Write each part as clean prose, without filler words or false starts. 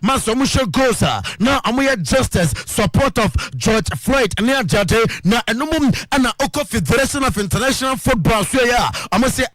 maso musho gosa na amoya justice support of George Floyd ne ajade na enumum ana oko Federation of International Football so ya amo say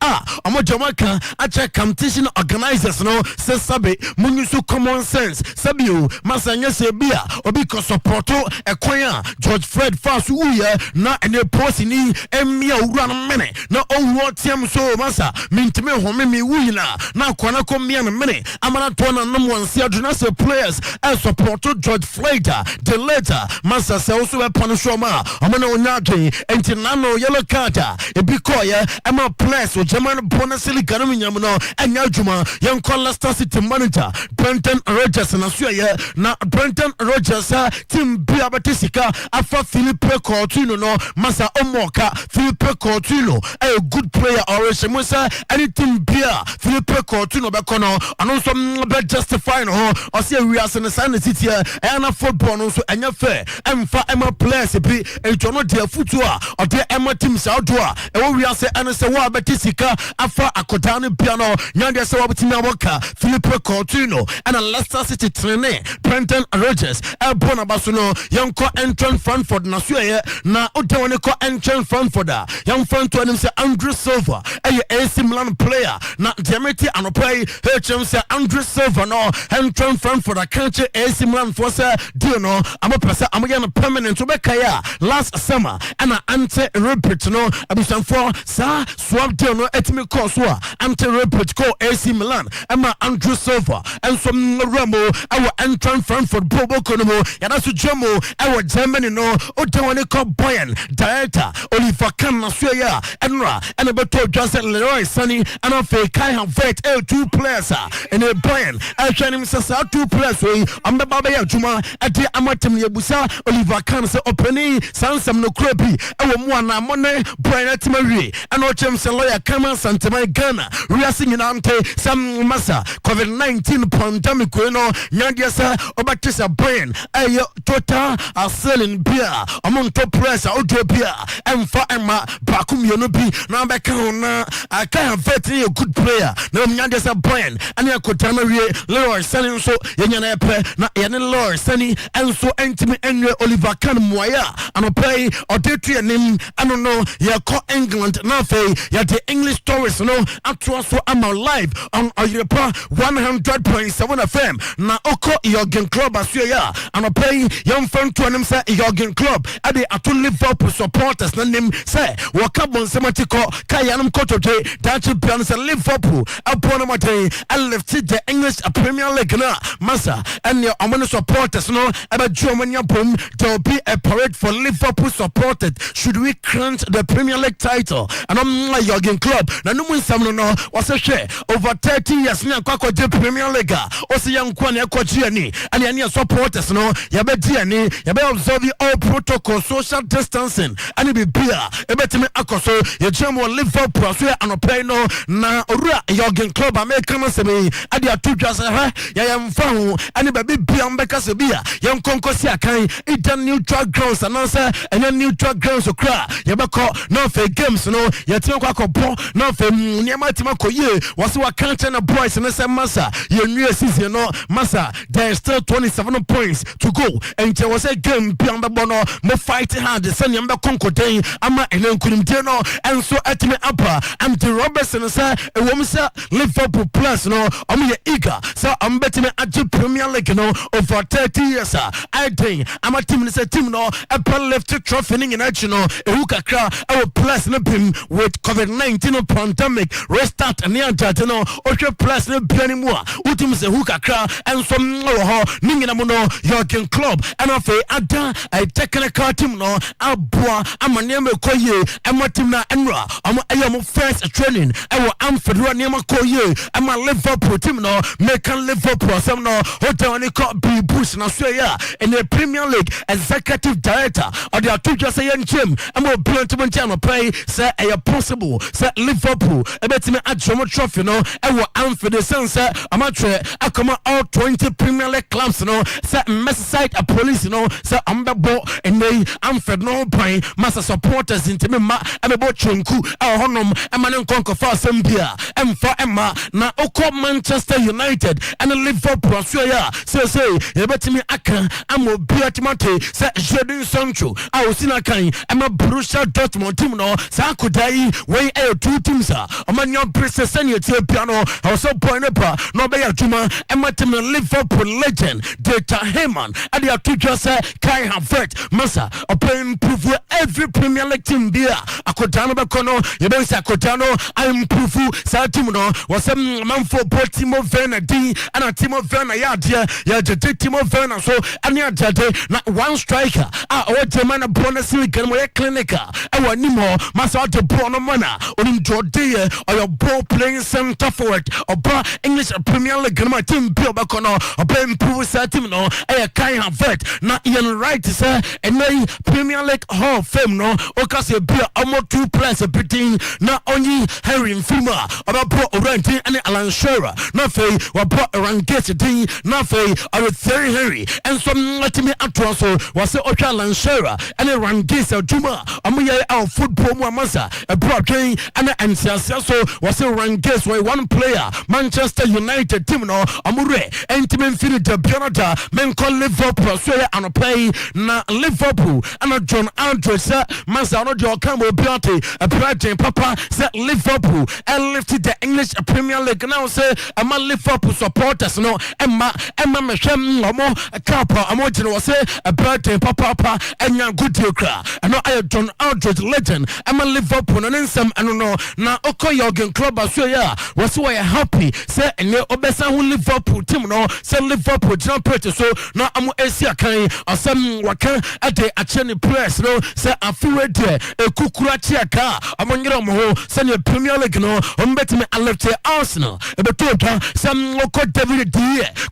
amo Jamaica acha competition organizers no say sabe munyusu common sense sabio masanya se bia obi ko support ekwan George Floyd fast uye na ene post ni emia owura no mene na owuo tiam so masa mintime home mi wuyina na kwana ko mia no mene amana to na no wansi aduna se players support George Floyd the later masa se also we punish ma amana onyadwen enti nano yellow card ebi koye ema players o German bonus league no nyam no enya adwuma yen call Leicester City manager Brendan Rodgers na so ye na Brendan Rodgers team bia betisika afa Philippe Coutinho no masa omoka Philippe Coutinho a good player or Musa anything bia Philippe Coutinho be kono ano so be justify no o say we as in City and football no so enya fair emfa ema players bi eto no de futu o de ema team sa do e wo we as ene se wa betisika afa akoda no bia no nyande se wa betimi aboka Philippe Coutinho and Leicester City trainer Brendan Rodgers e bona baso no yanko entrance Frankfurt na so ye na odewone ko entrance Frankfurt yan front to him say Andrew Silva AC Milan player na Diameti anopai HM say Andrew Silva no entrance Frankfurt can't AC Milan for say do no am a person am again permanent to be kaya last summer and ante repeat no abisan for sa swap deal no etimi course so ante repeat call AC Milan am Andrew Silva and some Ramo our entrance Frankfurt Bobo Konomo yana su Jamo our Germany no odewone ko Bayern director Oliver Kahn na so ya enra and beto Joseph Leroy Sani and of Kai Havertz two players and a Bayern I train him say two players we am the baba ya juma ati amatem yebusa Oliver Kahn say openi sansam no krebi e wo mu ana money Brian Atimari and o chem say lawyer Kama Sometymer Ghana reacting in ante some massa COVID-19 pandemic we no nyandia say obatisa Brian ayo total selling beer among top players Otuo beer emfa ema bakum yono bi na beka na aka Havertz a good player na nyandia say Brian and akotama wie Leroy Sani so yenya na epe na yene Leroy Sani enso entimi enwe Oliver Kahn moya anopay odetu enim ano no ye ko England na fe ya the English stories no atwa so am live on Europa 100.7 FM na oko Jurgen Klopp aso ya anopay yam fan to anim say Jurgen Klopp ade ato Liverpool supporters na nim say wakabon sematiko kayanum kotote dachi plan say Liverpool upon mate and lifted the English Premier League na masa and your among supporters no about Germany boom there will be a parade for Liverpool supported should we crunch the Premier League title and I'm like Jurgen Klopp na no mun sam no was a share over 30 years na kwako the Premier League o se yankwa na ekwachi ani and supporters no ya be di ani ya be observe all protocol social distancing and be beer e betimi akoso ye German Liverpool so anopay no na ora Jurgen Klopp American sebe ade atudwa se ha ya yamfa ho and be bia mbeka se bia yam konkosi akan ita neutral grounds anansa enya neutral grounds okra ya beko no fe games no ya tim kwa kopo no fe niema tim akoye wase wa kanche na boys na se masa ye new season no masa there is still 27 points to go and there was a game bia mbebo no mo fight hard se ne mbe konkoden ama enenkunimde no enso atime apa and the Robertson say e wom say Liverpool plus no am ye eager so am betime age Premier League no over 30 years I think I'm a team is a team no a left trophy in action no e hukakra our plus no bim with COVID-19 pandemic restart and near judge no o plus no be anymore utim se hukakra and some ho ningina mo no Jurgen Klopp and of ada a technical team no aboa amane me koye am team na enra am ayam first training I am federal name koye am Liverpool team no make Liverpool some no hotel ni ko be push na so ya in the Premier League executive director or the two just say gym am obiantment channel play say a possible say Liverpool e betime adjomo trophy no e wo amford the sense am atre akoma all 20 Premier League clubs no say Merseyside a police no say ambebo and they amford no pan master supporters intime ma amebo chonku e honom e manen konko fa sambia emfa emma na oko Manchester United and Liverpool football so ya say yebetimi aka amo biatimate say Jadon Sancho awosina kan ama Borussia Dortmund team no sa kodai when two teams amanyo press senior piano also point up no be adwuma ema team Liverpool legend Data Heyman ade atuja say Kai Havertz masa open prove every Premier League team there akodano be kono yebe say akodano I improve sa team no was man for Timo Werner D and Timo Werner ya Timo Werner so ani ajade na one striker o man bonus league mo clinical e wani mo masa de ball no mana onim jode or your ball playing center forward or English Premier League my team be obakono oba improve sa team no e Kai Havertz na Ian Wright say and Premier League Hall of Fame no o ka say be almost 2 players between na only Harry Nfuma oba bro Oranti and Alan Shearer na fei wa bro Rangate din na fei or Thierry Henry and some let me Otuo so was say Ocha Alan Shearer and Rangate Juma amuye our football mu amasa a bro train and Ansiasia so was say Rangate way one player Manchester United team no amure entimen fini de Bionada men call Liverpool so ya anopay na Liverpool and John Andrews masa no de okamo biate a Brighton papa say Liverpool and lifted the English Premier League now say ama Liverpool supporters no emma mehwem omo kapa amojino was say a Brighton papa enya good kra no I John Andrews legend ama Liverpool no nsem eno no na Jurgen Klopp so ya was we happy say enye obesa hu Liverpool team no say Liverpool jump pretty so na amu Asia kan asem waka ade achene press no say afiwe de ekukura chiaka amonyere mo ho say the Premier League no ombetime alert Arsenal ebetota sam oko David D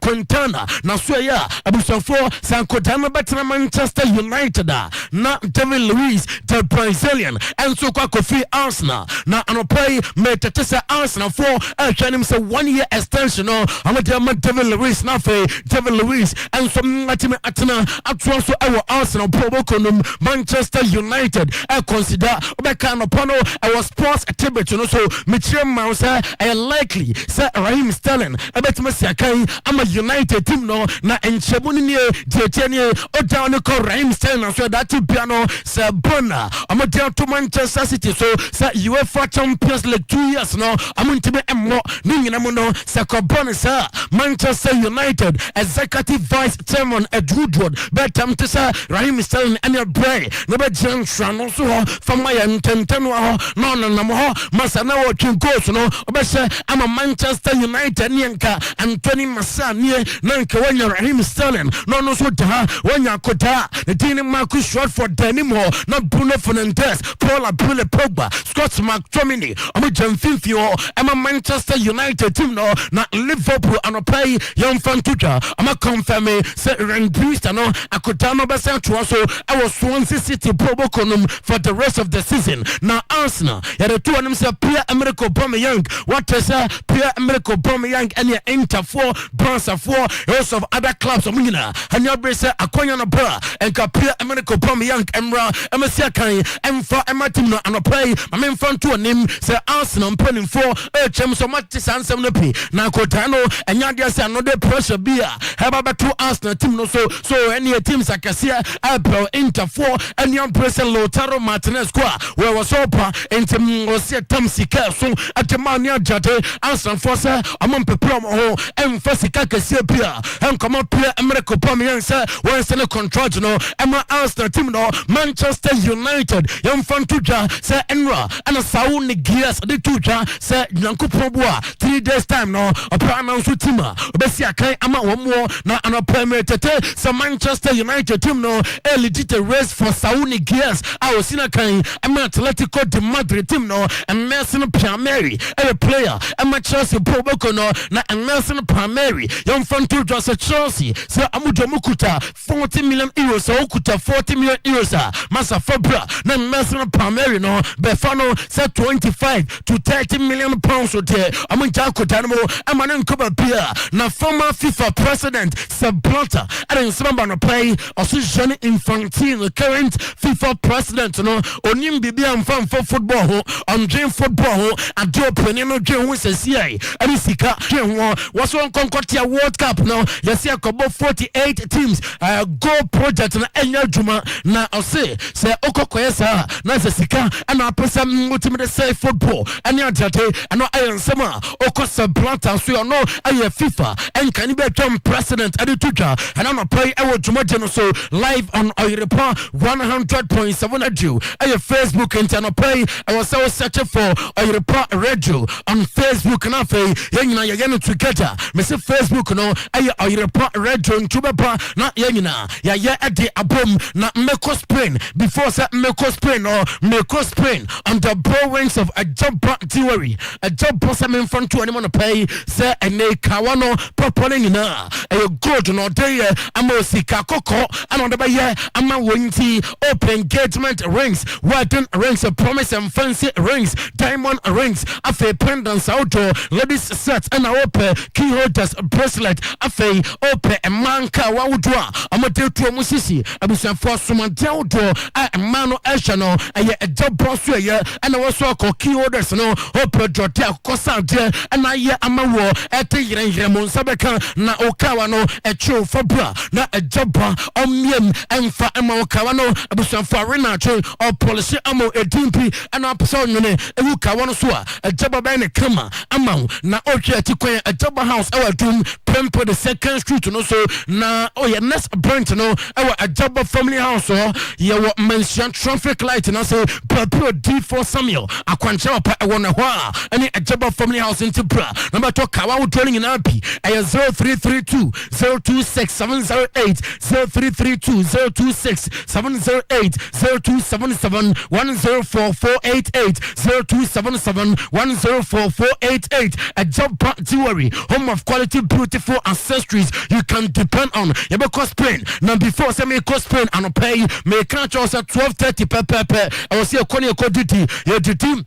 Quintana na so ya abusofo sankodama betena Manchester United na David Luiz the Brazilian and so kwa kofi Arsenal na anopay metetesa Arsenal for him say 1 year extension no amade David Luiz na fe David Luiz and some atime atena Otuo so our Arsenal probokonum Manchester United consider obeka no pono our sports activity no so Mitchell Mouse likely say Raheem Sterling ebetime siakai ama United team no na enchebuni ni tietenie oda no ko Raheem Sterling so that piano say bona amade to Manchester City so say UEFA Champions League 2 years no amuntime emmo ni nyina mu no say ko bona say Manchester United executive vice chairman Ed Woodward betam to say Raheem Sterling and your bray no be Johnson no so from my intenteno no masana wo twinko no obese ama Manchester United nienka Anthony Masanie nanka wanya Raheem Sterling no so da wanya kota the team Marcus Rashford Danimo na Bruno Fernandes Paul Abdul Pogba Scott McTominay omo jamfimfio ama Manchester United team no na Liverpool anopay young fan tuja ama confirm say Rangers no akota no besa to so I was Swansea City probokonum for the rest of the season na Arsenal ya the two anim say Pierre Emerick Aubameyang what is Pierre Emerick Aubameyang and ya enter for Barca for also of other clubs omina hanya brese akonya no bra and ka Pierre Emerick Aubameyang emra emesia kan emfa ematim no anopay mamemfa to anim say Arsenal mpanim for chem so much sansem no pi na akota no enya dia say no dey pressure bia heba beto Arsenal team no so any teams akasia April enter for any president Lautaro Martinez kwa where was opa into osia tamsika so atemania jade Arsenal force amon peprom ho emfasika kasia bia em come up Pierre Emerick Aubameyang say when send control no emma Arsenal team no Manchester United yam fan tuja say enra and sauni gears the tuja say nyankopon boa 3 days time no opa announce team obesia kan ama womo na anopermitete so Manchester United team no legit race for sauni gears awosina kan ama Atletico de Madrid team no and Nelson Primary a player ama Chelsea proboko no na Nelson Primary yam fan tuja say Chelsea so amujomukuta 40 million euros so okuta 40 million euros masa fabra na Nelson Primary no befano say 25 to 30 million pounds so there amunja kotanmo ama nkoba bia na former FIFA president Sepp Blatter and somebody no play also Gianni Infantino current FIFA president no onim bibia mfam for football ho on dream football ho ado penino dream ho sesi ai ani sika dream ho was one concord Katia World Cup no yesi akobo 48 teams goal project na enya juma na ose se okokoyesa na se sika ana apesa mutimde say football ani atate ano ayensema okosa planta so no aye FIFA enka ni be twam president ade tuja ana no pay ewo juma je no so live on Oyrepa 100.7 radio aye Facebook and no pay I was so search for Oyrepa radio on Facebook na fe yenyina ye together me say Facebook no aye Oyrepa radio ntubepa na yenyina ya ye ade abom na meko Spain before say meko Spain or meko Spain on the broad wings of a job theory a job person in front to anyone pay say ene kawano properly na a good no day amosika koko and on the baye ama winti open engagement rings wedding rings promise and fancy rings diamond rings afe pendants outdoor ladies set and open key holders bracelet afe open a manka wawudwa amade to musisi abusan for someone outdoor a mano eshano a job boss ye and also key holders no open jotia kosa de and aye amawo ete yiremon sabeka na okawa no echo for bra na a job omiem emfa ema okawa no abusan for renacho or policy amo edimpi and episode ne ewukawa no so a job ba ne kama ama na oche atikwan a job house our doom pempo the second street no so na oye next branch no our a job family house or ye what mention traffic light no so purple D4 Samuel akwancha pa e wona ho any a job family house in Tibra number to kawa wo training in api 0332 026 708 0332 026 708 0277 104488 0277 104488 a job jewelry home of quality beautiful accessories you can depend on you because Spain now before say me cost Spain and pay me catch us at 12:30 per I was here calling your duty your duty.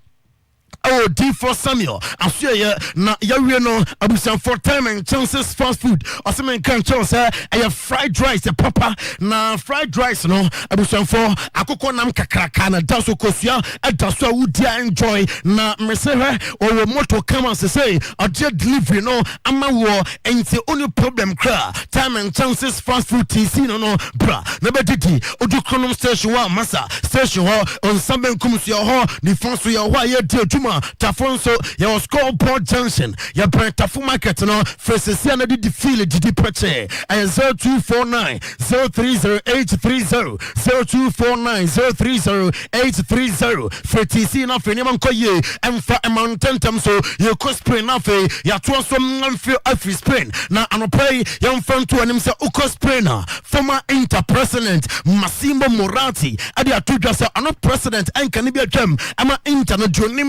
Oh, D4 Samuel, I see ya na yawe no abusan for time and chances fast food. Osman can choose a fried rice a papa na fried rice no abusan for akoko nam kakraka na daso kosua e daso wudia enjoy na mesere or moto come and say a delivery no ama wo enti only problem kra time and chances fast food TC no bra na bedidi odu kronom station wa masa station ho on samben kumsi ho ni fonso ya ho ya di aduma Tafonso, your scoreboard junction, your Tafu market, no, Fresesia, the feel it, the purchase. 0249 030830 0249 030830 Fretisi, enough, anyone call you, and for a mountain, so your cosplay, nothing, your transform feel every Spain. Now, I'm pay young friend to an himself, Ukosprainer, former inter-president, Massimo Moratti, Adia Tudasa, I'm not president, and can be a gem, I'm an internet, your name,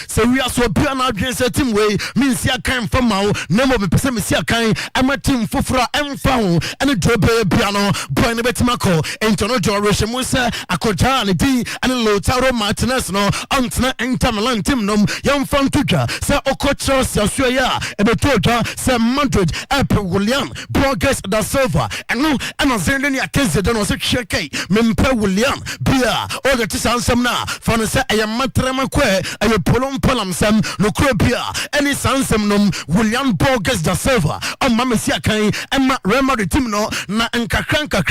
so we are so pure now against a team way means ya can from now number of person sia kan I'm a team fufra and found and a job piano boy ne betimako internal generation musa akojani di and Lautaro Martinez no antna Inter Milan team nom young fan tuja say okocho sia ya e betoja say Madrid Apple William Borges da Silva and no and azende ni akeze don so cheke mempe William bia all the tisansam na for no say I am matrama kwe Polom Polam Sam, no Crobia, any Sansam Num, William Borges da Silva, on Mamasia Kai, and Rema de Timno, Na and Kakranka,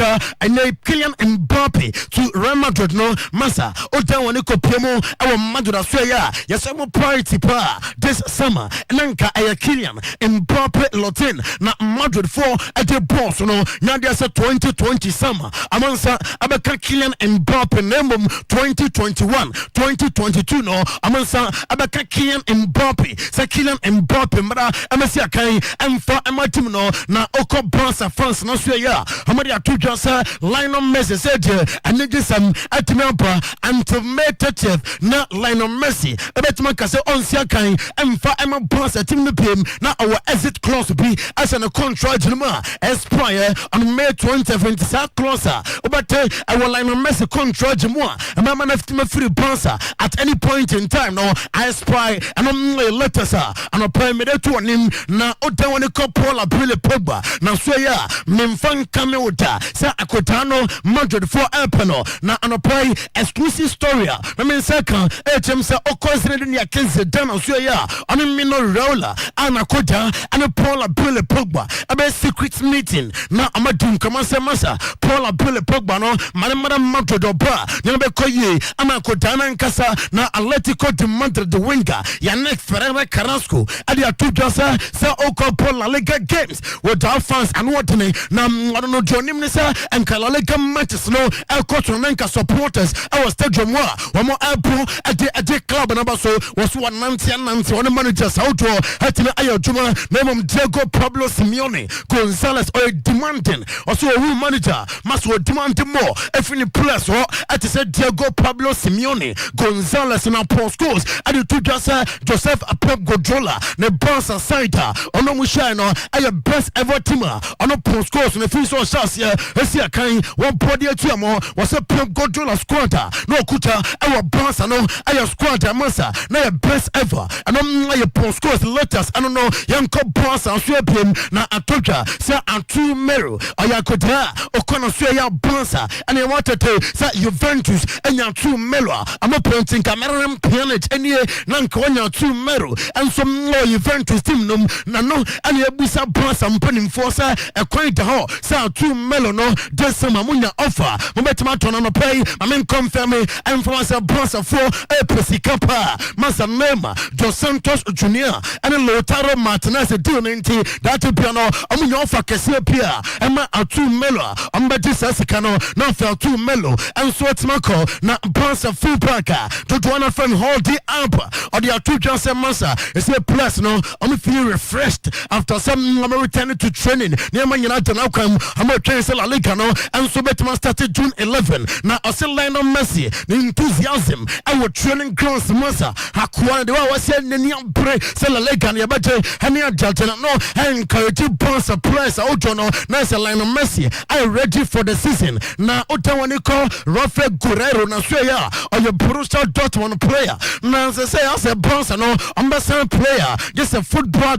and they Kylian Mbappe to Real Madrid no Massa, Otawaniko Pemo, our Madrid Australia, yes, I'm a priority pa this summer, Nanka Aya Kylian Mbappe Lotin, na Madrid 4 at the boss, no, Nadia 2020 summer, Amansa Abaka Kylian Mbappe Nembum 2021, 2022 no, Amansa abaka Kylian Mbappe sa Kylian Mbappe mara amasi akan emfa ematim no na oko Barca France no so ya amadi atudwa sa Lionel Messi said anegisam atimampa until May 30th na Lionel Messi ebetima kase onsi akan emfa ema Barca team no pem na our exit clause be as an contract no expire on May 20th sa closer obate our Lionel Messi contract mo amama na fitima free Barca at any point in time no no I spy and letters and a permit to him na ota one couple of Billy Pogba na so ya memfan kameuta sa akotano Madrid for Elpeno na anopai exclusive story na men second HM sa okozre ni akenze dan so ya on mino roller anakoda and Paula Billy Pogba a secret meeting na amadum kama se masa Paula Billy Pogba no madam Madrid oba nyebe koye anakoda na nkasa na Atletico de Madrid the winger Yannick Ferreira Carrasco ade atuja sa oko Paula Liga games with our fans and what na I don't know Johnny Nisa and Kalaliga matches no El Cotronenka supporters our stadium one more Apple at the club and so was 190 one managers Otuo Hatina Ayojuma name Diego Pablo Simeone Gonzalez or demanding also a room manager must demand more if any players or at said Diego Pablo Simeone Gonzalez and Paul scores at the two Joseph Pep Godrola ne boss aside on no mushino a best ever team on a Paul scores in the first shots here kind one body was a Pep Godrola squatter no kuta our boss no a squatter massa na best ever and on Paul scores letters I don't know young boss and sweep him na atoka say Antu Mero Ayakoda Okono Suya Bonsa and I wanted to say Juventus and Antu Melo I'm a painting camera pianage and ye Nankonya Antu Mero and some more Juventus team no and ye busa bonsa and putting force a quite the hall say Antu Melo no there's some amunya offer Momentum on a pay I mean confirm me and for us a bonsa for a Pesicapa Masa Nema Dos Santos Junior and Lotaro Martinez deal that piano amunya offer kese pia Emma Antu Melo ambati sasikano na fell too mellow and so it's mako na bonsa full parker to one friend hold the amp or the two just massa is a plus no I'm feeling refreshed after some I'm returning to training near Man United outcome I'm returning to La Liga no and so better started June 11 now I still line on Messi the enthusiasm I was training grounds massa hakwana the was saying Niam break sell La Liga near better Hania Jaltana no and encourage bonsa plus Otuo no nice line on Messi I ready for the season na Otawa call Rafael Guerrero na Suya or your Borussia Dortmund player na say as a bonsa no ambassador player just a football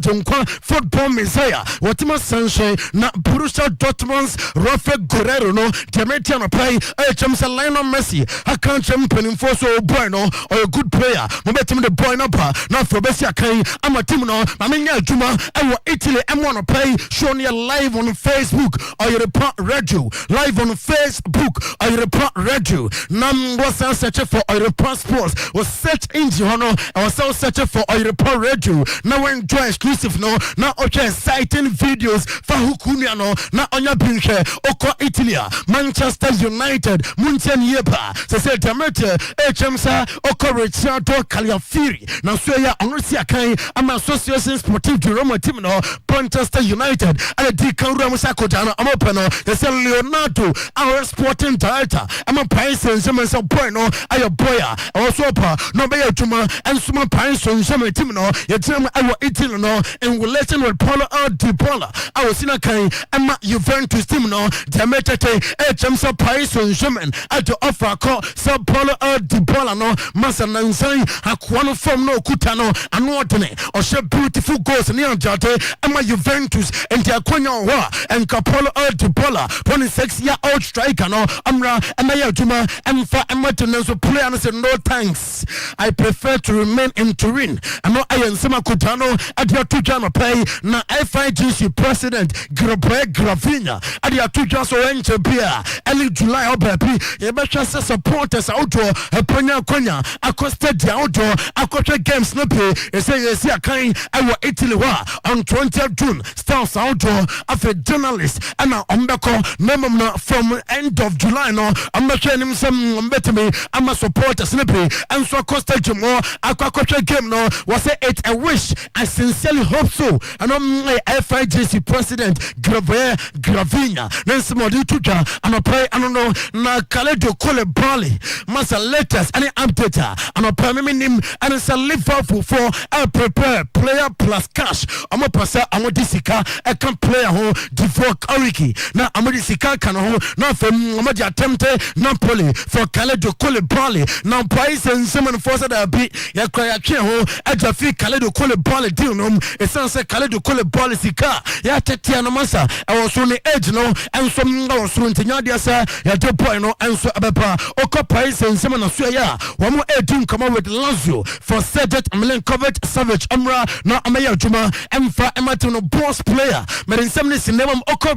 football messiah what must sunshine na Borussia Dortmund's Rafael Guerrero no Demetiano play HM Lionel Messi I can't champion for so boy no or a good player momentum the boy number now for Bessia Kai I'm a team no I mean Juma I will Italy M1 play shown you live on Facebook or your report radio live on Facebook or your report radio nam was searching for your report sports was search engine no I was also searching for your report radio now enjoy exclusive no now okay exciting videos for hukunia no now on your binche oko Italy Manchester United Munchen Yepa say Tamete HM sa oko Ricciardo Caliafiri now so ya onrusia kan am association sportive de Roma team no Manchester United and the Kanura Musakotano am open no they say Leonardo our sporting director am a price and some boy no ayo boya also pa no be juma and some price and some team no your team our Italy no and relation with Paulo Dybala I was in a kind am Juventus team no Tamete HM sa price and some at the offer call Sao Paulo Dybala no masa nansai hakwano from no kutano anotene or she beautiful goals in Jate ama Juventus and the Akonya wa and Capolo Dybala 26-year-old striker no amra amaya juma and for maintenance player and say no thanks I prefer to remain in Turin and no I sema kutano at your two jana play na FIGC president Gravinha at your two jana so enche bia early July obapi yebesha se supporters Otuo Eponya Konya Acosta dia Otuo Acosta games no pay say yes ya kan I Italy wa on 20th June stars Otuo after journalist and ombeko memom from end of July no I'm not showing him some better me I'm a supporter snippy and so Acosta Jimo Acosta game no was it a wish I sincerely hope so and my FIGC president Gravinha then somebody tuja and I pray I don't know na Kaledo Kole Bali masa letters any update and I pray me name and it's a Liverpool for I prepare player plus cash I'm a passer I'm a disika I can play home Divock Origi now I'm a disika can home now from I'm a attempt Napoli for Kaledo Kole Bali now price and someone force the dabi yakra yakwe ho agya fi Kaledo Kole ball deal no esan se Kaledo Kole ball sika ya tetia no masa e wo so ne age no enso wo so ntenya dia sa ya de boy no enso abepa okopai sensem na so ya wo mo edin come with Lazio for Sedet Milinkovic Savage Amra na amaya juma emfa ematu no boss player merensem ne sinema okọ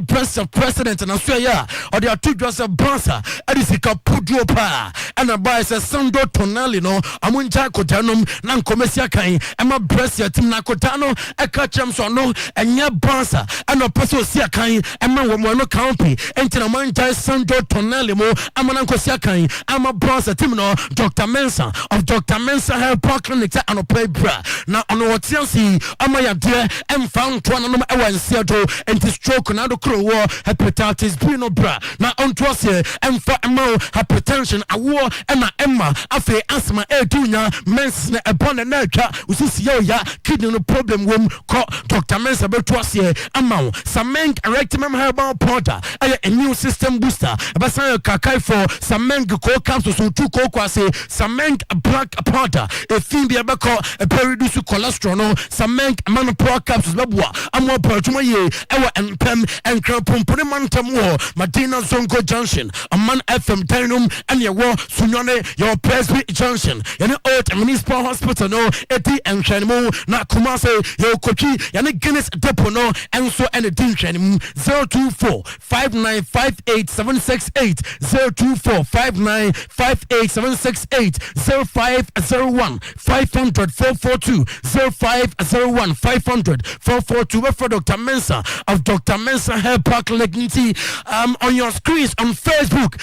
president na so ya or they are two Joseph Bonsa edisika puduo pa and by se Sando Tonali no amunja kotanom na nkomesia kan ema Brescia team na kotano eka chamso no enya Bonsa and opeso sia kan ema wo no county entina manja Sando Tonali mo amana nkosia kan ama Bonsa team no Dr. Mensa of Dr. Mensa Health Clinic and play bra na ono wotiansi ama ya de emfa nto no ewa nsia do enti stroke na do kro wo hepatitis B no bra na onto ase emfa ema hypertension awo ema afi asthma edunya mens na ebon na atwa usisi ya kidney no problem wom ko Dr. Mensa beto ase ama Sameng rectum herbal powder aya immune system booster abasan kakai for Sameng ko capsules so tu ko kwase Sameng black powder efin bia beko reduce cholesterol no Sameng manopro capsules babua amo patuma ye ewa empem enkrapompone mantam wo Madina Zongo Junction Aman FM Dynum and ye wo sunyone your Presby Junction yani old municipal hospital no eti enhwanmu na Kumase yo kochi yani Guinness depot no enso ene dinhwanmu 024595878 024595878 0501 500 442 0501 500 442 for Dr. Mensa of Dr. Mensa Hair Park Legnity on your screens on Facebook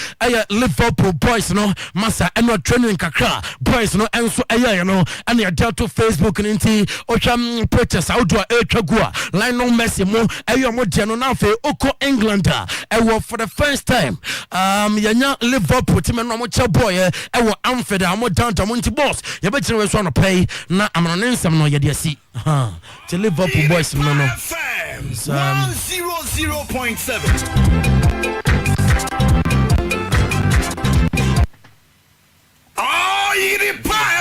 Liverpool boys no masa eno training kakra boys no enso you know and your delta Facebook ninti ocham purchase outdoor etwagua line no mercy mo mo no na fe oko Englander for the first time yanya Liverpool team no mo cha boy Amfed mo downtown mo nti boss ye be kire we so no pay na amano nsem no ye de asi to Liverpool boys no 100.7.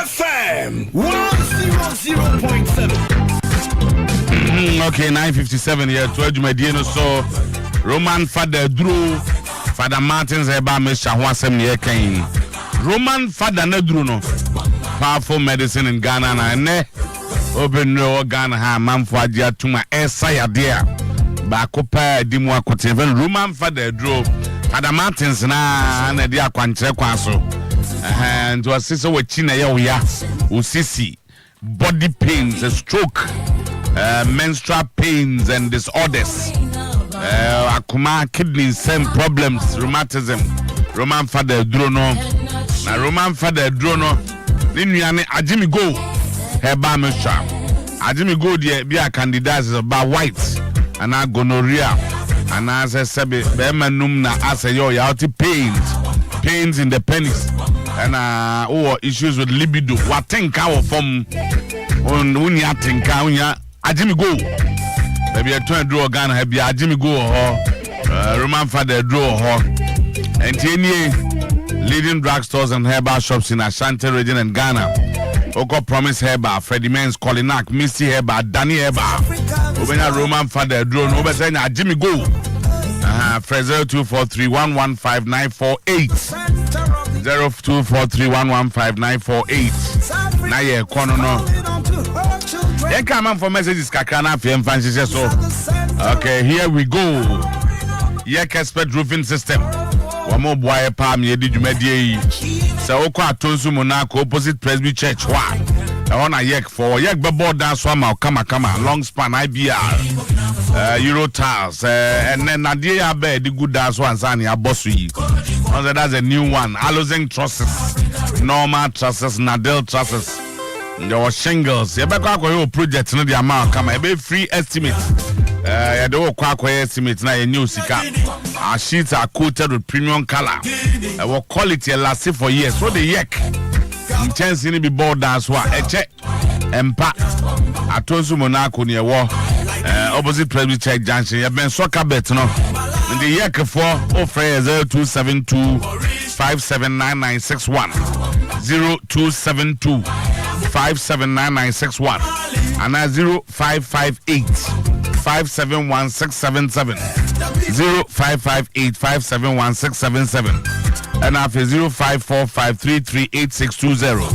FM 100.7. Okay, 9:57 here. 12 Jumadieno so Roman Father Drew Father Martins eba me shahwasem ne kan. Roman Father na Drew no. Powerful medicine in Ghana na ne open no Ghana ha manfo agye atuma esaya dia. Ba ko pa di mu akote Roman Father Drew Father Martins na dia kwankyere kwaso. And was sister with China ya usisi body pains, stroke, menstrual pains and disorders, akuma kidney same problems, rheumatism. Roman Father Drono, na Roman Father Drono, ninuane Ajimi Go, heba mesha. Ajimi Go die be a candidate is about white, and gonorrhea, and as I said, bemanum na asayo yauti pains in the penis. And issues with libido. What think our form on unya tinka unya Ajimi Go. Maybe I try to draw a gun, have Ajimi Go Roman Father draw and any leading drugstores and herbal shops in Ashanti region and Ghana. Oko Promise Herbal, Freddie Men's Colinac, Missy Herbal, Danny Herbal. Obena Roman Father draw no better than Ajimi Go. Fraser 243115948. 0243115948. Na ye kono no. Then come on for messages kakana FM fancy so. Okay, here we go. Yek expert roofing system. Wamo boy palm ye di dwumadie. Se okọ atonsu Monaco opposite Presby Church wa. I want a yek for yek bebo dance one kama long span IBR. Euro tiles and then Nadia bed the good dance one sani abosui. That's a new one. Alozen trusses, normal trusses, Nadel trusses. There was shingles. You better go your project no the amount come. Be free estimate. You do go estimate na a new sika. Our sheets are coated with premium color. Our quality lasts for years. So the yek. Chance ni be board dance one. Eche empa. Atonsu Monaco near war. Opposite Presby Church Junction. You been soccer bet no. In the year for offer 0272 579961 0272 0579961 and 0558 571 0558 571 and after 0545338620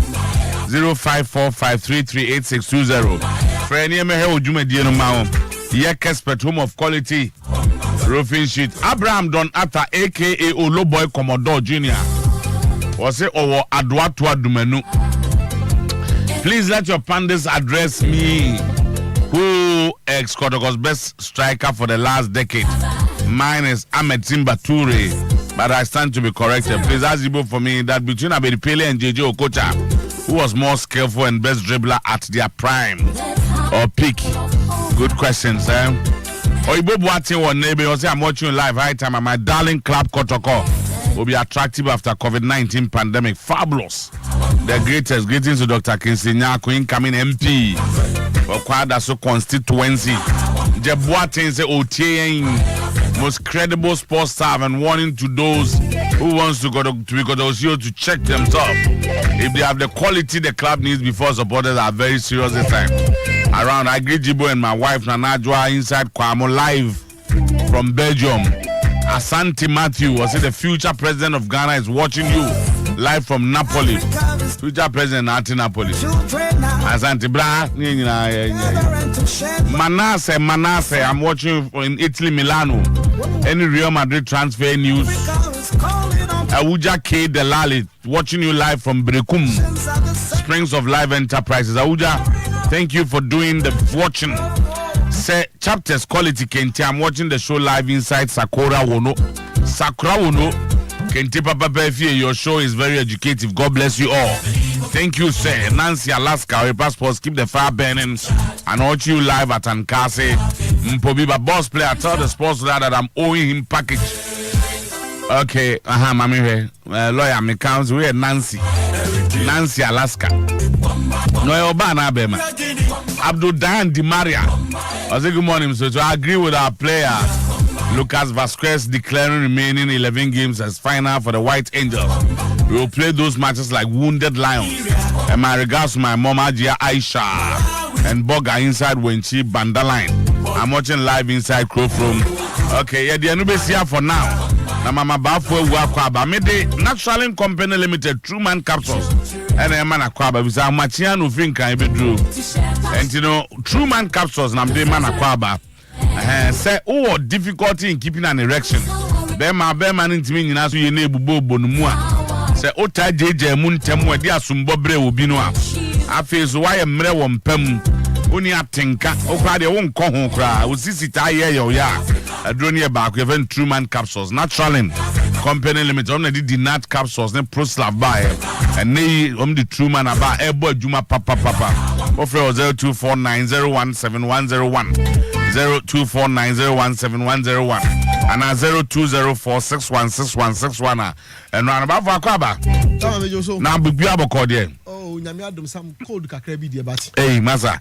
0545338620 for any me he odwuma die no ma expert home of quality roofing sheet Abraham Don Atta aka Oloboy Commodore Jr. was say owo Adoato Adumanu. Please let your pandas address me. Who ex-Kotoko's best striker for the last decade? Mine is Ahmed Simba Toure, but I stand to be corrected. Please ask you for me that between Abedi Pele and JJ Okocha, who was more skillful and best dribbler at their prime or peak? Good questions, eh? Oyibo Boateng or neighbor, I'm watching live high time at my darling club Kotoko. Will be attractive after COVID-19 pandemic. Fabulous. The greatest. Greetings to Dr. Kinsley Nyako, incoming MP for Kwadaso constituency. Boateng say Otuo, most credible sports staff, and warning to those who wants to go to Otuo to check themselves. If they have the quality the club needs before supporters are very serious this time. Around, I greet Jibo and my wife Nanajwa inside Kwamo live from Belgium. Asante Matthew was it the future president of Ghana is watching you live from Napoli. Future president at Napoli. Asante bra. Manasseh, I'm watching in Italy, Milano. Any Real Madrid transfer news? Awuja K. Delali watching you live from Brekum, Springs of Life Enterprises. Awuja, thank you for doing the watching. Say chapters quality Kenti. I'm watching the show live inside Sakura Wono. Kenti Papa Pefi, your show is very educative. God bless you all. Thank you, sir. Nancy Alaska, your passports keep the fire burning. And watch you live at Ankase. Mpobiba boss player, tell the sports that I'm owing him package. Okay, mami here. Lawyer, me counts. We are Nancy Alaska. No, Obana Bema. Abdul Dan Di Maria. I say good morning, so I agree with our player Lucas Vasquez declaring remaining 11 games as final for the White Angels. We will play those matches like wounded lions. And my regards to my mom Ajia Aisha and Boga inside Wenchi Bandaline. I'm watching live inside Crow Room. Okay, yeah, the Anubis here for now. Na mama Bafo Wakwaba Mede Natural Company Limited Truman Capsules. And a man akwaba bisa machiano finka ebedru. And you know, Truman Capsules na mde man akwaba. Say oh difficulty in keeping an erection. Bema ntimi nyina so ye na ebubo bonumu a. Say ota jeje mu ntemu ade asumbo bre obi no a. Afezo wa ye mre wo mpam. Oni atenka okwa de won ko ho kra. Osisi ta ye ya. Adroni e ba ko even Truman Capsules Natural Company Limited. On the Nat Capsules ne Proslav buy. And they the Truman about ebo juma papa offer 0249017101 0249017101 and 0204616161 and run about for akwaba now be aboko there oh nyame adom some code kakra bi de bat hey masa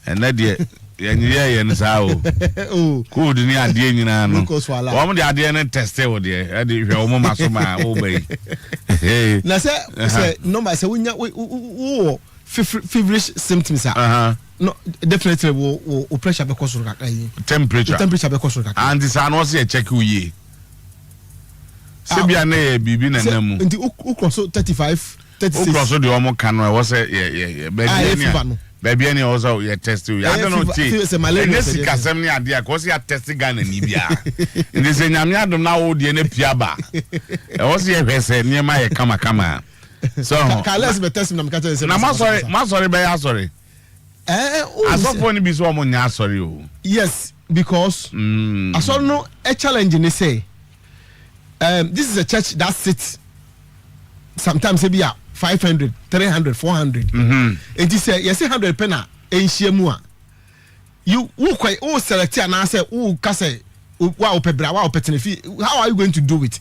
and that there yen sa o code ni ade nyina no wo de ade ne test wo de e de hwe wo maso ma wo bai na say number say wonya wo feverish symptoms no definitely wo pressure be cause kakra yi temperature be cause kakra and this an say check wo ye se bia na bibi na namu nti u cross 35 36 u cross de wo mo kan no wo say yeah baby any also you test you I don't know this kasem ni ade cause you test Ghana ni bia ndi se nyame adom na wo de na piaba e wo se hwese niema ye kama so let's be test na mkata say na sorry be ya sorry asofo ni bi so mo nya sorry o yes because aso no a challenge ni say this is a church that sits sometimes e be 500 300 400 and you say yes 100 pena enhia a you who select and say who ka say wa opebra wa opetnefi how are you going to do it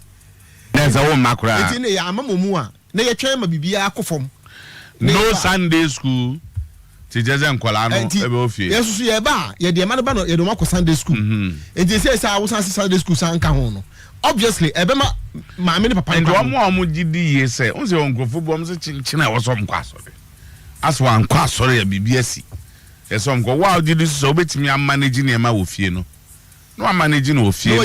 there's a woman makra it ya amamomu a na ye twen ma bibia akofom no Sunday school ti jeze nkwala no ebe ofie yesusu ye ba ye de ma no ye do makọ Sunday school and you say wo Sunday school san ka ho no obviously ebema maame ne papa and omo gidi ye say on se onkrofo bom se chinchina wo so mkwa so de as one kwa sorry BBS e so mko wow did this so betimi am manage na ma wo fie no no am manage na wo fie no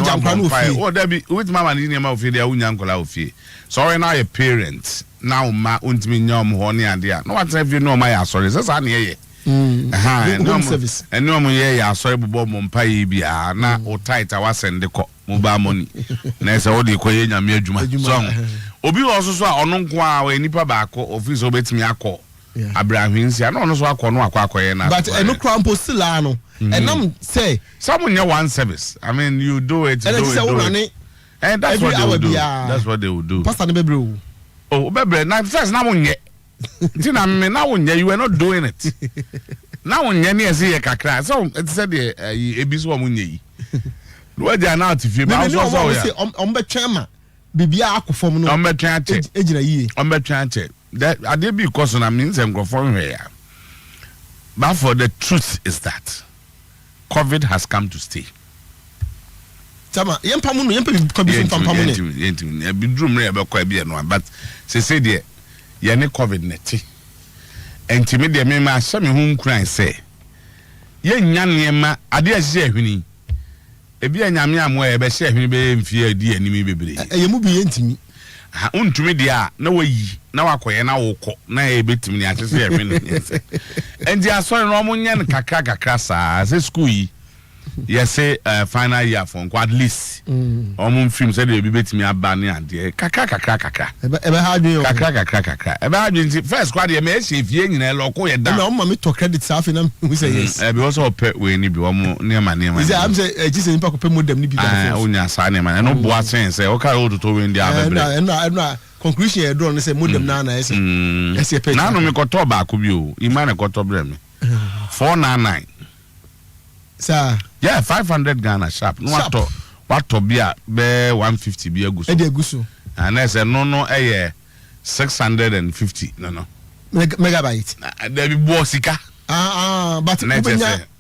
o da bi with ma manage na ma wo fie dia unya nkola wo fie sorry now your parents now ma untimi nyom ho ne ade a no what if you know my sorry say sa na ye home service eno mo ye ya sorry bobo mo mpa ye bia na o tight wa send ko mobile money na say o de ko ye nyame adwuma so obi also so a ono nko a we nipa ba ko office obetimi akọ Abraham Hinsi no no so akọ no akọ na but eno crampo still ano and am say someone your one service I mean you do it and that's what they will do that's what they will do pastor ne bebre oh bebre na first na mo nye tina me na wo nye you were not doing it na wo nye na ese ye kakra so it said the ebiso mo nye yi lo dia na atifie ba so ya on be twema bibia akofom no on be twa che ejina yie on be twa che that ade bi because na means em confirm here but for the truth is that COVID has come to stay tama yempamu no yempa bi yempamu ne bi drum na be kwa bi no but say there ye ne COVID neti entimi de me ma hye me hu nkran say ye nya niema ade a hye ahwini ebi anyame amo e be hye ahwini be mfie adi animi bebre ye mu bi ye ntimi ha untumi de a na wayi na wakoye na wokọ na e betimi ne akyese ahwini endi asori no mo nya ne kakra saa say school yi yes final year for at least omun film said you be betimi aba ne ade kakra ebe ha adwen kakra ebe adwen first squad ye me se fie nyina loko ye da na o ma me to credit safi na we say yes e be also pay we ni bi o mo ne ma is am say Jesus nipa ko pay modem ni bi ba onya sa ne ma no boa sen say o ka o to we ndi abebre na conclusion e do no say modem na na ese ese pay na no me ko to ba ko bi o imane ko to bre me 499 sir yeah 500 Ghana sharp no what to be 150 be aguso e de aguso and I said no 650 no megabyte there be bossika but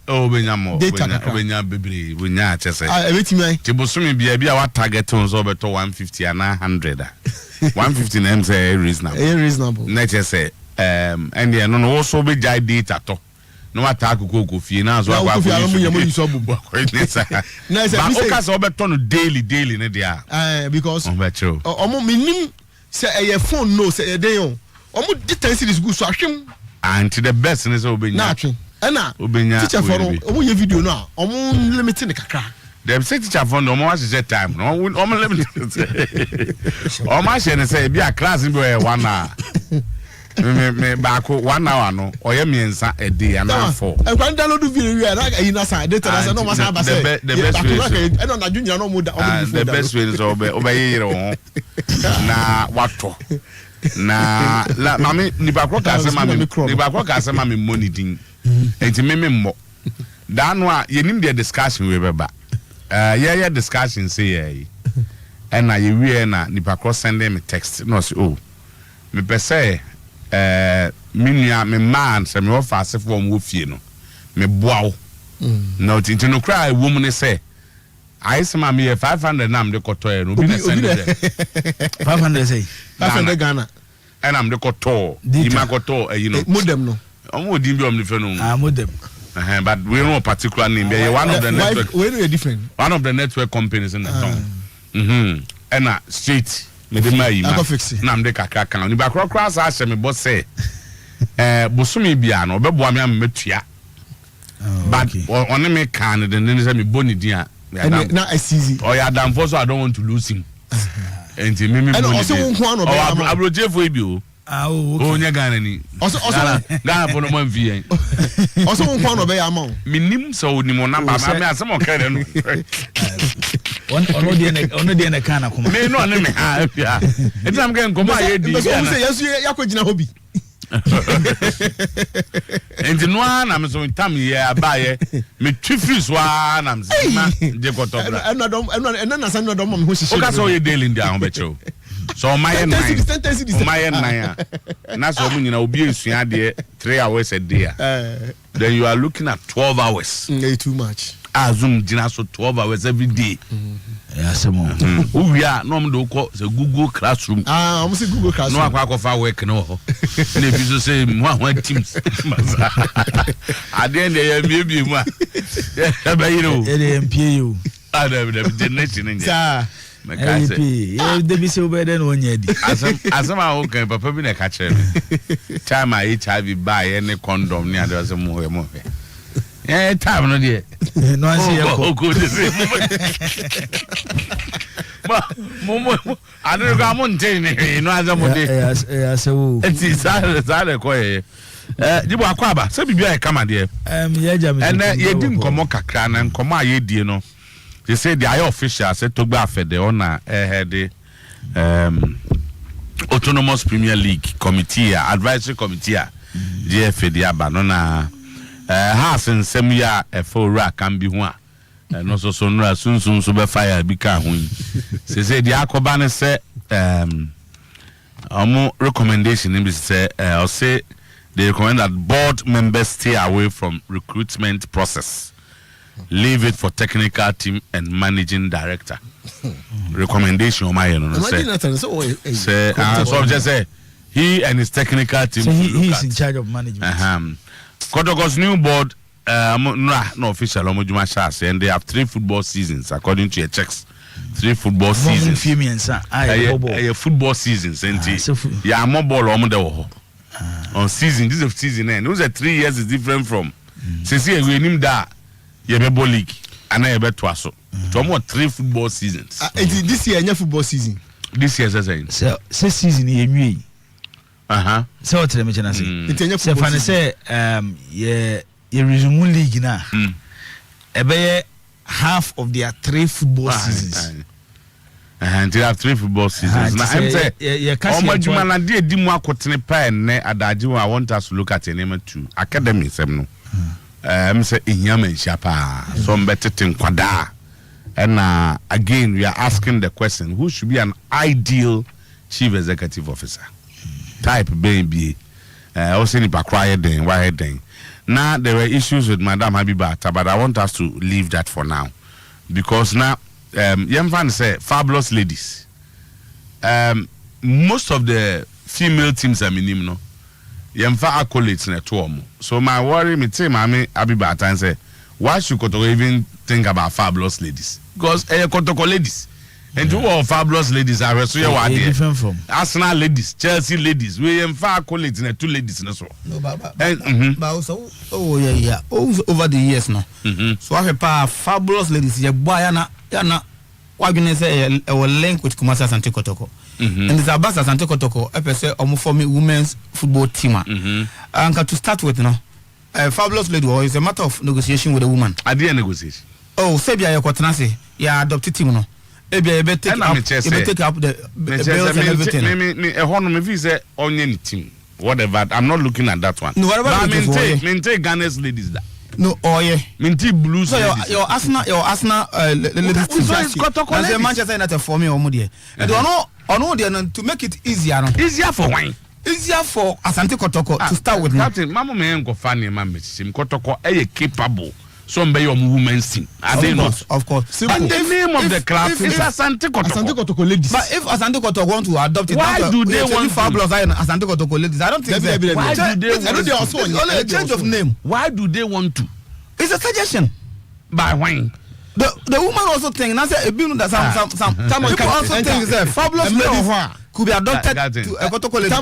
obenya mo obenya bebre obenya chese ebetimi ai tibosumi bia wa target on so beto 150 and 100 150 na say reasonable na chese and no no also be jai data to no attack ko fie na so akwa fie amu yemo yiso bubu na say o ka so beto no daily ne dia because omo minim say e phone no say e dey on omo distance series go so ahwem and the best ne say obenya na atwe na obenya teacher for omo ye video no omo limit ne kakra dem say teacher for no omo say time no omo limit omo say say bi a class bi 1 hour me back 1 hour no oye miensa a day and 4 e kwan download video na ayi na sa data na say no masa ba say the best way e no na junior no mo da the best way is obey yire ho na wato na la mami ni ba kro ka se mami money din enti me mmo da no a yenim the discussion we beba yeah discussion say yeah and na ye we na ni ba kro send me text no say oh me pese minua me man se me offer se for mo fie no me boawo no tinti no cry wo mu ne say I say ma me 500 na am de kotoe no bi na send 500 say 500 Ghana and am de koto ima koto you know modem no omo din bi om ne fe no modem but we know particular name be one of the network we know different one of the network companies in the town and street me de mai ma na am de kakra kan ni ba krokra sa hye me boss say bosumi bia no obeboa me am metua but on me kan de ne say me boni dia na asizi oh yeah damn for so I don't want to lose him and me and also won no be abrojefo ebi o o nya Ghana ni also Ghana for no man vie also won no be ya ma minim so onimo number me asem o kere no ono de na kana kuma me no ne me ha afia etam ke nkoma ye di so say yesu yakogina hobi and no na me so tam ye abaye me twifri so na me ma je kotobra eno na san no do mo me ho hihye o ka so ye daily ndia ho becho so my nine na so mu nyina obi esua de 3 hours a day then you are looking at 12 hours too much Zoom dinner so 12 hours every day. Yes, mo. We are no do call the Google Classroom. Almost Google Classroom. No akwa for work no. Na bi so say one teams. At the end they maybe mu. Yeah, ba you know. MPU. The generation in there. MPU. They be so better than one year. Asam a okay papa bi na ka kire me. Time I HIV buy any condom near there was more. Time no there. No answer your call. I don't go mountain. No answer mo dey. Yes, so. Enti sa ko ye. Jibo akwaba, se bibia e kama there. Yeah, jam. And ye di nkomo kakra na nkomo a ye die no. They say the high official said to gba afede ona head Autonomous Premier League Committee, Advisory Committee, GFA di aba no na has nsem ya efora kan bi ho a no so no sunsun so be fire bi ka ho say the akoba ne say recommendation be say or say they recommend that board members stay away from recruitment process, leave it for technical team and managing director. Recommendation o my no say so just say he and his technical team, so he is in charge of management. Kotoko's new board, no official, and they have 3 football seasons according to your checks. 3 football seasons. Football seasons, and yeah, more ball on season. This is season end. Those are 3 years is different from. Since we name that, you have a league, and I have a twasso. So more 3 football seasons. This year, any football season. This year, so season ye. So what let me say? So fan say you resume league now. Ebe half of their 3 football seasons. And they have 3 football seasons. Now I'm say Omajuma na dey di mu akotene pa enne adaje I want us to look at a name to academy sem no. Say inyama nshapa so mbetete nkwada. And again we are asking the question, who should be an ideal chief executive officer? Type baby, also in Bakwaya den, why den. Now there were issues with Madam Habibata, but I want us to leave that for now, because now, Yemfan say fabulous ladies. Most of the female teams are minimum. Yemfa accolades in a tour. So my worry, me say, Mami Habibata, and say, why should Kotoko even think about fabulous ladies? Because Kotoko ladies. And 2 of fabulous ladies are different from Arsenal ladies, Chelsea ladies. We in far colleagues and 2 ladies in so. No, but also, over the years now. So I have fabulous ladies. Ya boy, yana. What you say? Our link with Kumasi Asante Kotoko. And this Abbas Asante Kotoko. I say for me women's football team. And to start with, no, a fabulous lady. It's a matter of negotiation with a woman. I didn't negotiate. Oh, Sebia, your Kotanasi, ya adopted team, no. Take up the bills and everything. Me a honor me say onion team. Whatever. I'm not looking at that one. No, whatever. But maintain Ghana's ladies that. No, oh yeah. Minty blues. So your Arsenal ladies team. So it's got Manchester United for me or Moody. And to make it easier. Easier for wine. Easier for Asante Kotoko to start with. Captain, Mama me go funny man. Kotoko capable. Some by your women's team. Are they not? Of course. And the name of the club is Asante Kotoko ladies. But if Asante Kotoko want to adopt it, why do they want fabulous Asante Kotoko ladies? I don't think that. Why do they want to? Also only a change of name. Why do they want to? It's a suggestion. By when? The woman also think. Now say some people also think that fabulous ladies could be adopted to a Kotoko lady.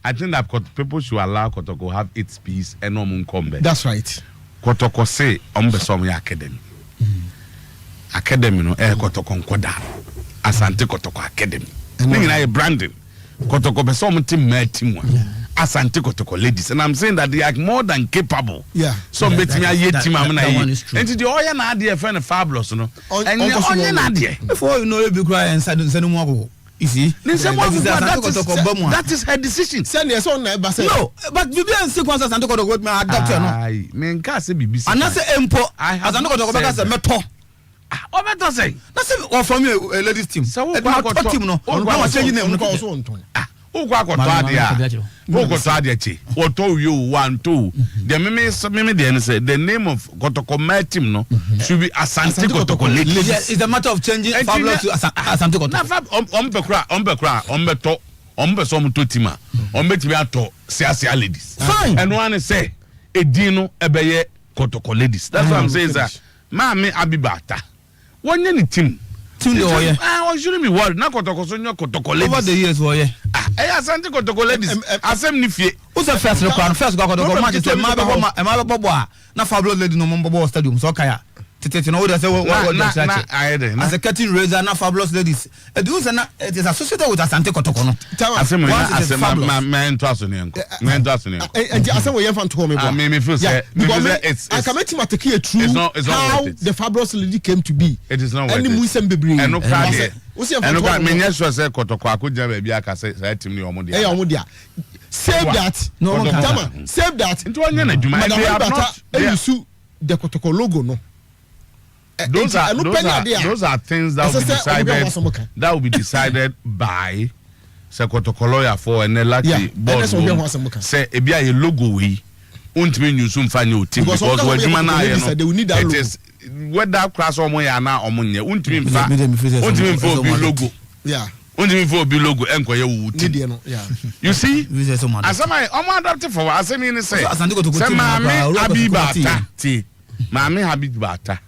I think that people should allow Kotoko have its peace and no munkombe. That's right. Kotoko say some academy. Academy no Kotoko nkoda. Asante Kotoko academy. Ningi na branding. Kotoko be some team team one. Asante Kotoko ladies, and I'm saying that they are more than capable. Yeah. Some bet me a team amna yi. And the oya na ade friend fabulous no. And oya na ade. Before you know you be cry and say no more. You see? That is her decision. Send your son na say. No, but you be in sequence Asante Kotoko me adapt no. Ai, me nka say BBC. And na say empo Asante Kotoko be say meto. O beto say. Na say from a ladies team. So team no. No change name no. kwa koto ade a koto ade chi woto you 1 2 the meme the say the name of Kotoko team no should be Asante Kotoko ladies. Yes, it's a matter of changing Fabulous to Asante Kotoko. Na fab ombe so mo to team a ombetimi ato sia ladies. Fine. And one say edino ebeye Kotoko ladies. That's what I'm saying sir. Maami Abibata. Wonye ni team I shouldn't be worried. Na Kotoko so nyo Kotoko ladies. Over the years Asante Kotoko ladies. Asem ni fie. Who's the first record? First go Kotoko match say ma be na Fabulous lady no mo stadium so kaya. Tete no dey say what as a cutting razor na Fabulous ladies. Do say na it is associated with Asante Kotoko no. Asem man to aso ne enko. Man to aso ne enko. And asem we fan to me bo. Me feel say it's I can make him take a true how the Fabulous lady came to be. It is not worth it. Any musem bebre. And no card there. And no card me nyesho say Kotoko akuja be aka say team ni omo dia. Omo dia. Save that. No one can. Save that. Into one na djuma they are not use the Kotoko logo no. Those are things that will be decided by Kotoko lawyer for and lucky board say ebia ye logo we untimi nyusu mfa nye team because wajuma na ye no it is whether class omo ya na omo nye untimi mfa obi logo untimi mfa obi logo enko ye wu team you see asama omo adopt for asemi ni say maami Abibata ti maami Abibata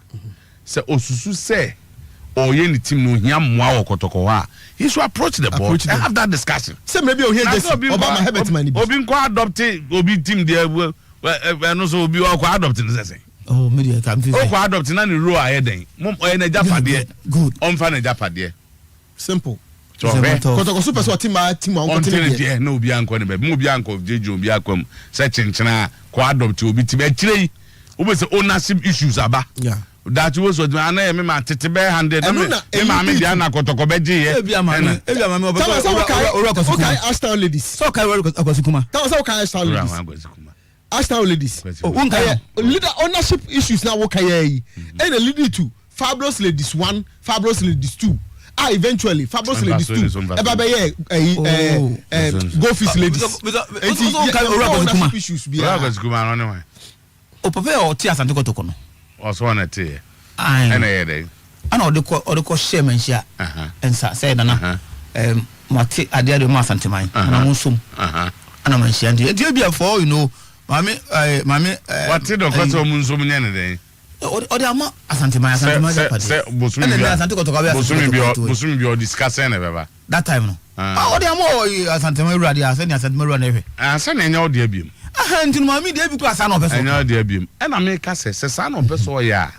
say osusu say oye ni team no hia mwa wo Kotoko ha he should approach the board and have that discussion say maybe o here just Obama Herbert money obi nko adopt obi team there no so obi o ko adopt ni say oh media can feel o ko adopt na ni ro aye den mom oye na japade good on fa na japade simple Kotoko super so team on continue no obi anko ne be mo obi anko jeju obi akwam say chenchena ko adopt obi ti be kire obi say ownership issues aba that was what na me ma tete be 100 me ma me dia na Kotoko be je ye ebia ma me okay Ashtown ladies so kai akosikuma that was okay Ashtown ladies leader ownership issues now what kai and lead to Fabulous ladies 1 Fabulous ladies 2 eventually Fabulous ladies 2 Goldfish ladies ownership issues be o papa o ti Asante Kotoko no also on it and ana odeko share menhia ensa say na mate ade ade ma Sometymer na wonsum ana menhia ndi bia for you know mami what did the question wonsum nya ne den ode ama Sometymer say bosumi bi o discussing ne beba that time no ode ama Sometymer ruade ase ni Sometymer ruade efe ase na nya ode abiem ntinu mami de bi to asa na opeso nya ode abiem e na me ka se sa na opeso ya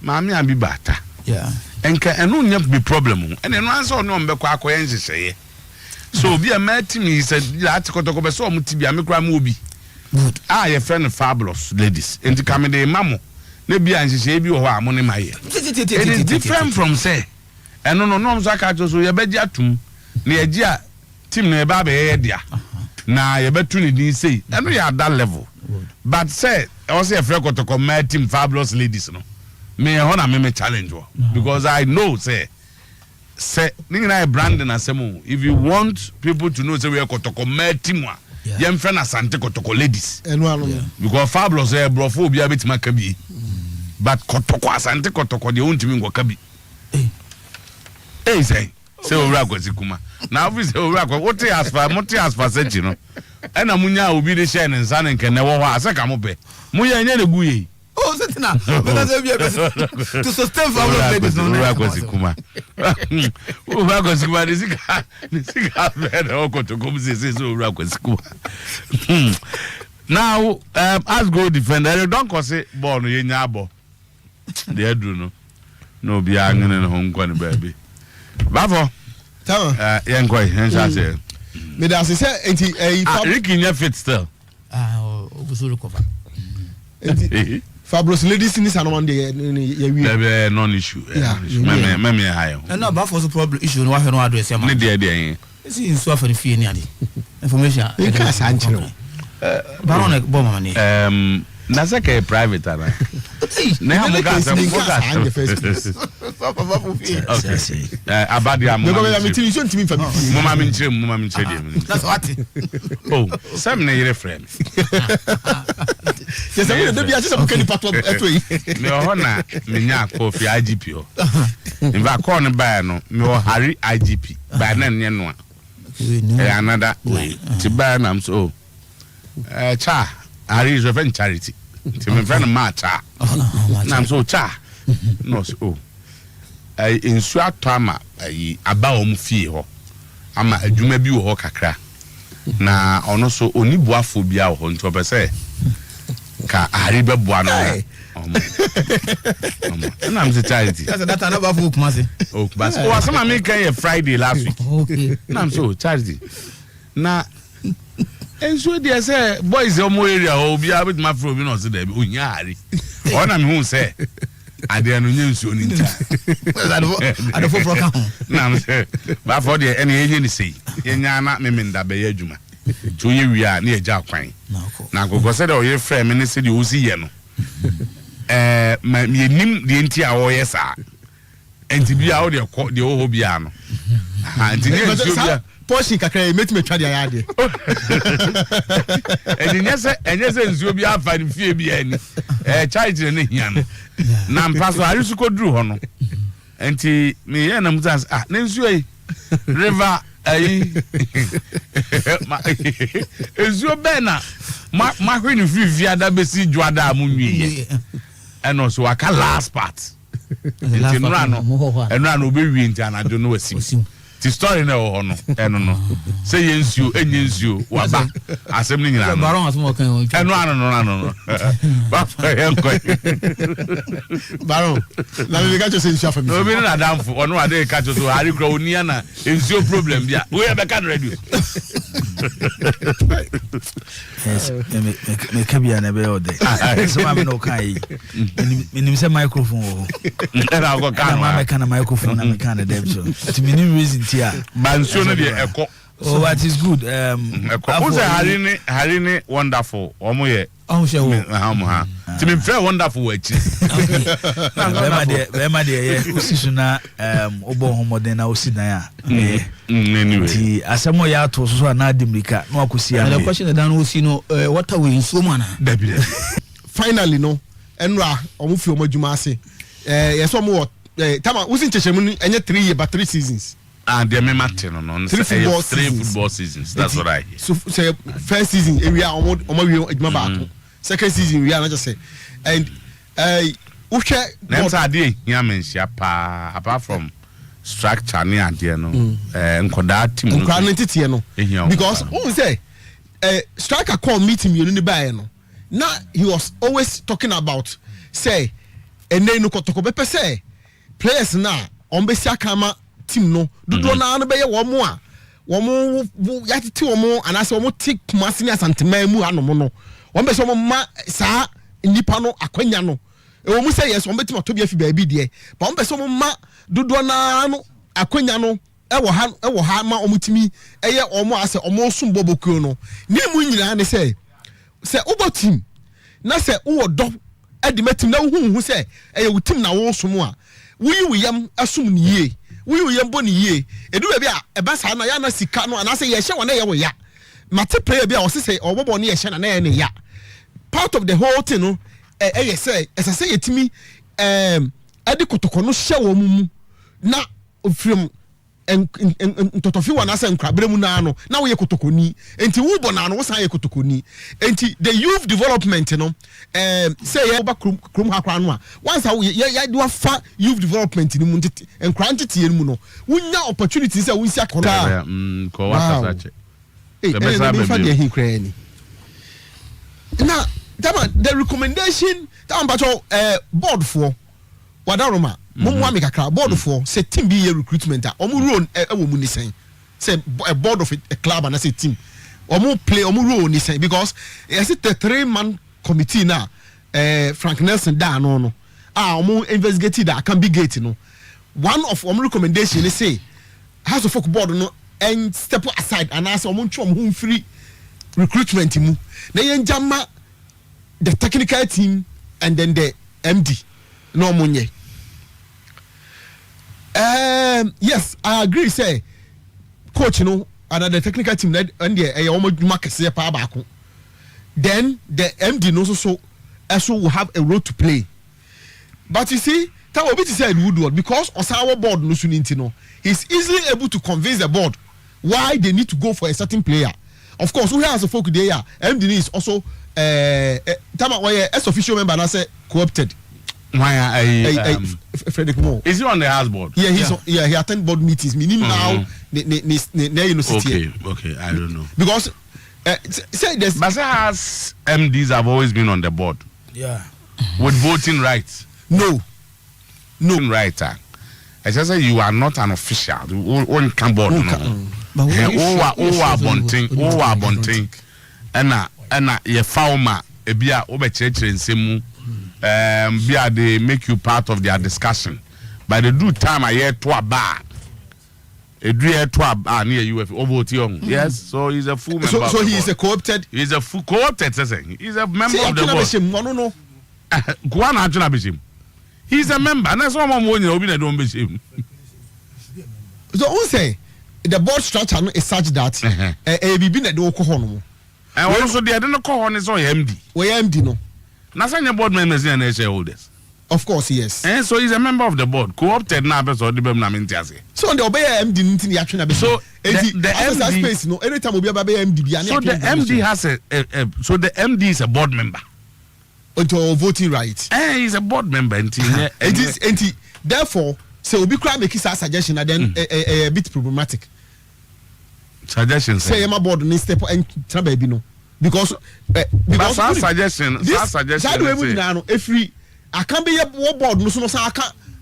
mami Abibata enka enu nya be problem ene no anse ono mbekọ akoye nhihye so obi a matimi said that Kotoko be so omutibia me kra ma obi good your friend Fabulous ladies enti kamede mamo na bia nhihye bi wo ho amo ne maye it is different from say eno no so aka so ye beji atum na ye ji a team na e ba be ye dia na ye betu ni din sei eno ya that level but say I was say friend Kotoko my team Fabulous ladies no me hona me challenge wo because I know say ningina branding asemo if you want people to know say we are Kotoko my team wa yem friend Asante Kotoko ladies because Fabulous brofo obi abetima ka bi but Kotoko Asante Kotoko de untimi ngoka bi say owura kwasikuma na office owura kwa what as far sechi no ena munya obi de share nsa ne nkene wo ho aseka mo be munya nya ne guye oh setina to sustain Fabulous ladies no owura kwasikuma owura kwasikuma de sika be o Kotoko mse so owura kwasikuma now as goal defender don't cause ball no yenya abo de adru no bi angene no nkwa ne baby bavo yankoi henshase me da say enti Ricky nya fit still obusuru cover Fabulous ladies in this and one day we non issue me high and no bavo problem issue no wa fe no address am ne dey see so after fee ni ade information e ka sanchiro baron bomb mani Nasaka private ana. Na mo ka say mo ka. Abadi am. No go be meeting so ntimi fa bi. Mo ma me nchire dem. That's what. Oh, some na yere frame. Yes, I will be just a can part of every. Me ho na me nya kofi IGP ho. In fact call no buy no me ho Harry IGP. Buy na nye no a. Another way. To buy na am so. Cha Harry is a charity. To me friend ma cha. Na am so cha. No so. Insu atama aba o mu fie ho. Ama adwuma bi wo ho kakra. Na ono so oni buafo bia ho nto be say ka Harry be bua no. Na am say charity. That's that another book masi. Oh, but o some me kan Friday last week. Okay. Na am so charity. Na enso dey say boys o mo area o bia bit ma fro bi no say dey onya Harry. O na me hu say ade anu nyensu oni nta. Ade foforo ka ho. Na am say ba for dey ene ye ni sei. Ye nya na me nda be ye adwuma. To ye wi a na ye ja kwan. Na gogo say dey o ye frɛ me ne say dey o si ye no. Me nim de nti a wo ye sa. Enti bia o de ko de o ho bia no. Ha enti ne nsu bia Poshi kakra metime twa dia yade. Enye se nsuo bi afa ni fie bi ani. Charity ne hia no. Na mpaso ari su ko duru ho no. Enti me ye na mutas na nsuo yi river ayi. Nsuo be na ma hwe ni fie ada besi juada amunwi. Eno so aka last part. Enti no obe wi enti anajo no wasim. The story na ho no eno no say yensuo enye nsuo waba asem ni nyina no Baron asmo kan o no ba fa yenko Baron na me ga cho say nsuo fa mi obi na damfo ono ade ka cho so hari kro onia na nsuo problem bia we be ka radio yes me kabia na be ode so ma me no kai minim say microphone wo era go ka ma me kana microphone na me kana dem so it minim reason tia bansuo no de eko oh that is good eko say hari ni wonderful omo ye oh she wo ha ti me feel wonderful we chi be ma de ye usisu na obo homoden na osidan a anyway ti asemo ya to so na adimrika na akosi ya the question that we see no what are we in so man finally no enra omo fi omo adwuma ase yes omo tama usin chechemu enye 3 years but 3 seasons and the Martin no 3 football seasons that's what I hear. So say first season we are omo wi adwuma baako second season we are not just say and uhwe nem say ade hia menhia pa apart from structure ne ade no nkoda team no nkwa ntete no because who say striker call meeting you no buy no now he was always talking about say ene no kotoko be say players na on be siakama team no dodo na no be ye wo mo a wo mo yatete wo mo anase wo mo tik masini asantema mu anom no wo be so mo ma saa nipa no akwanya no wo mu say yes wo betima to bia fi ba bi de ba wo be so mo ma dodo na no akwanya no ewo ha ma omutimi eye omo ase omo sumbo bokuo no ni mu nyina ne say ubo team na say wo do edimatim na hu say eye wo team na wo som a wuyi yam asum ni yie wuyi yam bo ni yie edu be a eba sa na ya na sika no ana say ye hye wona ye wo ya mate player bi a wo say obobo ne ye hye na ye ne ya part of the whole thing no eye say esa say yetimi edi kotoko no hye wo mu na ofrim ntotofi wana se nkrabre mu na no na wo ye kotokoni enti wo bo na no wo san ye kotokoni enti the youth development no say ye ba krom hakra no a once ye do fa youth development ni mu ntete nkra ntete ye mu no wunya opportunity say wo nsi akora ko wasa sache the best be he krani na the recommendation that about board for wadaroma mo ami kakra board for say team be a recruitment omo role e wo mu ni sen say a board of a club and say team omo play omo role ni sen because yes it a 3-man committee na Frank Nelson da no omo investigate that can be gate no one of omo recommendation is say house of folk board no and step aside and ask omo ntwe omo free recruitment mu na yen jama the technical team and then the MD. No money. Yes, I agree. Say, coach, and the technical team and the almost market say back. Then the MD knows also will have a role to play. But you see, that will be to say Woodward because our board no sunintino. He's easily able to convince the board why they need to go for a certain player. Of course, who has a folk there? MD is also as official member and I say co-opted. Why Frederick Moore. Is he on the house board? Yeah, he attend board meetings. Meaning now, university. Okay, I don't know. Because say this. But has MDs have always been on the board. Yeah. With voting rights. No. Right. I just say you are not an official. One can board. No. Bonting. And ye fauma ebia obechechere nsemu. Bia they make you part of their discussion. By the due time I hear to a bar. A near UF over yes, so he's a full member. So he is a co-opted. He's a full co-opted. He's a member of the board. No. Guana Bishim. He's a member. And that's one more you know don't Bishim. So who say the board structure is such that a been a do and also the other call on is MD. Where MD no. Nasanya board members and shareholders. Of course, yes. And so he's a member of the board. Co-opted now, so the So the obey MD in the action. So the MD space, no. Every time we be MD. So the MD has so the MD is a board member. Until voting rights. He's a board member. It is. Therefore, so we can make his suggestion and then a bit problematic. Suggestions. Say my board needs step and trouble no. Because our suggestion. Every I can't be a board, no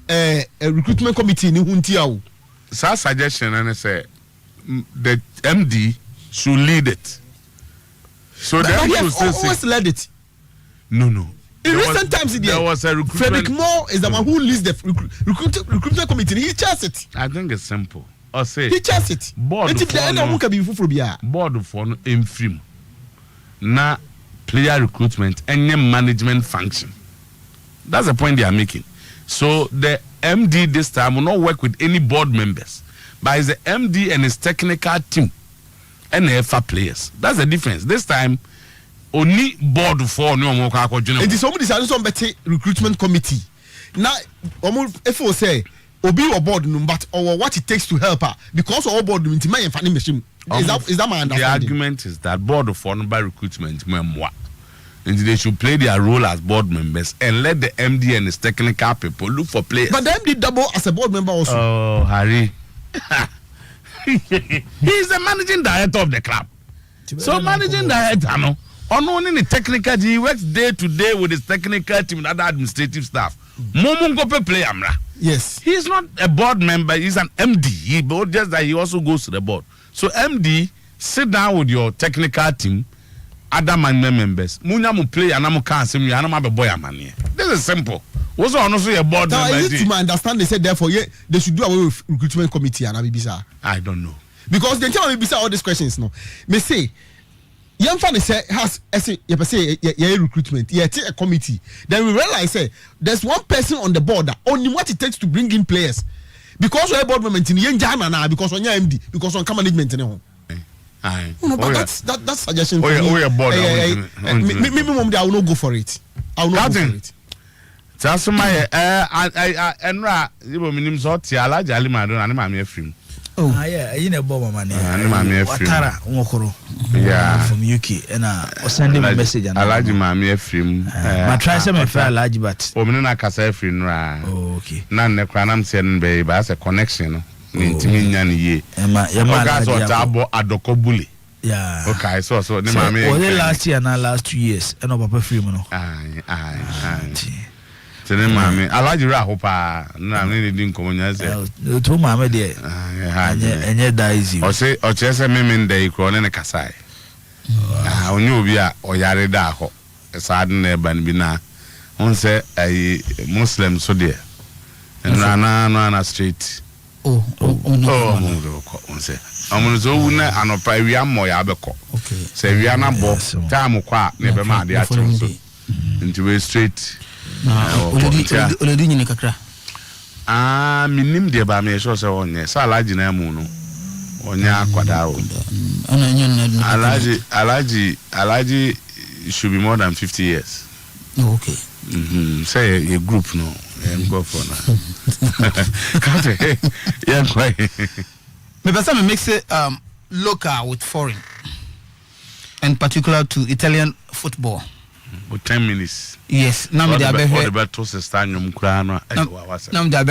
a recruitment committee in Huntiao. Our suggestion and I say the MD should lead it. So the MD will still always led it. No. In recent times, there was a recruitment. Frederick Moore is the one who leads the recruitment committee. He chairs it. I think it's simple. Or say he chairs it. Board for in film. Na player recruitment and management function. That's the point they are making. So the MD this time will not work with any board members, but it's the MD and his technical team and the FA players. That's the difference. This time, only board for no more. It is somebody decided some better recruitment committee. Now, if we say obi or board but or what it takes to help her because all board into my funny machine. Is that my understanding? The argument is that board of honor by recruitment memoir. And they should play their role as board members and let the MD and his technical people look for players. But the MD double as a board member also. Oh, Harry. He's the managing director of the club. So managing director, no. Only the technical, he works day to day with his technical team and other administrative staff. Momungope play Amra. Yes. He's not a board member, he's an MD. But just that he also goes to the board. So MD, sit down with your technical team. Other members, Munyamu play and I'm can't see me, and I'm a boy. This is simple. Also, honestly, a board member. I need to understand. They said therefore, yeah, they should do away with recruitment committee and Abibisa. I don't know because they tell me Abibisa all these questions. No, me say, young family say has say recruitment, a committee. Then we realize say there's one person on the board that only what it takes to bring in players because we're board member in young Jana now because on your MD because on management no. No, but that's suggestion. Board. Maybe mom, I will not go for it. I will not go for it. That's my Enra. You will minimum sort. I like Jali Madon and my film. Oh, yeah, you know, Bob, man. Watara, Wokoro. Yeah, from UK, and I sending a message. I like my film. My try some fair large, but Omina Casa film. Okay. None the cranam send baby as a connection. Ye. Adokobuli. Yeah. Okay, so only last year and last 2 years, and no papa film. No. Aye. Tell mammy, I like you, Rahopa. No, I didn't come on as the two mamma dear. And yet, daisy. Or say, or chess a memin day, cronin a Kasai. I knew we are or Yarida, a sudden banbina. On say a Muslim so dear. And Rana street. Oh, say. I'm going to an opera moya beko. Say, we are not both. Time qua, never mind the actual. into way straight. Oledi nyine kakra. Minim de ba me so se onye sa alaji na mu no. Onya kwada o. Ana nyen Alaji should be more than 50 years. Oh, okay. Say a group no. Go for now. Can't yeah, quite. Me person mix it local with foreign. And particular to Italian football. With 10 minutes. Yes, now me dey all the battles stadium kra no. Now me dey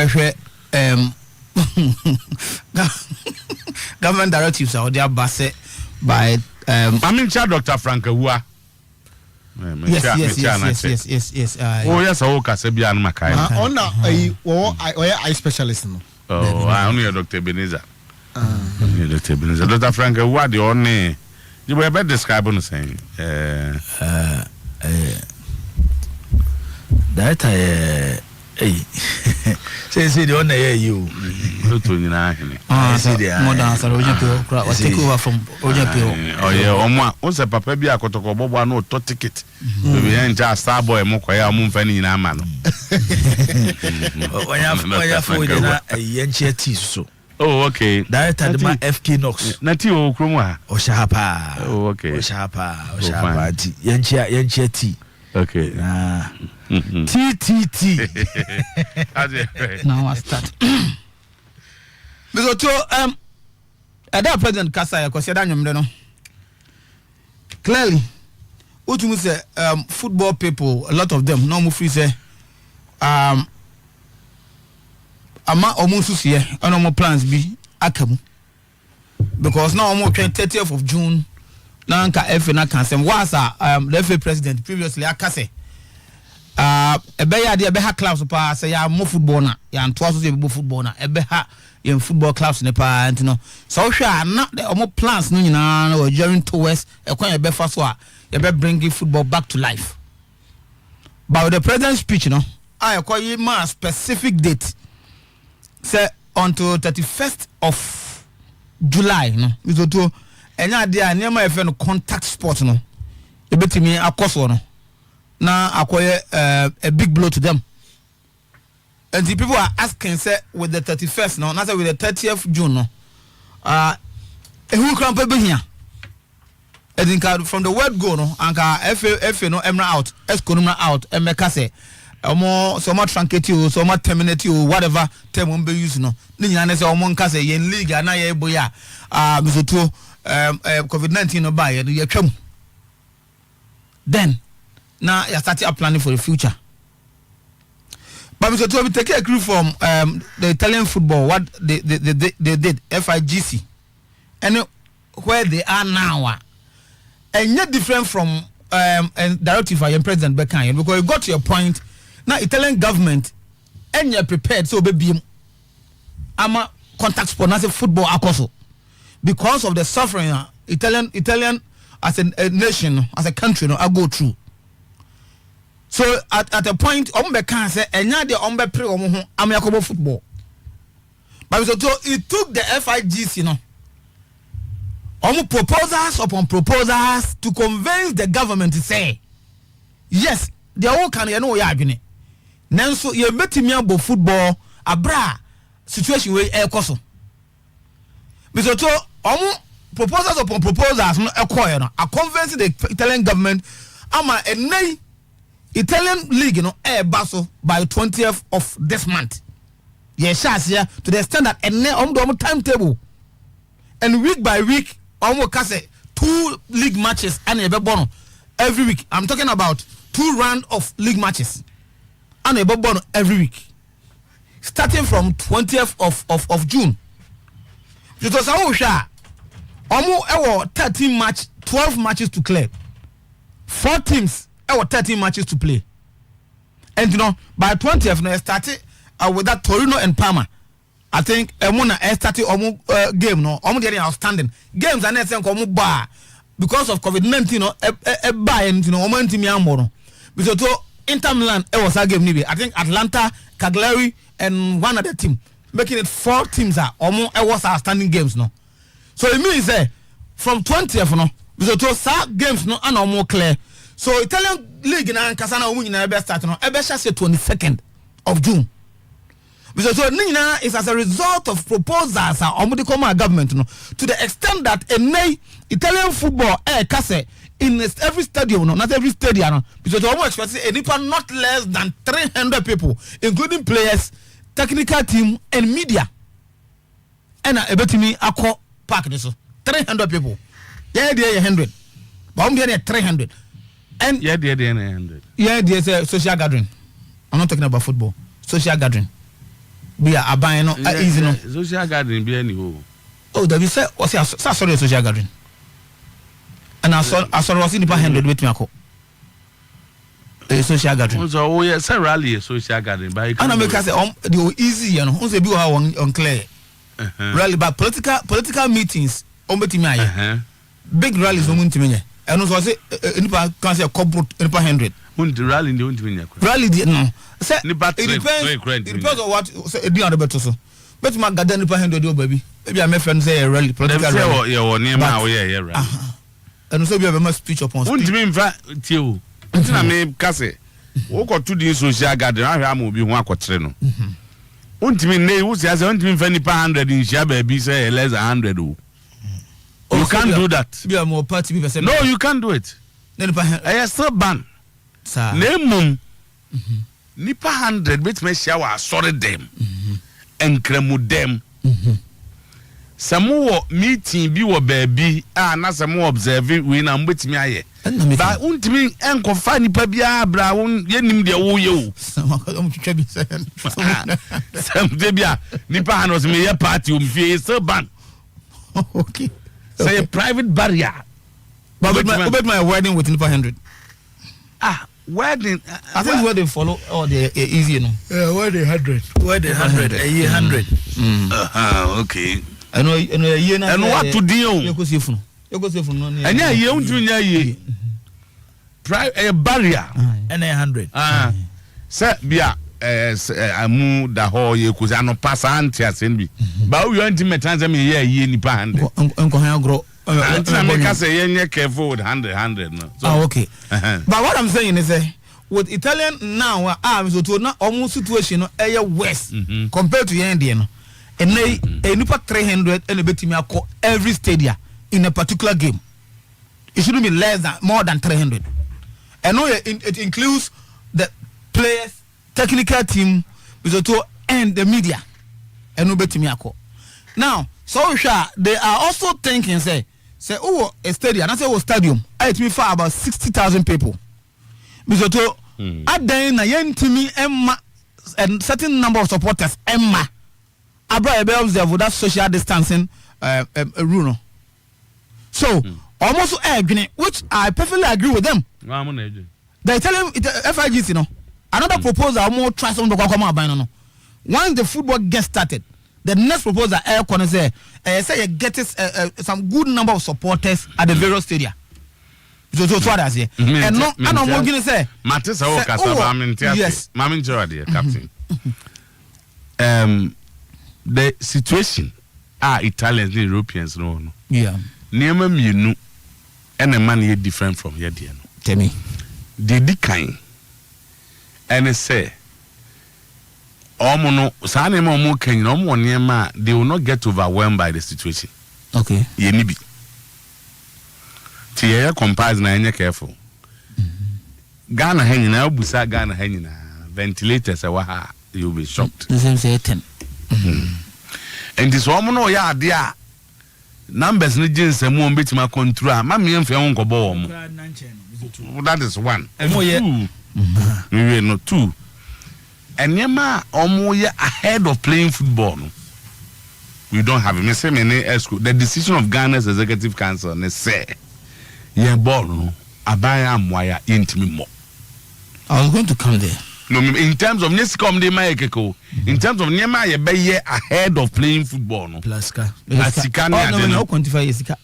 government directives are there based by I mean Dr. Frank Ahua. Yes. Oh yes, I work as a bian makai. On eye specialist no. Oh, I only Dr. Beneza. Dr. Beneza. Dr. Frank Ahua the only you were better describe on saying that say the one you modern take over from Otuo. Oh yeah, once a papa bi akotoko bobo na to ticket. We enja star boy mo kwaya mo mfa ni na ma no. Oya for na yenche tea so. Oh okay. Director the man FK Knox. Na tea o kromo ha. O shapa. Oh okay. O shapa tea. Yenche tea. Okay. T. Now I start. Because to that President Kasa because that no. Clearly, what you say football people, a lot of them no free say ama almost here and no plans be akamu. Because now almost 30th of June now FA na cancel was the FA president previously akase ebeya de ebeha clubs pa say ya mo football na ya nto aso say be football na ebeha in football clubs ne pa ntino so hwa na the omo plans no nyina na during towards ekwan ebefa so a ebe bringing football back to life. But with the president's speech no I call you ma specific date say until 31st of July no so to enya de a niam efe no contact sport no ebetimi akoso no na akoye a big blow to them. And the people are asking say with the 31st no not with the 30th June no who can be here and from the word go no anka FA no emra out eskonumra out emeka say omo so much truncate you so much terminate you whatever term we be use no ni nyina say omo nka say yen league na ye boya misoto COVID-19 no buy ye twam then now you started planning for the future. But Mr. We take a clue from the Italian football, what they did, FIGC, and where they are now, and yet different from and directive by President Beckham, because you got to your point. Now Italian government and you're prepared, so baby, I'm a contact sport, not a football akoso, because of the suffering Italian as a nation, as a country, I go through. So at a point, Ombe can say, and now the Ombe pre Amiakobo football. But so it took the FIGC, proposals upon proposals to convince the government to say, yes, they all can you know yagune. Nanso ye betimi abo football abra situation we e koso. Because so proposals upon proposals no ekoye no a convince the Italian government ama enai Italian league baso by 20th of this month. Yes, here to the extent that and timetable. And week by week, almost 2 league matches and every week. I'm talking about 2 rounds of league matches and every week. Starting from 20th of June. Because almost 12 matches to clear. 4 teams. 13 matches to play, and by 20th, no, started with that Torino and Parma. I think started game no, getting outstanding games and then bar because of COVID-19. Because Inter Milan was a game. I think Atlanta, Cagliari, and one other team, making it 4 teams are was outstanding games no. So it means from 20th no, because games no and more clear. So Italian league na kasana omu nyina be start no e be say 22nd of June. Because so nina is as a result of proposals omu de come government no to the extent that Italian football kase in every stadium no, not every stadium no, because omu expect not less than 300 people including players, technical team and media. And ebetimi akọ park this so 300 people. Yeah, there 100. But there 300. And yeah, there 100. Yeah, there's a social gathering. I'm not talking about football. Social gathering. Be a buying no easy no. Social gathering be any ho. Oh, that we say what's sorry social gathering. And I saw was in the 100 with me ako. A social gathering. So oh yeah, say rally a social gathering by. And I make say the easy you know. Who say be on clear. Rally but political meetings betimi aye. Big rallies on betimi. And also say nipa can say corporate nipa 100. Won't rally the won't win. Rally no. Say it depends on what say di other better so. Bet ma gather nipa 100 do baby. Maybe I my friend say a rally political rally. Yeah, o near ma yeah rally. And also be a speech upon speech. Won't mean fa tio. Ntina me kase. Wo ko to di social gathering ahwe am obi ho akotre no. Won't mean nay wo say won't mean fa nipa 100 in share baby say less than 100 o. You can't do that. Be a more party people say no, you can't do it. I still ban. Sir. Name nipa 100 bit me share sorry them. Enkremu them. Some meeting bi wo baby na some observe we na mbetimi aye. Ba untimi enko fa nipa bia bra won yenim de wo ye o. Some twa bi say. Some de bia nipa hanos me ye party o mfie still ban. Okay. Say a private barrier. But my wedding with Nipa 100. Wedding. I think where they follow or they easy, you know. Yeah, wedding 100. Wedding 100. A year 100. Okay. I know a year now. And what to deal? You go see from. And yeah, you don't do ye. A barrier. And 100. Sir, bia. Amu da ho ye kuza no pasa anti asenbi ba wo yanti metanza me ye nipa 100 enko han agro anti me ka say ye careful with 100 no so okay but what I'm saying is with Italian now so to na omu situation no eye worse compared to yende no and nipa 300 and betimi akọ every stadium in a particular game. It shouldn't be less than more than 300 and no it includes the players, technical team, and the media. And nobody ako. Now, so they are also thinking, say, a stadium, I say, stadium, it me for about 60,000 people. Because at then, Emma, and certain number of supporters, Emma, Abra observe with that social distancing rule. So, almost agree, which I perfectly agree with them. They tell him FIGC, another proposal more try some to come out. Once the football gets started, the next proposal say you get some good number of supporters at the various stadia. So what I say. And no, I don't want to say. Matisa Okasa, yes, Mamin Joradi, Captain. The situation Italians and Europeans no. Yeah. Name you know, and a man here different from here. Tell me. The decline. And say, Omono, Sane Momo can no more near ma, they will not get overwhelmed by the situation. Okay. Yenibi. Tia compise na enya careful. Ghana hanging now, Busa Ghana hanging ventilators, you'll be shocked. The same say 10. And this woman, yeah, dear. Numbers need just a more bit my control. Mammy and Fion Cobo. That is one. We no two. And Yama almost ahead of playing football. We don't have a same the decision of Ghana's executive council and say, yeah, ball no, abaya wire intimate more. I was going to come there. No, in terms of Nescom de Maekeko, in terms of Nema, you be ahead of playing football. No, Plaska. Asika, no quantify Asika.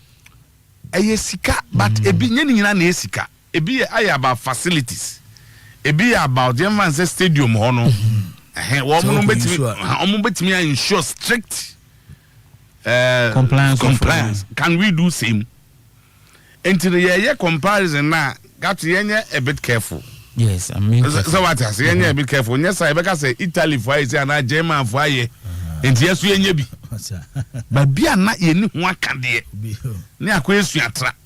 Asika, but a beginning in an Asika. A be about facilities. A be about the Evan's Stadium, Hono. Me ensure strict compliance. Can we do same? Into the year comparison now, got to a bit careful. Yes, I mean. So what I say, a bit careful. Yes, I say Italy for I say and German for I. And yes, we be. But be a not in one can dear. Near question trap.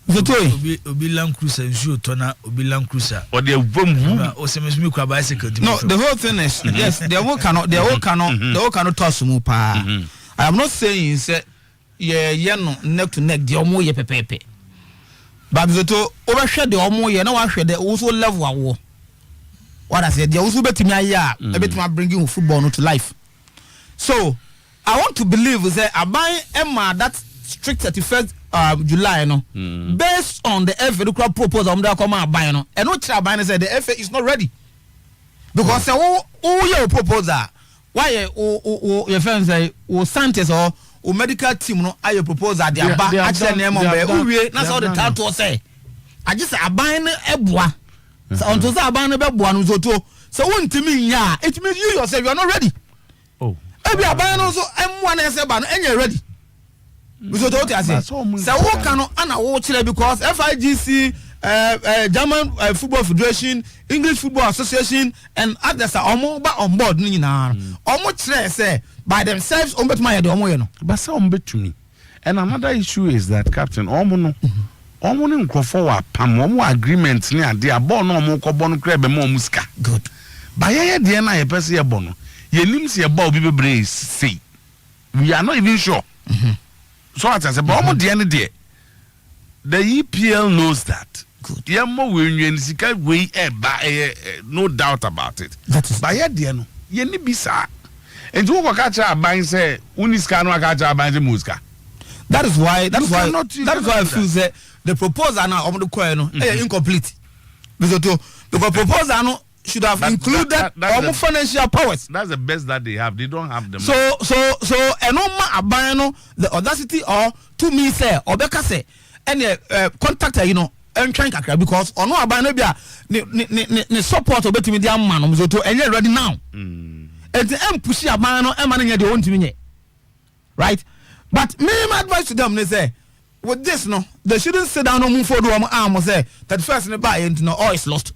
Obi Land Cruiser shoot tona Obi Land Cruiser Or the boom or some me bicycle. No, the whole thing is yes, they all cannot toss mu pa. I am not saying say no neck to neck the omo ye pepepe. But to overshare the omo ye na wa hwe the also level awo. What I said, they also betimi aya, betimi bringing football to life. So, I want to believe that Abai Emma that strict 31st July no based on the FA the club proposal on that come Abai no and what Abai said the FA is not ready because your proposal why your friends say Santos or medical team no your proposal they are actually name on that's all the title say I just Abai no eboa so until Abai no eboa no so won't me nya it means you yourself you are not ready. Ebi Abai no so M1 ese ba no enye ready. So what I say? So what can ana wo kire because FIGC German Football Federation, English Football Association and others are almost on board ni na. Almost say by themselves on bet my omo ye no. But some bet to me. And another issue is that Captain omo no nkrofo wa pam omo agreement ni ade abo no omo ko bo no kra be mo muska. Good. Ba ye de na ye pese ye bo no. Yenim se ba obi bebre say we are not even sure. So I say but omo de ne de the EPL knows that. Good. Yemo we nwen sika we no doubt about it. That is ba ye de no ye ni bisa enti wo ka cha aban say uniska no ka cha aban say muska. that is why I feel that the proposal now omo de koy no incomplete. Because the proposal no should have included almost financial powers. That's the best that they have. They don't have them. So enoma abano the audacity or to me say or beka say any contactor and trying kakra because ono abano bia ne support obetimi dia man no so to enye ready now. And the push abano e man nye de wontimi nye. Right? But my advice to them they say with this no they shouldn't sit down no move for do am say that first ne buy into no all is lost.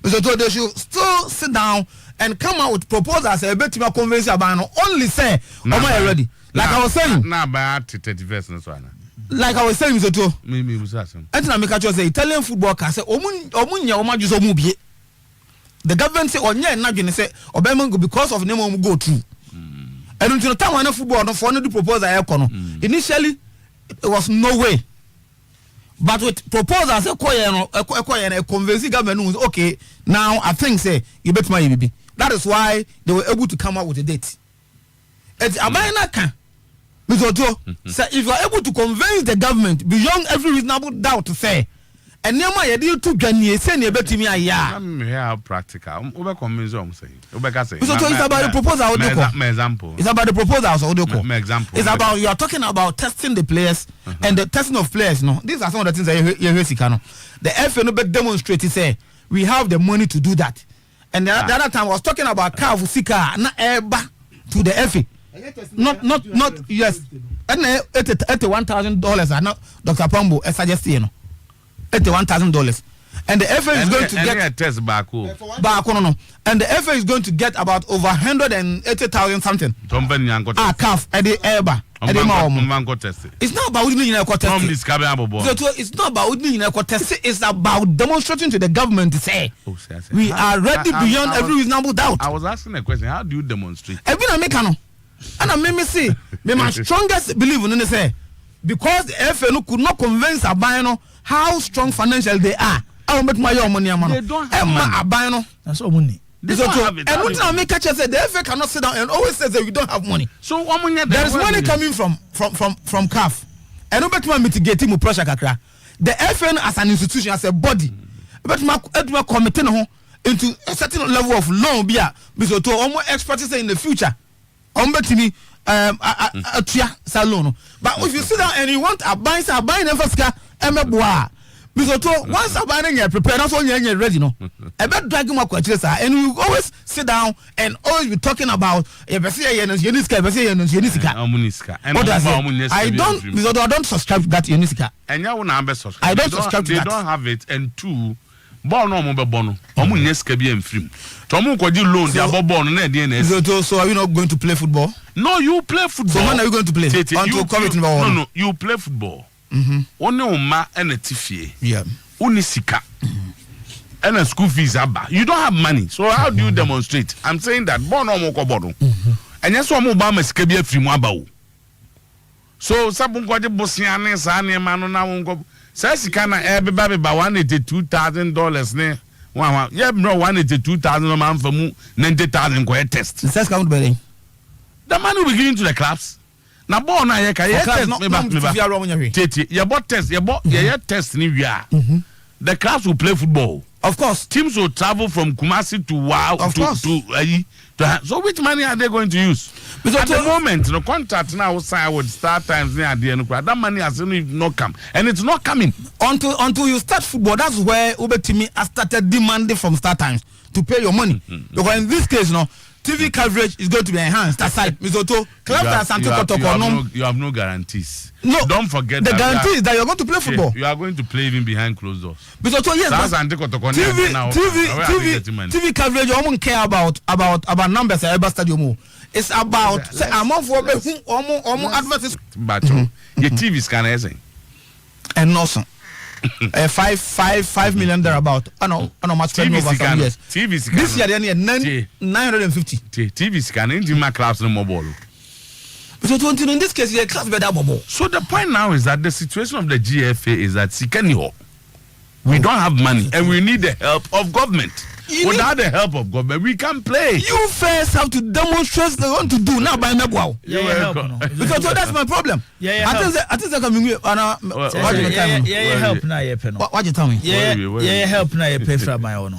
So they should still sit down and come out with proposals a bit more convince about only say am I ready like I was saying na ba 31st no so ana like I was saying so too me was asking until I make a say Italian football can say omunya omajuso mu bie the government say onye na dwene say obema go because of name of go through and until time when football no for no do proposal e kono initially it was no way. But with proposals, a convincing government, okay, now I think say you bet my baby. That is why they were able to come up with a date. It's Abayana so if you are able to convince the government beyond every reasonable doubt to say, and Nema you deal to Ghanaian, send you bet me a year. I'm here practical. Over convince them say. So it's about the proposal. Example. It's about the proposals. Example. It's about you are talking about testing the players and the testing of players. No, these are some of the things that you hear. The FA no demonstrate say we have the money to do that. And the other time I was talking about CAF Sika na eba to the FA. Not yes. And $81,000 are not Dr. Pombo suggesting. $81,000, and the FA is going to get a test back no. And the FA is going to get about over 180,000 something. CAF at the Eba. It's not about it's not about test. It's about demonstrating to the government to say we are ready beyond every reasonable doubt. I was asking a question. How do you demonstrate? And I me see my strongest belief in say because the FA could not convince Abano how strong financially they are. I will make my own money. They don't have money. That's all money. They don't have it. And what I make catch say the FA cannot sit down and always say that we don't have money. So there is money coming from CAF. And not my mitigating pressure kakra. The FA as an institution, as a body, but my committing into a certain level of loan beer because to almost expertise in the future. Me salon. But if you sit down and you want a buying a first car, Misoto, once a banning you prepare, that's all you're ready, no. I bet dragging my questions, and you always sit down and always be talking about a Unisika. I don't subscribe to that Unisika. And you won't subscribe. I don't subscribe to that. They don't have it, and two. Born no more bono. Omu nyeska bi enfrim. Tomu kwaji loan dia born na DNS. So are you not going to play football? No, you play football. So when are you going to play? No, you play football. One uma and a tifie. Yeah. Unisika. And a school fees aba. You don't have money. So how do you demonstrate? I'm saying that born no more bono. And yes, one Obama ska bi enfrim aba. So sabun kwaji bosiane sa ne manu na wonko. Says can everybody by $182,000 ne. Wow, yeah, no $182,000 a month for mu 90,000 kwa test. Says count betting. The money will be given to the clubs. Now, born I can test. You bought test. You bought test in India. The clubs will play football. Of course, teams will travel from Kumasi to Wow to so which money are they going to use? At the moment, the contract now signed with Star Times near the end. That money has not come, and it's not coming until you start football. That's where Ube Timi has started demanding from Star Times to pay your money. Because in this case, no TV coverage is going to be enhanced. Aside, Mizoto, you have no guarantees. No, don't forget the guarantee is that you're going to play football. You are going to play even behind closed doors. Mizoto, yes, TV coverage. You don't care about numbers at Eba Stadium. It's about say amount for advertising. But your TV scanner is and nothing. 5 million thereabout. I know much spending over some years. TV scanner. This year they need 950. TV scanner into my class no more ball. So in this case, your class better bubble. So the point now is that the situation of the GFA is that we don't have money and we need the help of government. Without the help of government, we can't play. You first have to demonstrate what you want to do now by Megwao. Because that's my problem. I think help now. What you tell me? Yeah, help now. You pay for my own.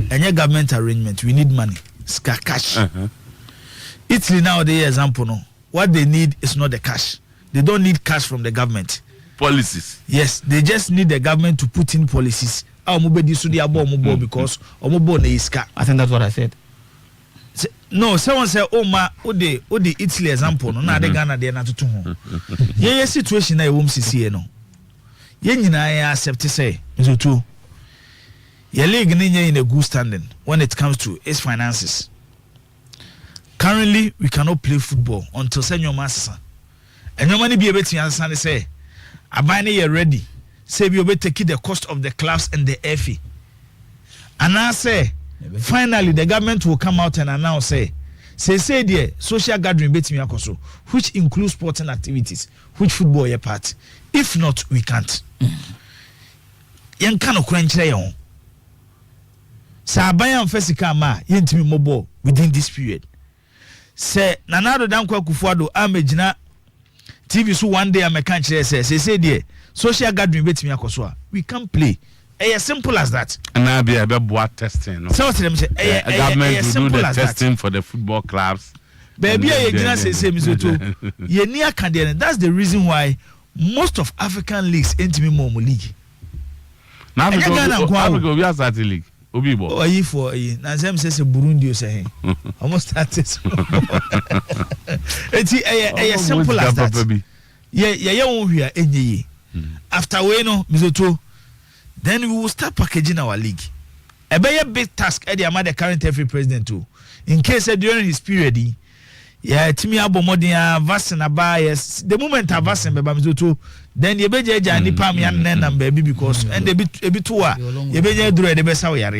And your government arrangement, we need money. Ska cash. Italy now the example no. What they need is not the cash. They don't need cash from the government. Policies. Yes, they just need the government to put in policies. Because I think that's what I said. No, someone said, "Oh ma, the Italy example, no, na de Ghana de na tutu ho." Yeah, situation na ewom sisi no. Ye nyina ya accept say, Otuo. Your league ni in a good standing when it comes to its finances. Currently, we cannot play football until senior master. And your money be able to understand say, "Abane you ready." Say we will take the cost of the clubs and the FA. And I say, finally the government will come out and announce say the social gathering betting akoso, which includes sporting activities, which football is part. If not, we can't. Yen kano kwenchire yon. Sa abayan fesika ma yentimi mobile within this period. Say nanado dankwa Kufuado amejina TV so one day I can't say there. Social gathering betimi akoso we can't play. As simple as that. And now be a board testing. So what them say? Government will do the testing for the football clubs. Baby, say Mizoto. Ye near Canadian. That's the reason why most of African leagues ain't me more league. Now we are starting league. Obibo. Oh, you for you. Now them say Burundi say. Almost started. It's simple as that. Yeah. After we know Mizoto, then we will start packaging our league. A very big task at the current FA president too. In case during his period, Timi Abomodia, Vassina bias, the moment I Vassin Mizoto, then you be Jani Pamian and baby because and they be a bit too. You be dread the best how you are.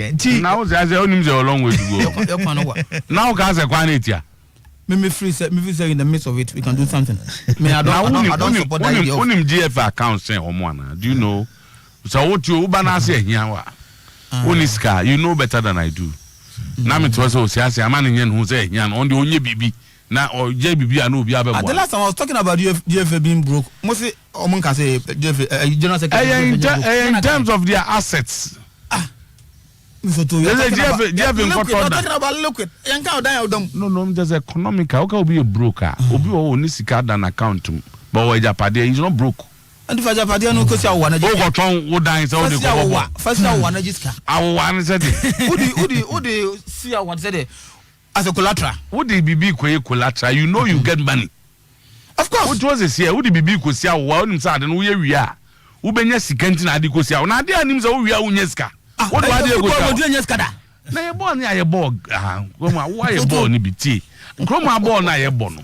Now there's only a long way to go. Now, guys, are quantity. Me free in the midst of it, we can do something. I don't support that idea. GFA account saying Omwana. Do you know? So what you Ubana say here? Uniska, you know better than I do. Now it was so say a man in who say Yan on the only BB. Now or JBB I know be able. The last time I was talking about GFA being broke, mostly Omon can say GFA general secretary in terms of their assets. You're talking about liquid. No, there's economical. How can be a broker? Obi o nisika than account. But where Japade is not broke. And if I just had no cause I want to go on, what dying so the first I want to just I want said would you see I want said as a collateral? Would it be big collateral? You know you get money. Of course. What was this here? Would it be big because you are inside and we are. Ubenya sikanti na adikosia. Na ade anim se wo wia unyeska. What do I do go? Na ye ball na ye ball. Why ye ball ni biti. Kroma ball na ye ball no.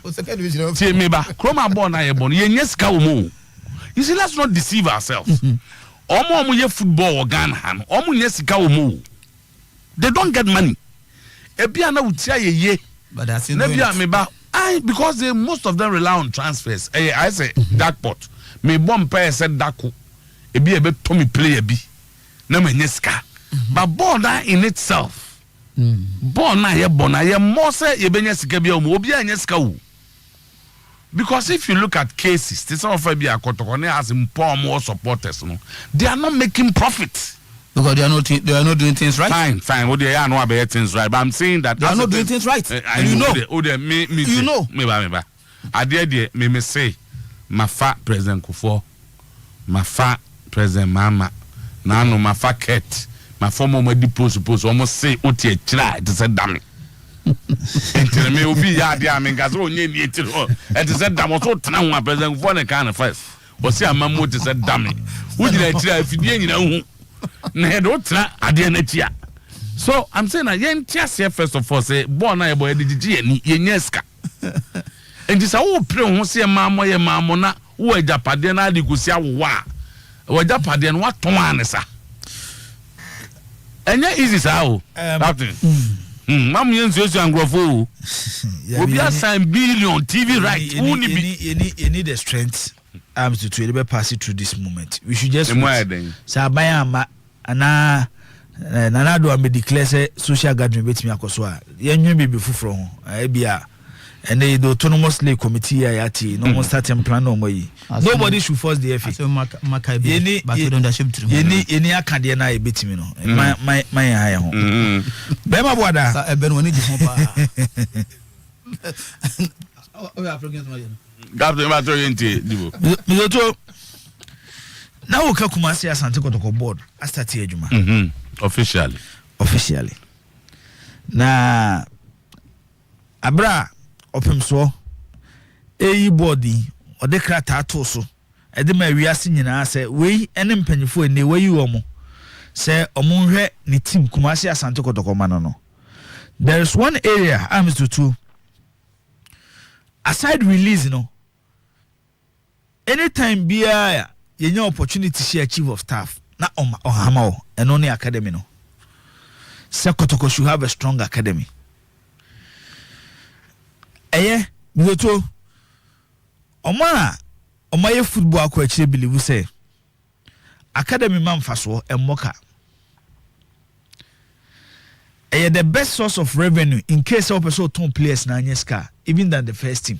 Tie me ba. Kroma ball na ye ball. Ye nyeska wo mo. You see, let's not deceive ourselves. Omo ye football Ghana han. Omo nyesika wo mo. They don't get money. Ebia na utia ye. But that's in me ba. Because they most of them rely on transfers. I say jackpot. Me bomb pay said dako. Ebi ebe to me play bi. Na me nyeska. But ball that in itself. Ball na ye ball na ye more say ye be nyesika bi o mo obi nyeska wo. Because if you look at cases, this of Fabia Kotokone has more supporters, no, they are not making profit. Because they are not doing things right. Fine. What they are not about things right, but I'm saying that they are not doing things right. And you know, me, you know. Me. I did me say, my fat President Kufo, my fat President Mama, Nano, my fat cat, my former Medipo suppose almost say, Otuo try to say damn it. Enti me obi ya dia amenga so onye ni eti ho enti se dam so tena ho president for the kind first o se amamu ti se dam wo dina eti afidie nyina hu na he do tena ade na tia. So I'm saying na yen tia se first of all say born na ye boy digigi ni yenyeska enti sa wo pre ho se maamo na wo ajapade na ade kusi awowa wo ajapade na waton anesa enya easy sa o captain. Mam yensu angrofo. Obi assign billion TV right. You need the strength to pass it through this moment. We should just Sabayama ana nana do am declare say social gathering betimi akoso a yenwe be fufuro ho ebia and the autonomous lay committee yati no starting plan no moyi. Nobody should force the FA. So Makai be but we don't ship through. Any akade na e betimi no. My high ho. Bema boada. Sa ebe no ni di ho pa. We are progress mo yen. Captain Mato yenti dibo. Mizoto. Na wo ka Kumasi Asante Kotoko board start ejuma. Officially. Na abra opemso eyi body ode krata to so e de ma wiase nyina se we ene mpanyifo ene we yi omo se omo hwe ni team Kumasi Asante Kotoko no. There is one area I'm to aside release anytime bia yenye opportunity share chief of staff na ohama eno ne academy no se Kotoko should have a strong academy. Mizoto oma ye football ko akire believe say academy man faso emmoka the best source of revenue in case of person ton players na anyeska even than the first team,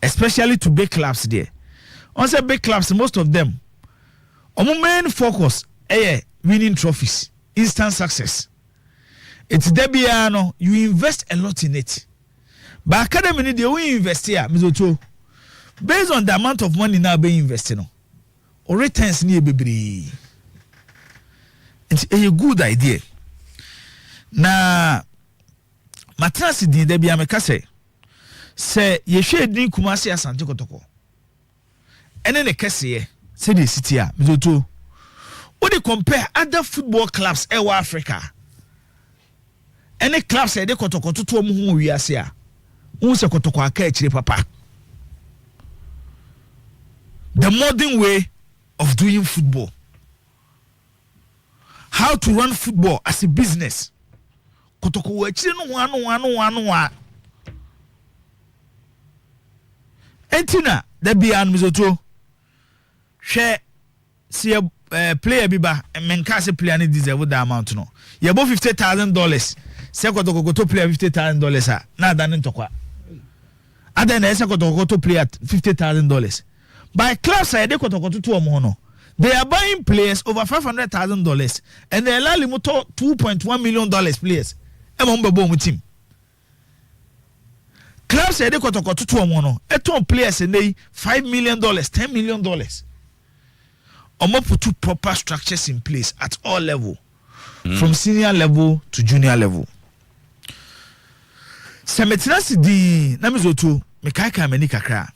especially to big clubs there. On say big clubs, most of them main focus winning trophies, instant success. It's debiano, you invest a lot in it. But academy they will invest here, Mizoto. Based on the amount of money now being invested, or returns near baby. It's a good idea. Na matrasi din da bia meka se ye hwe din Kumasi Asante Kotoko ene ne kese se de city a Mizoto wo de compare other football clubs e wa Africa ene clubs e de Kotoko toto mu hu wiase a un se Kotoko aka akire papa. The modern way of doing football, how to run football as a business. Kotoko wa akire no anu entina da bia Mizoto hwe see player biba menka se player ni deserve that amount no ye bo $50,000 se Kotoko to player $50,000 a na da ntokwa ada na se Kotoko to player $50,000 by club side Kotoko to omo no they are buying players over $500,000 and they allow them to $2.1 million players emombe team. Clubs say they Kotoko to omo no eton players and they $5 million, $10 million. omo put two proper structures in place at all level, from senior level to junior level. Semetinasi di na mizoto me kai mani kakra.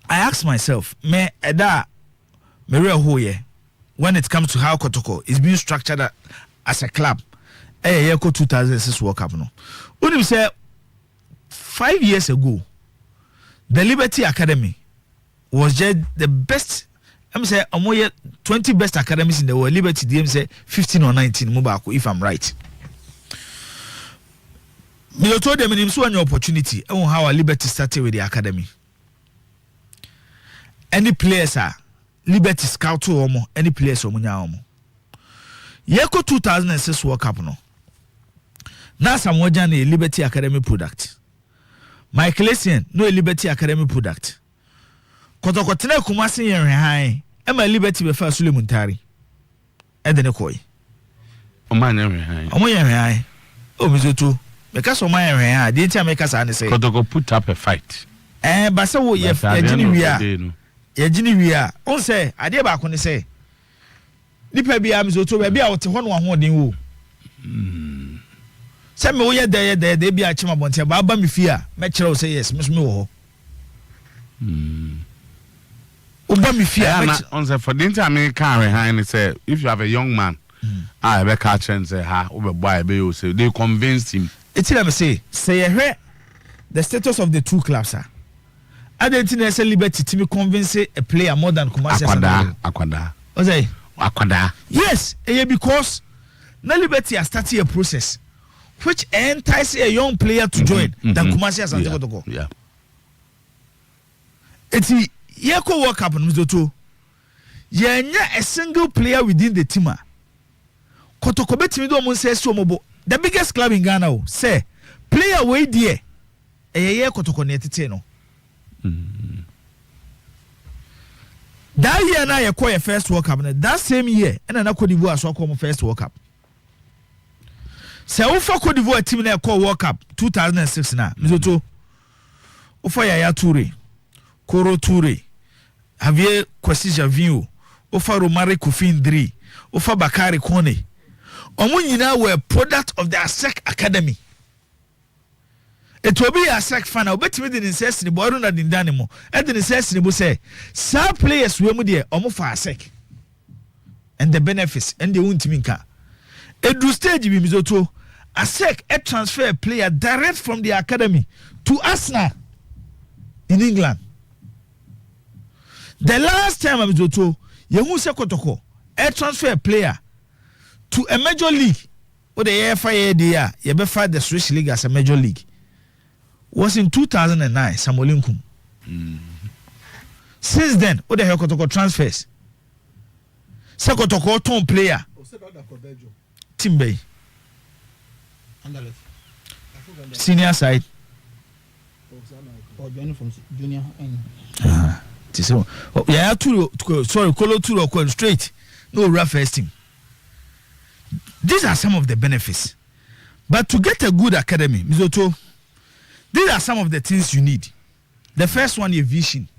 I ask myself, me eda me real hoye when it comes to how Kotoko is being structured as a club. Year 2006 World Cup no. Unim say 5 years ago, the Liberty Academy was just the best. I'm say amoye 20 best academies in the world. Liberty DM say 15 or 19 mobako if I'm right. Me told them in so an opportunity on how Liberty started with the academy. Any players are Liberty scout to omo, any players omunya omo. Yeko 2006 World Cup no. Na Samoja ne Liberty Academy product. Michael Essien no Liberty Academy product. Kotokotene Kumasi yen high. Emma Liberty be first Suleiman Tari. Edene koy. Oman yen high. Omo yen high. O mizoto. Because Oman yen high. Di ntia make us say. Kotoko put up a fight. Ba say wo ye jini wia. Ye jini wia. On say ade ba ko ne say. Nipa bia mizoto ba bia wote ho no ahoden wo. Say me wo ye de bia chima bonte ba ba me fia. Me kire wo say yes, me so me wo ho. Oba me fia. On say for the time carry hand say if you have a young man, I be catch and say ha, we boy be you say they convinced him. It's let me say you hear the status of the two clubs are. I don't think say Liberty to me convince a player more than Kumasi. Akwada. What's that? Akwada. Yes, because na Liberty has started a process which entices a young player to join than Kumasi Asante Kotoko. Yeah. It's Yeko World Cup Mizoto. Yenya a single player within the team. Kotoko betimi do mo say so mobo. The biggest club in Ghana say player way there. Eye Kotoko ne tete no. That year na Yeko your first World Cup. That same year and na Cote d'Ivoire so come first World Cup. Say Ufa Cote d'Ivoire team na call World Cup 2006 na. Mizoto. Ufa Yaya Toure. Koro Toure, Javier Kwesi Javinho, Ofa Romare Kofindri, Ofa Bakari Kone. Omo nyina were product of the ASEC Academy. It will be a ASEC fan. I bet me the necessity, but I don't know the Danimo. And the necessity will say, some players were there, Omo for ASEC. And the benefits, and the Untiminka. It do stage with Mizoto, ASEC, a transfer player direct from the academy to Arsenal in England. The last time I was to Yehuse Kotoko, a transfer player to a major league, or the FIA, you fight the Swiss League as a major league, was in 2009, Samolinkum. Since then, what the hell Kotoko transfers? Sekotoko ton player, Timbe, senior side. Or from junior and yeah, sorry, Kolo Turo straight. No rough first team. These are some of the benefits. But to get a good academy, Mizoto, these are some of the things you need. The first one is vision.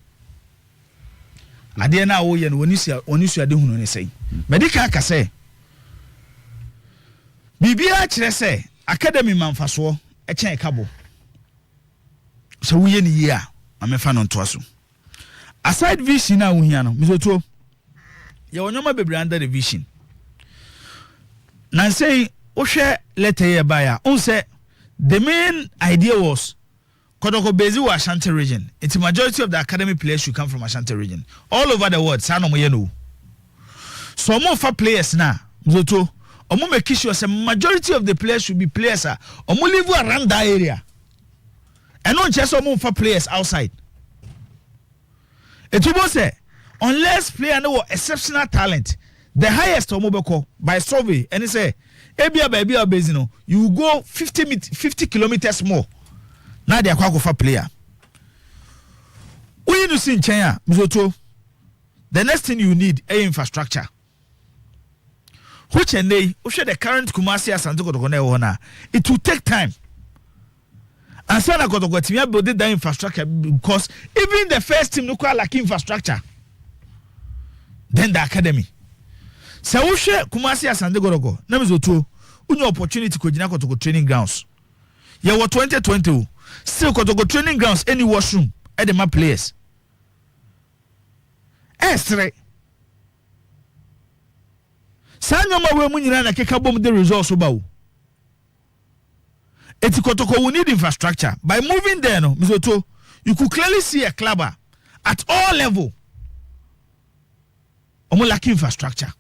Adiana Oyen, when you see a doing say, Medica Case Bibia Chese, Academy Man Faso, a chain cabo. So we in year, I'm a fan on Twasu. Aside vision now, Mizoto, you know my baby under the vision. Now say, Oshe letter here buyer. On say the main idea was Kodoko Bezi or Ashanti region. It's a majority of the academy players should come from Ashanti region. All over the world, Sano Moyenu. So more for players now, Mizoto. Omo make sure say majority of the players should be players. Omo live around that area. And not just omo for players outside. It will say, unless player no exceptional talent, the highest omobeko by survey, and it say, Ebia baby or bezino, you go 50 kilometers more. Now they are quite for player. We need to see in China, Mizoto. The next thing you need is infrastructure. Which and they, the current Kumasi Asante, it will take time. And so I got to go to build that infrastructure because even the first team look like infrastructure. then the academy. So we share Kumasi Asante Goroko. Name is Otuo. Unyo opportunity ko jina Kotoko training grounds. Ye wa 2020 still Kotoko training grounds any washroom at the my players. Estre. Sanyoma we mu nyina na keka bom the results oba wo. Eti Kotoko we need infrastructure. By moving there no, Mr. Otuo, you could clearly see a club at all level. Omo lack infrastructure.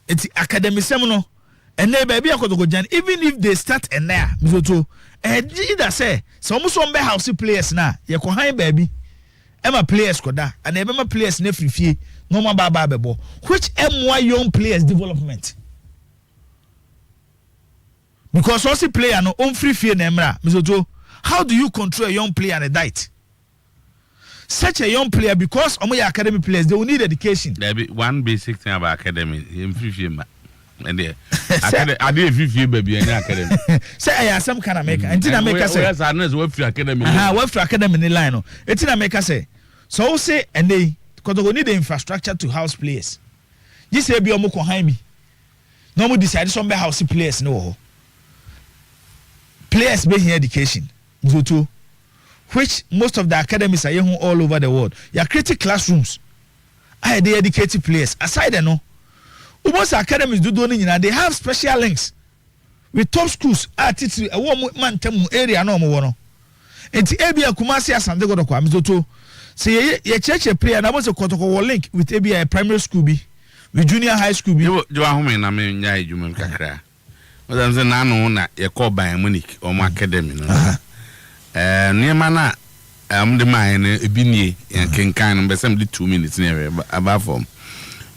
Eti academy semono and then baby Kotoko jan even if they start and there, Mr. Otuo, either say so omo so mbe house players na ye ko han baby. Emma players koda and Emma players na free fie normal baba bebo which MY young players development because also player no on free fie na emra Mr. Otuo, how do you control a young player and a diet such a young player because omo your academy players they will need education. There be one basic thing about academy in free fie and there I did free fie baby in academy say I some kind of maker and tina maker say yes I know we free academy we free academy in line no tina maker say so say and they because we need the infrastructure to house players this say be omo ko han mi no mo decide some be house players no players be here education Otuo which most of the academies are here all over the world you create classrooms I they educate players aside no almost academies do nyina they have special links with top schools at it a man temu area no mo no enti ebia Kumasi Asante Goroko Mr. Otuo say ye church player na was a Kotoko link with ebia primary school bi with junior high school bi you ahome na me nya ejuma kakra o dan say na no na ye call Bayern Munich o mo academy no niema na de man ebi nie kenkan no be sem de 2 minutes near about form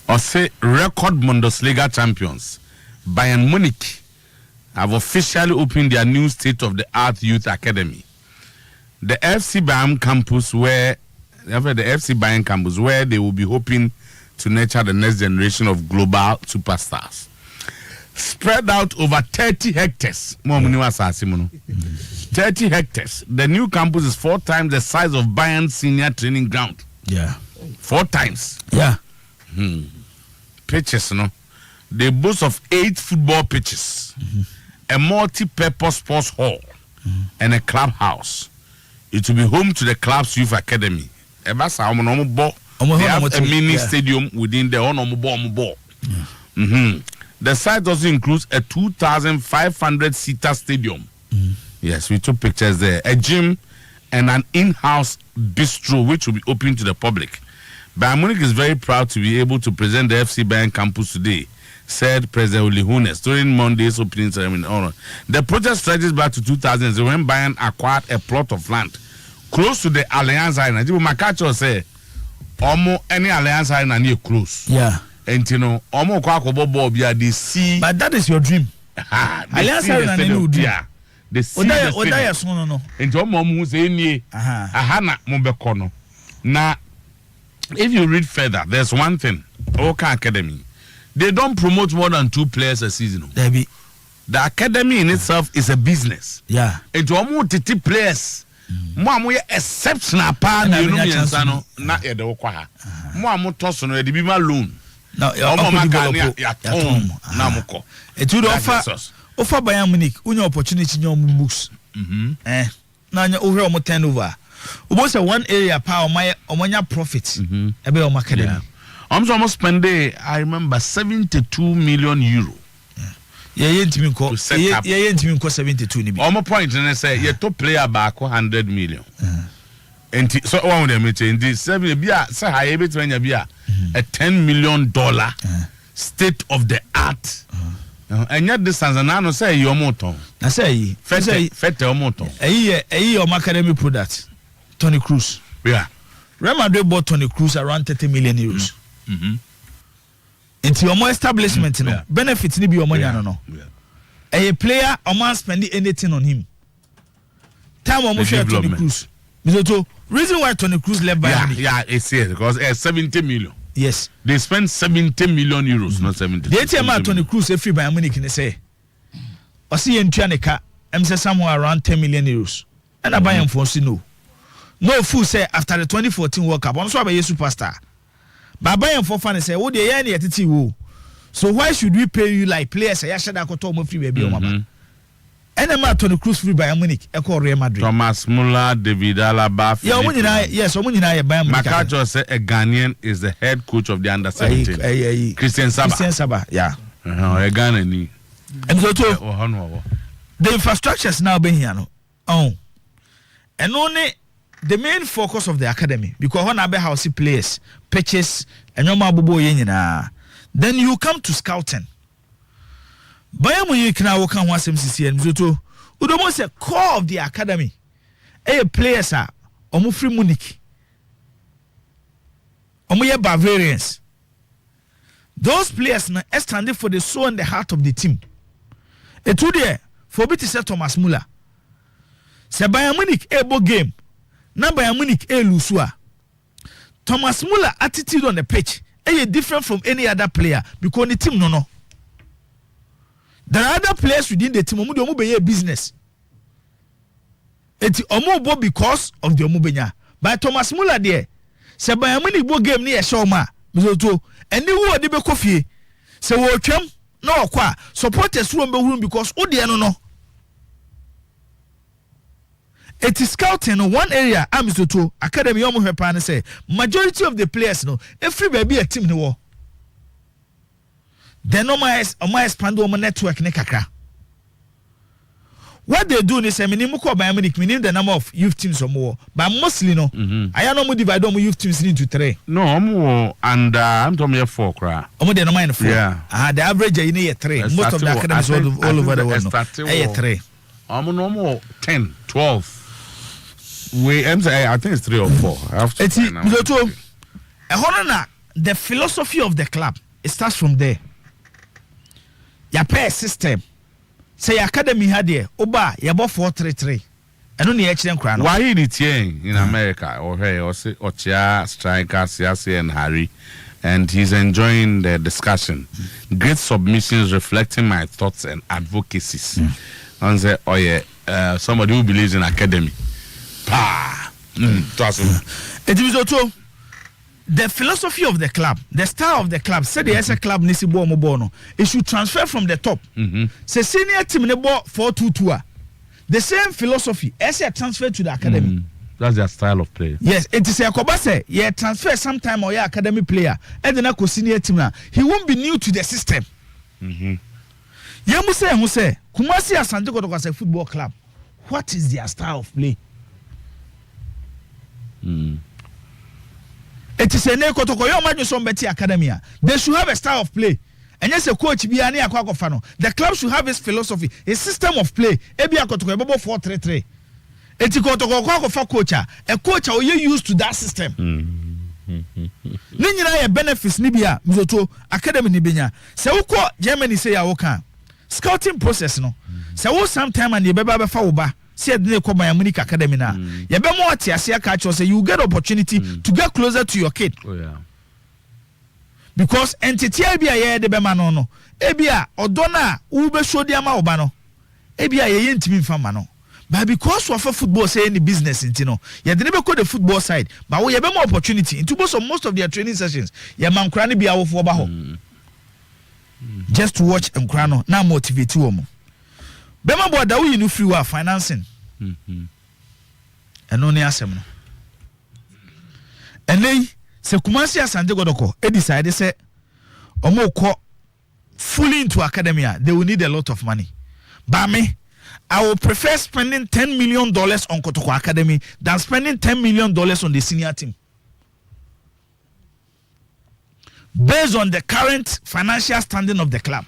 or say record Bundesliga champions Bayern Munich have officially opened their new state-of-the-art youth academy. The FC Bayern campus where they will be hoping to nurture the next generation of global superstars. Spread out over 30 hectares. 30 hectares. The new campus is 4 times the size of Bayern's senior training ground. yeah 4 times. yeah Pitches, no? They boast of 8 football pitches, a multi-purpose sports hall, and a clubhouse. It will be home to the club's youth academy. They have a mini stadium within the ball. The site also includes a 2,500-seater stadium. Yes, we took pictures there. A gym and an in-house bistro, which will be open to the public. Bayern Munich is very proud to be able to present the FC Bayern campus today, said President Uli Hoeneß during Monday's opening ceremony. The project stretches back to 2000 when Bayern acquired a plot of land close to the Allianz Arena. Makacho say, "Omo any Allianz Arena near close." yeah and you know, Omo kwako bob they see. but that is your dream. Allianz Arena new dream. They see the stadium. No. And Omo who say ni ahana mombekono. Na if you read further, there's one thing. Oka Academy, they don't promote more than 2 players a season. The academy in itself is a business. Yeah. And to almost 30 players, more exceptional part you know no na e de okwa. More toss no e be ma loan. Now ya tom na moko. It would offer Bayern Munich any opportunity in books. Now you over turnover. Almost one area power my omonya profit ebe o academy. Almost spend I remember 72 million euro. Yeah, yentimi nko 72 ni bi. Omo point na say ye to player back 100 million. And so one of them in this 7 bia say high bit when bia a $10 million state of the art. And yet distance and no say your motor. Na say fete o motor. Eyi o academy product. Tony Cruz. Yeah. Real Madrid bought Tony Cruz around 30 million euros. Into your more establishment, no benefits ni be your money, no. A player, a man spending anything on him. Time almost share Tony Cruz. Reason why Tony Cruz left Bayern. Yeah, it's here because 70 million. Yes. They spend 70 million euros, not 70. The ATM Tony Cruz every Bayern Munich and say, I see in Trianica, I'm say somewhere around 10 million euros. And I buy him for no. No fool say after the 2014 World Cup, I'm sorry about your superstar. Baba and for fun say, "Oh, the year at the so why should we pay you like players? I should have got free baby, mama." And I'm out on the cruise free Bayern Munich, Echo Real Madrid. Thomas Muller, David Alaba. Yes, someone in Bayern Munich. Makacho said a Ghanaian is the head coach of the under 17. Christian Saba. Yeah. A Ghanaian. And so the infrastructures now being here. Oh, and only the main focus of the academy because when I be house players, pitches, and no more then you come to scouting. Bayern Munich now work on MCC and Zoto. Udomo say core of the academy. Players are omu free Munich. Omu ye Bavarians. Those players now standing for the soul and the heart of the team. Etu there for me to say Thomas Muller. Say Bayern Munich bo game. Na Bayern Munich lusua. Thomas Muller attitude on the pitch different from any other player because the team no. There are other players within the team who be business. It's omo because of the omubenya. But Thomas Muller there, say Bayern Munich bo game near Shoma, Mizoto, and you who de be coffee. Say wo twem no kwa supporters who be room because who dey no. It is scouting in one area. Mizoto academy omo hepa and say majority of the players no every baby a team no. Then Oma expand on network ne kakra. What they do is minimum Bayern Munich, meaning the number of youth teams or more. But mostly no. I know more divide on youth teams into 3. No, and I'm talking here 4 cra. The number 4. Yeah. The average is 3. Most of the academies all over the world. 3. No more 10, 12. I think it's 3 or 4. It's the philosophy of the club. It starts from there. Ya pay system say academy had there oba ya bo 433 eno ne ya kire nkra no why it in America or hey or say Ochia striker Siasi and Harry and he's enjoying the discussion. Great submissions reflecting my thoughts and advocacies. And say oh yeah somebody who believes in academy it is also the philosophy of the club, the style of the club, say the SR club nisi bo mo bo no, it should transfer from the top. Say senior team ne bo 4-2-2. The same philosophy, SR transfer to the academy. That's their style of play. Yes, it is a Koba say, yeah, transfer sometime or yeah academy player, and then a senior team now. He won't be new to the system. Yamu say, Kumasi Asante Kotoko as a football club. What is their style of play? It is a nekotoko yo manyo so mbeti academia. They should have a style of play. And yes, a coach be ani akwa fano. The club should have its philosophy, a system of play. Ebi akotoko ebobo 4-3-3. Eti kotoko kwa fa coacha. A coach are you used to that system. Ninyina ye benefits ni bia mzoto academy ni benya. Se uko Germany say ya woka. Scouting process no. Se wo sometime and ye beba be fa wo ba. Said they come Bayern Munich academy na. You be more tiasia catch say you get opportunity to get closer to your kid. Oh yeah. Because entity bia ye de be ma no. Ebia odona wo be show dia ma oba no. Ebia ye ntimi mfa ma no. But because of football say any business into no. You dey be call the football side, but we have more opportunity into most of their training sessions. Ya man kra ne bia wo fo ba ho. Just to watch and kra no na motivate wo mo. Bema boy da we no free wa financing. Eno ne asem no. Enei se Kumasi Asante Godoko e decide say omo ko fully into academia, they will need a lot of money. But me, I will prefer spending $10 million on Kotoko Academy than spending $10 million on the senior team. Based on the current financial standing of the club.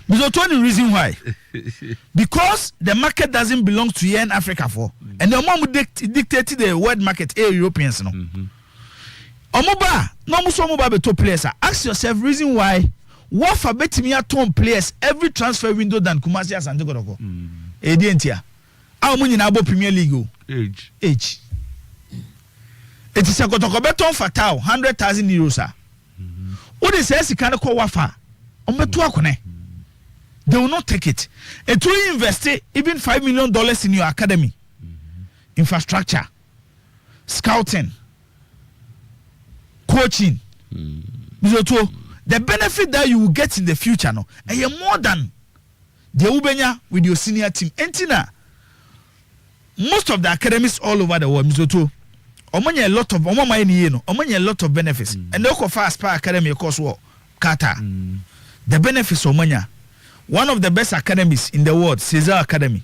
There's the only reason why. Because the market doesn't belong to here in Africa for. And the mom dictate the world market, Europeans. No. Omoba, no musomoba be top players. Ask yourself reason why. What for betting me at top players every transfer window than Kumasi Asante Kotoko? Edientia. How many na Premier League? Age. It is a Kotoko beton fatal 100,000 euros. What is this? Kind of call wafa. They will not take it. And to invest even $5 million in your academy, infrastructure, scouting, coaching. Otuo, the benefit that you will get in the future no, and you more than the ubenya with your senior team. Entina, most of the academies all over the world, Otuo, omanya a lot of omanya a lot of benefits. And they go fast par academy course what Qatar. The benefits omanya. One of the best academies in the world, Cesar Academy.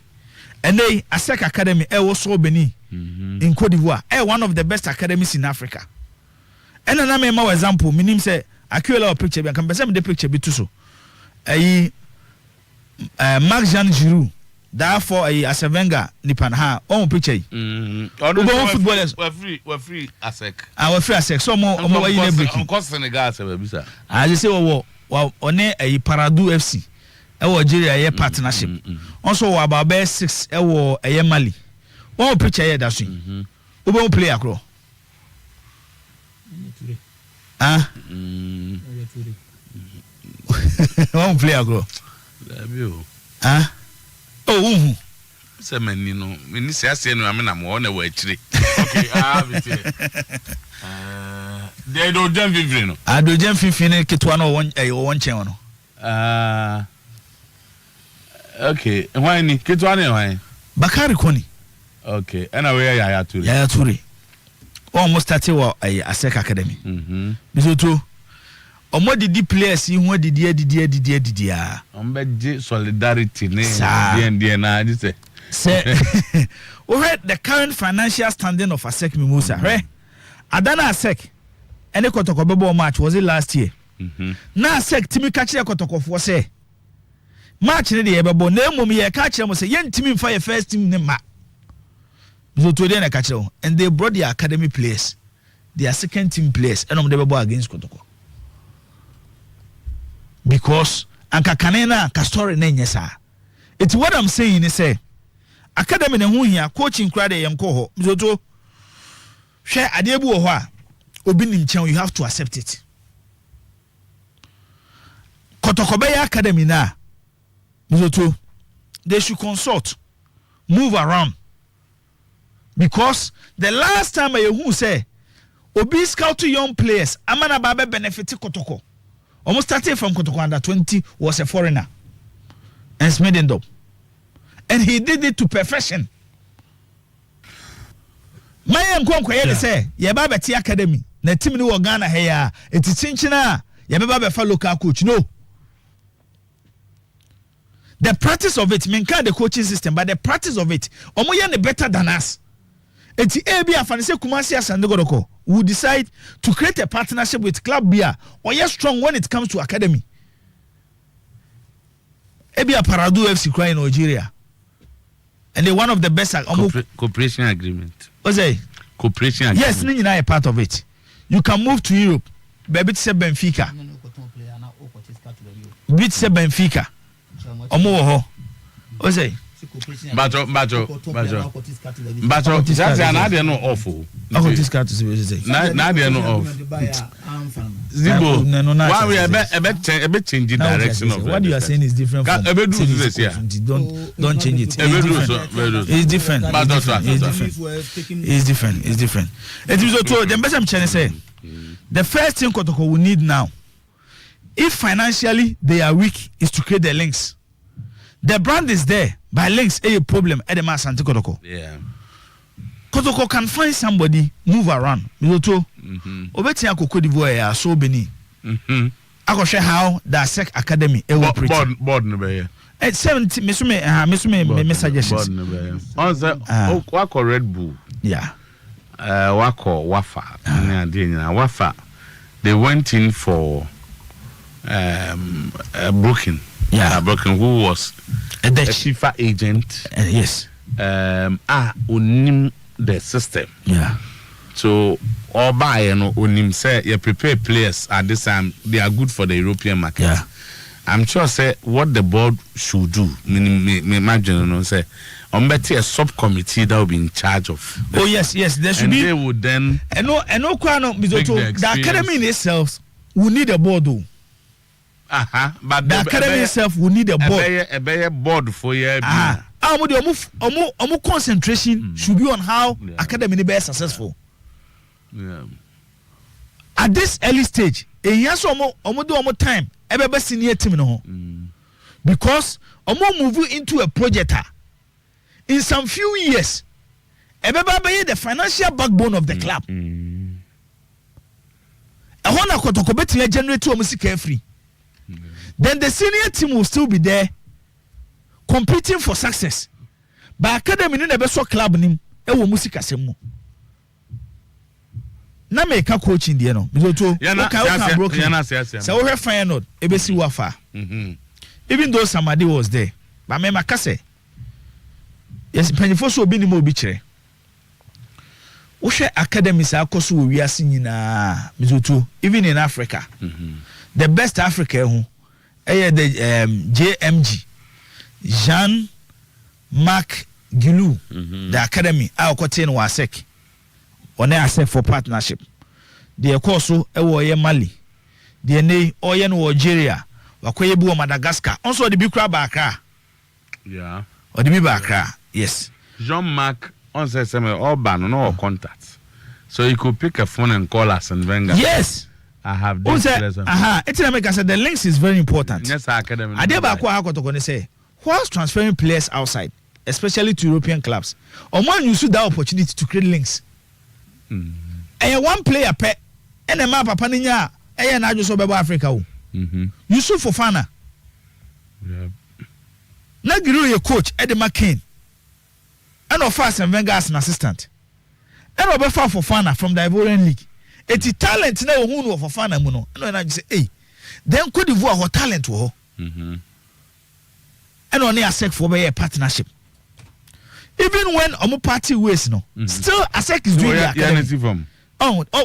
And they ASEC Academy, also Benin in Cote d'Ivoire. One of the best academies in Africa. And another more example, minim say Acheampong picture, I can present the picture be too so. Marc Jean Giroud, therefore as a Wenger Nipan ha on picture. Footballers we're free ASEC. Our free ASEC. So more on cost Senegal say I just say on a Paradu FC. Algeria partnership. Also about best 6 a Mali. One picture here that's it. Who won't play across? One play across. Oh, say man, you know, when you say I say no, I mean I'm on the way today. Okay, I have it here. They don't jump in. No, I do jump in. One channel. Okay, why ni Kitwane why? Bakari Koni. Okay, and away Yaya Toure. Yaya Toure. Almost started wa ASEC Academy. Bisoto. Omo didi players yi ho didi ah. Ombeje solidarity ne die na ji say. We heard the current financial standing of ASEC Mimosa, right? Adana ASEC. Any kotoko bebo match was it last year? Na ASEC timi kachi kotoko for say. Match ne dey bebo na emom ye ka kire mo say yentimi mfa ye first team ne ma. So to dey na ka kire, and they brought their academy players, their second team players, and dey bebo against Kotoko. Because anka kanena ka story na nyesa. It's what I'm saying is say academy ne ho hia coaching crowd dey yenko ho. So to hwe ade bu ho a obi nim chen, you have to accept it. Kotoko be academy na Mizoto, they should consult, move around. Because the last time I who say, Obi scout to young players, Amana Babe benefited Kotoko. Almost started from Kotoko under 20 was a foreigner. And Smedendop. And he did it to perfection. My uncle say, Yababa T Academy, na team ni Ghana here, it's Chinchina, Yababa fa local coach. No. The practice of it, menka the coaching system, but the practice of it, omoye better than us. Eti AB afanise Kumasi Asandogoroko will decide to create a partnership with Club Bia or yes strong when it comes to academy. AB Paradu FC cry in Nigeria. And they one of the best cooperation agreement. What's that? Cooperation agreement. Yes, Nina a part of it. You can move to Europe. Baby say Benfica. Beat say Benfica. Omo what's that? Bacho that's another no awful. This cat is say na dey no off Zibo why we a bit change the direction of what you are saying is different from don't change it. It's different. It's different. It is also the best I'm trying to say. The first thing Kotoko will need now, if financially they are weak, is to create the links. The brand is there, but links a problem at the mass anti Kotoko. Yeah. Kotoko can find somebody, move around. Mizoto, Obeti ako Cote d'Ivoire so Benin. I go share how the ASEC Academy board no be. At 70 me suggestions. On the wako Red Bull. Yeah. Wako Wafa. Wafa. They went in for Brooklyn. Yeah. Brooklyn, who was a FIFA agent. Yes. Unim the system. Yeah. So all by unim say you prepare players at this time, they are good for the European market. Yeah. I'm sure say what the board should do. Me imagine say better a subcommittee that will be in charge of. Oh yes, there should and be. They would then. And no, the academy in itself will need a board though. But the academy itself will need a board. A better board for you. Concentration should be on how academy be successful. Yeah. at this early stage ehia so omo do omo time ebeba senior team no ho because omo move into a project in some few years ebeba be the financial backbone of the club ehona kotoko betia generate omo sika free then the senior team will still be there competing for success but academy ni na be so club nim e wo musika semu na make a coaching there no Otuo so we have final ebesi wafa even though somebody was there but me makase yes penifo so obi ni mo obi kire wo hwe academy sa akoso wo wiase nyina Otuo even in Africa the best Africa hu the JMG Jean Marc Gilou the academy a okote no wasek one asset for partnership the course e Mali the ne oye no Algeria wakoye bi wo Madagascar also the big crab Accra yeah or the big Accra yes Jean-Marc on say some urban no contact so you could pick a phone and call us and Wenger yes I have this lesson it's make us say the links is very important yes academy adeba ko akotoko ne say whilst transferring players outside especially to European clubs or man use that opportunity to create links and one player pe and a map papa nya e na adwo so bebo Africa o Yusuf Fofana yeah na Giroud your coach Eddie McCain and of us and Wenger as an assistant and Obefa Fofana from the Ivorian League eti talent na wo hu no Fofana mu no na say hey then Cote d'Ivoire ho talent wo and on ASEC for be partnership even when omo party ways no still ASEC is doing the academy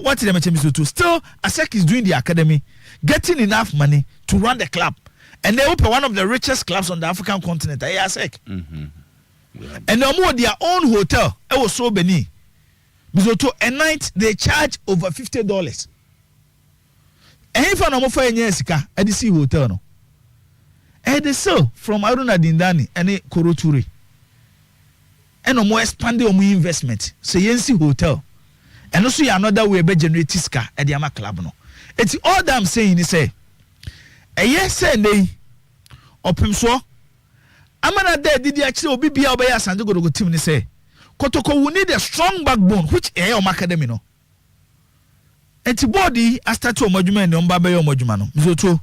what did I do still ASEC is doing the academy getting enough money to run the club and they open one of the richest clubs on the African continent ASEC and omo their own hotel e was so Beni Otuo a night they charge over $50 and if an omo for any sika at the sea hotel no and they sell from Aruna Dindani and Koroturi and omo expand omo investment so yensi hotel and also another way be generate sika at the ama club no it's all that I'm saying is say a yes say nay opim so amana there did actually obi bia obey asande go team ni say Kotoko we need a strong backbone which is your academy no enti body after to omodwuma and omba be omodwuma no Otuo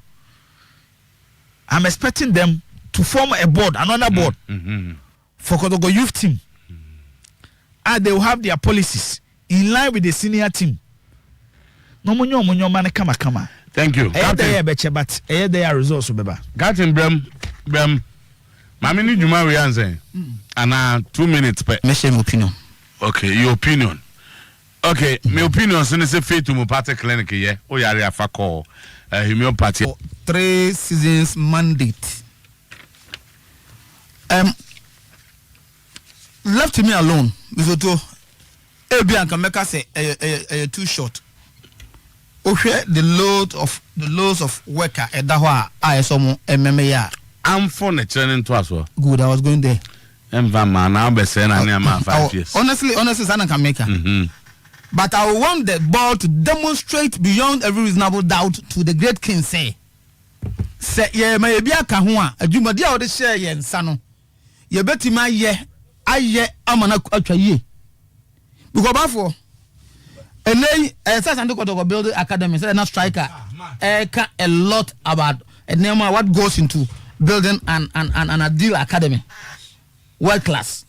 I'm expecting them to form a board another board for Kotoko youth team and they will have their policies in line with the senior team no monyo man kama thank you Captain but there results beba Captain Brem Mami ni juma we answer and 2 minutes per me share my opinion okay your opinion okay my opinion since say faith to my party clinic here o yare afa call homeopathy 3 seasons mandate left me alone Otuo ebi anka meka say too short ohwe the loads of worker eda ho a ayesomo mmeme ya I'm for the training to us. Good, I was going there. Now be saying I am 5 years. Honestly, Sana can make her. But I want the ball to demonstrate beyond every reasonable doubt to the great king say ye may be a kahua, a jumadia or the share yen sano. Ye beti my ye amana ye. Because before and then says and look at build academy, so not striker. A lot about a name what goes into building an ideal academy world class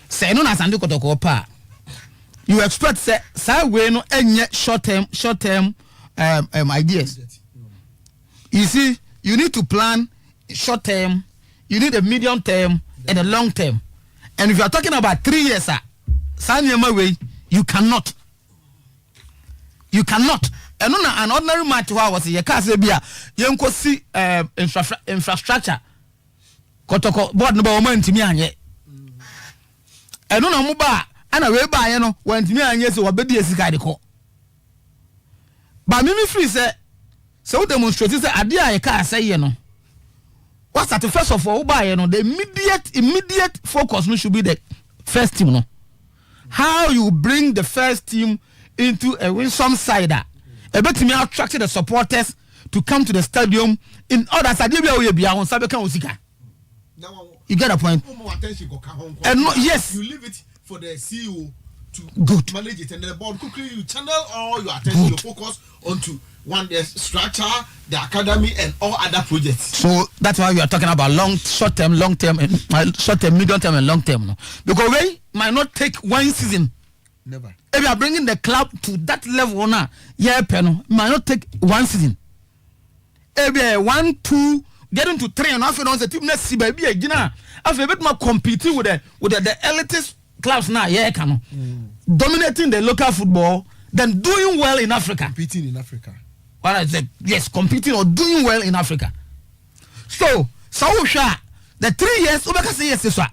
say no na sande kotoko pa you expect say we no enye short term ideas you see you need to plan short term you need a medium term and a long term and if you are talking about 3 years sanyema way you cannot and on an ordinary match was ye ka say bia yenko si infrastructure kotoko board no ba o man timi anye and on mo ba ana we ba ye no wan timi anye se obedi esika de ko ba mimi free say so demonstrate say ade a ye ka say ye no what's at first of all ba ye no the immediate focus no should be the first team no how you bring the first team into a winsome side ebetimi attract the supporters to come to the stadium in order sadebia we bia on sabe kan osika. You get a point? And no, yes, you leave it for the CEO to good manage it, and the board quickly you channel all your attention, your focus onto one the structure, the academy, and all other projects. So that's why we are talking about short term, medium term, and long term. No? Because we might not take one season. Never. If you are bringing the club to that level now, might not take one season. If you 1, 2, getting to 3, and after the team next see baby again, after a bit more competing with the elitist clubs now, dominating the local football, then doing well in Africa. Competing in Africa. What I said, yes, competing or doing well in Africa. So the 3 years, Ubeka say yes, sir.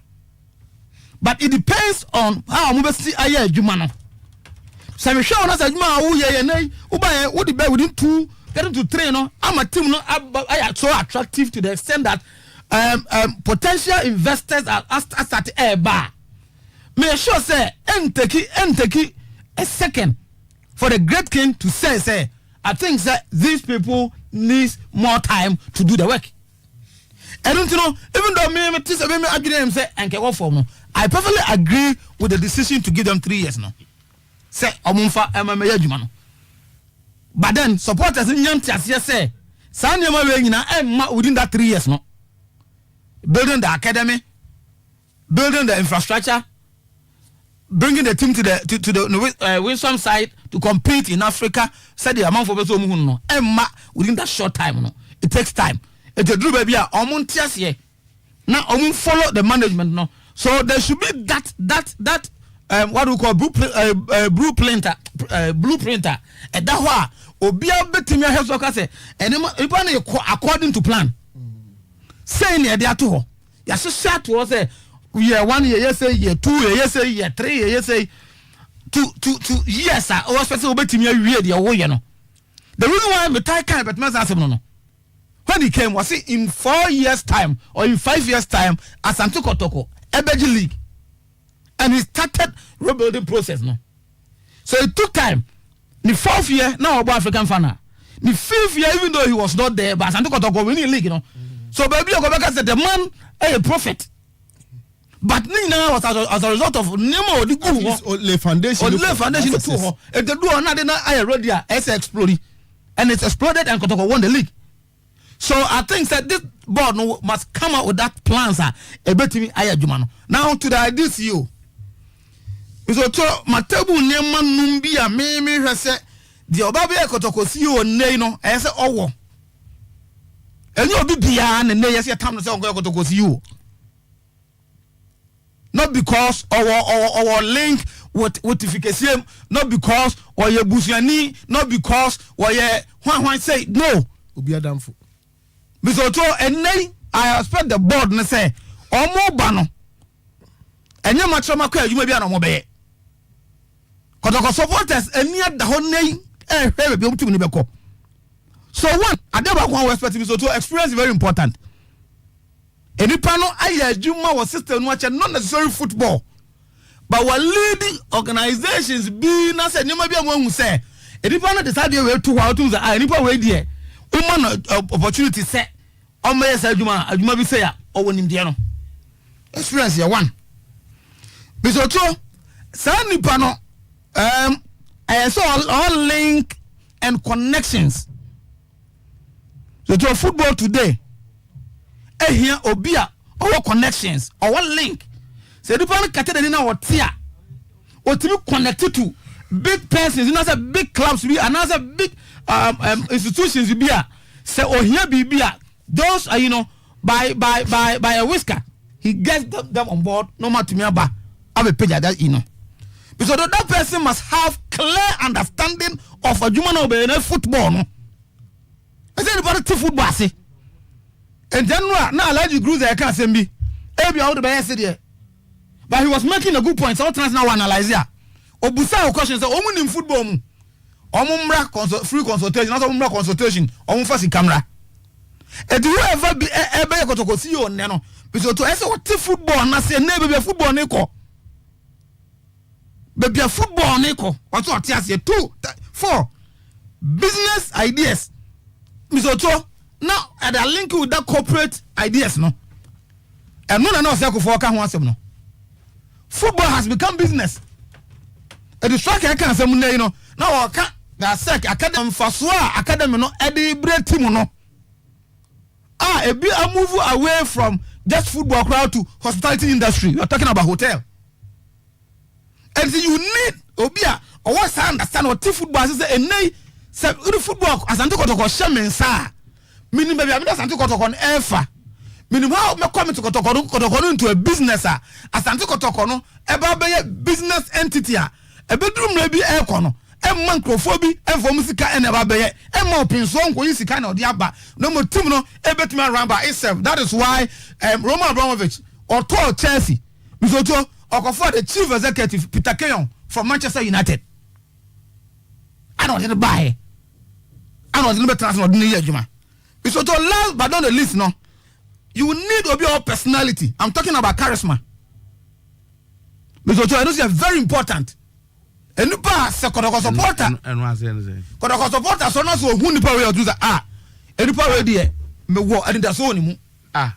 But it depends on how we see aye Jumano. So we show us that what the bear within 2, getting to 3, no, I'm a team no so attractive to the extent that potential investors are asked at a bar. May sure say take a second for the great king to say I think that these people need more time to do the work. I don't know, even though I perfectly agree with the decision to give them 3 years now. Say Omunfa MMA Jumano. But then supporters in Yantias say Sanyama within that 3 years no. Building the academy, building the infrastructure, bringing the team to the Winsome side to compete in Africa. Said the amount for no. Within that short time no. It takes time. It's a drew baby omuntias ye. Now omun follow the management no. So there should be that what we call blueprinter. And that why obia betimia hesoka say according to plan. Say near there to her. Ya so short to say year 1 year, yes, year 2 year, yes, year 3 year, yes, 2 years. I was supposed to be me read your way, you know. The reason why I'm a tight kind, but no. When he came, was it in 4 years' time or in 5 years' time as Santuko Toko, Ebeji League, and he started rebuilding process, no. So it took time. The 4th year, now about African fan. The 5th year, even though he was not there, but Santuko Toko winning league, you know. So baby, I go back and said the man a prophet. But now was as a result of Nemo the good foundation. The foundation to if the do not I already exploded, and it's exploded and Kotoko won the league. So I think that this board must come out with that plans a bit me ayajumano. Now to the ideal CEO. So my table nema numbia me say the Obabe Kotoko CEO no I say oh. And you be beyond and yes time to say Kotoko CEO. Not because our link with notification, not because or your busiani, not because or your one say no. Ubia damfu. Because and I expect the board and say more bano. And you much of you may be an mobile. Because supporters and near the whole name to so one, I never want to expect so to experience very important. Any panel I Juma was system watching not necessarily football, but what leading organizations being as a new maybe one who say any panel decided where 2 hours to any way there. Woman opportunity set on my Juma be say or when Indiano experience here one. Because Sandy panel I saw all link and connections. So to football today. Here obia our connections our link say the people catered in our tier or to be connected to big persons another big clubs be another big institutions be say oh here be those are by a whisker he gets them on board no matter to me about have a page that because that person must have clear understanding of a human obey football no is anybody to football see. And general, now let you grew there can't send me. Every out the but he was making a good point. So trans now analyze ya. Obusa questions only in football. Free consultation, not a consultation, first in camera. And do you ever be able to go see you on Nano? Because to answer what football and I say never be a football nico. But be a football nico. What's what yes, 2, 4. business ideas Mr. Otuo now at a link with that corporate ideas no and no no say ko for ka ho asem no football has become business e the strike can asem na you know now ka that sec academy faso academy no e dey break team no a be a move away from just football crowd to hospitality industry. You are talking about hotel. And so you need obia or what understand what football is a nay football as anti kotoko shaman sa minimum baby I'm anti kotoko efa minimum how me come to kotoko into a business as anti kotoko no eba be business entity a bedroom na bi e kono man crofobia and for musica and eba be e mo pinso nko yisika na odi aba no mo team no e betumi around by itself. That is why Roman Abramovich Otuo Chelsea Misoto for the chief executive Peter Keyon from Manchester United. I don't didn't buy. I don't didn't transfer the year Juma. Misoto last but not the least no. You need to be your personality. I'm talking about charisma. Misoto I know is very important. And you pass a Kodoko supporter. And what's the end? Kodoko supporter so not so who the power do that and the power there me wo and that's only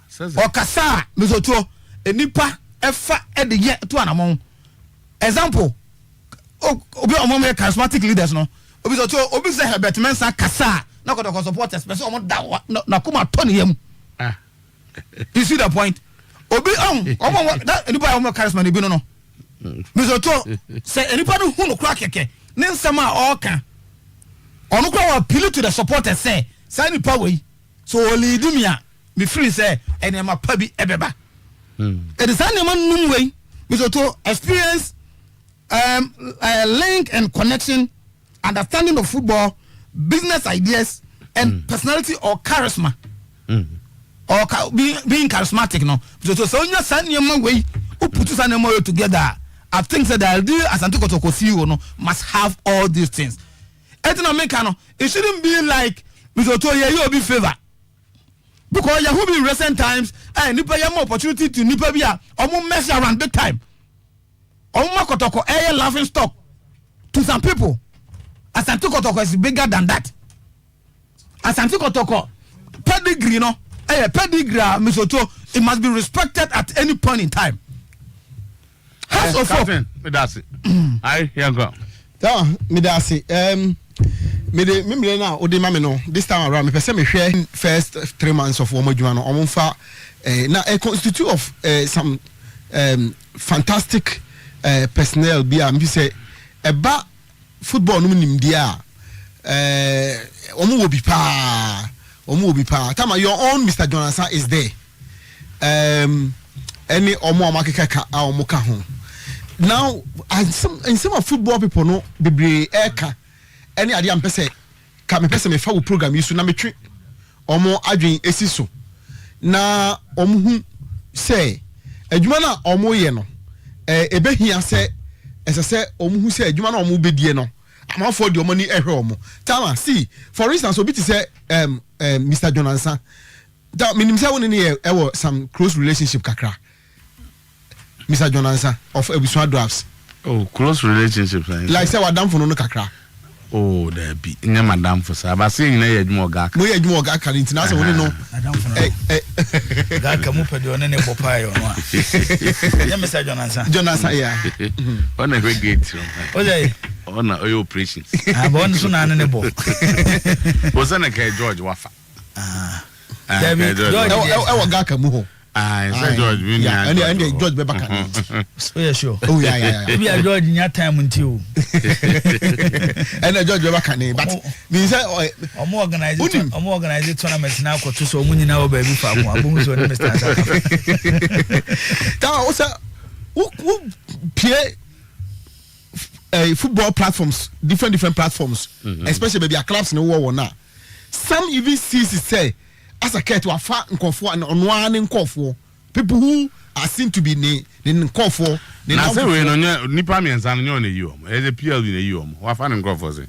Says or kasa Misoto enipa efa e de ye to anamon example obi omom charismatic leaders no obi so obi say Herbert Mensah kasa na Kodoko supporters person omo da na kuma tony yam you see the point obi omo that enipa omo charisma ne bi no Misoto say enipa no hu no kra keke ne nsema a oka ono kra appeal to the supporters say enipa we so lead me a me free say enema pa bi ebeba. It is an human way to experience link and connection, understanding of football, business ideas, and personality or charisma. Or being charismatic. No, so you send your way, who put us an together. I think that the idea as Antiko no must have all these things. It shouldn't be like you be favor. Because you have in recent times, nipa ya more opportunity to nipa bia omo mess around big time. Omo kotoko laughing stock to some people. Asante Kotoko is bigger than that. Asante Kotoko pedigree no, pedigree Misoto, it must be respected at any point in time. House of Captain, that's it. I here go. Me that's it. Me now odi mame no this time around me person me share first 3 months of omo djuma no omo fa na a constitute of some fantastic personnel be am say eba football no nim dia omo wo bi pa tama your own Mr. Jonathan is there any omo amakeka ka omo ka ho now in some of football people no bebre eka any idea am pese ka me pese me fa wo program yi so na metwe omo adwen esiso na omo hu say adwuma na omo ye no ebehia se esese omo hu say adwuma na omo bedie no amafo de omo ni ehwe omo tama see for instance obi ti say Mr. Jonathan that minim say woni ne e some close relationship kakra Mr. Jonathan of Ebusua Drafts. Oh, close relationship like say wadam for no kakra. Oh, there be nya madam for sa ba say na ye adwuma oga mo ye adwuma oga ka ntina say woni no madam for no ga ka mo pede one ne popa yo no ya Mr. Jonathan yeah on a gate oje on a operation bon so na ne bo was na ka George wafa George e ga ka mu ho say George we yeah and George be back at so yeah sure oh yeah be George nya time nti o and George be back at but me say omo organize tournament na ko to so omo nyina wo ba bi fa ko abon so ne Mr. That also who play football platforms different platforms especially maybe a clubs no war now some even say as a cat to afa nkofo and onwane nkofo people who are seen to be ne nkofo na say we no nipa miensa no on eyi omo e the PL na eyi omo wa fa nkofo say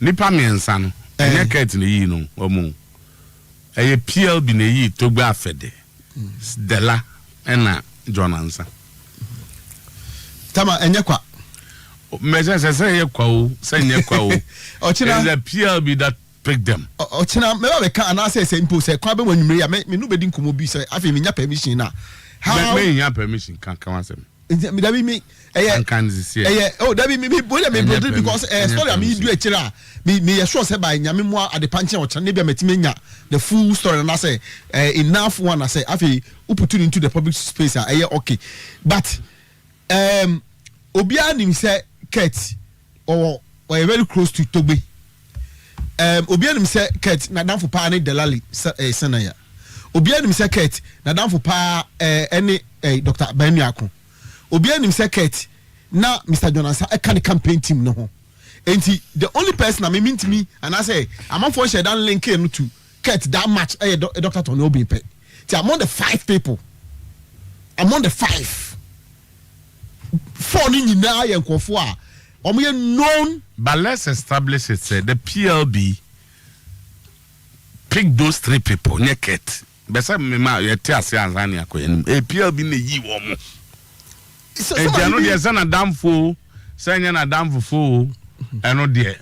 nipa miensa no enya cat na eyi no omo e PL bi na eyi to gba afede Dela ena Jonansa tama enya kwa Measure say ye kwa say nye kwa Ochina the PLB that pick them. Ochina me ba ka ana say impo say kwa be wanwumre ya me no bedi nkomo bi say afi me nya permission na. How me nya permission kan wasem. Me da bi me kan this year. Oh da bi me boy me brother because story am do akira me ye sure say by nyame mo ade panche ochina ne bia metime nya the full story na say enough one na say afi put it into the public space okay. But Obia nim say Kurt or very close to Tobe. Obia nim say Kurt na dan for pa ne Delali senaya. Obia nim say Kurt na dan for pa any Dr. Banyako. Obia nim say Kurt na Mr. Jonas e kan campaign team no ho. Enti the only person I mean to me and I say I'm on for share dan link no to Kurt that much Dr. Tony Obi pe. Ti among the 5 people. Among the 5 4 ni na ye nkofo a omo ye known. But let's establish it say the PLB pick those 3 people naked. Besa me ma ye te ase anzani akoye e PLB na yi wo mo. So e jano de se na damfo se nya na damfo eno de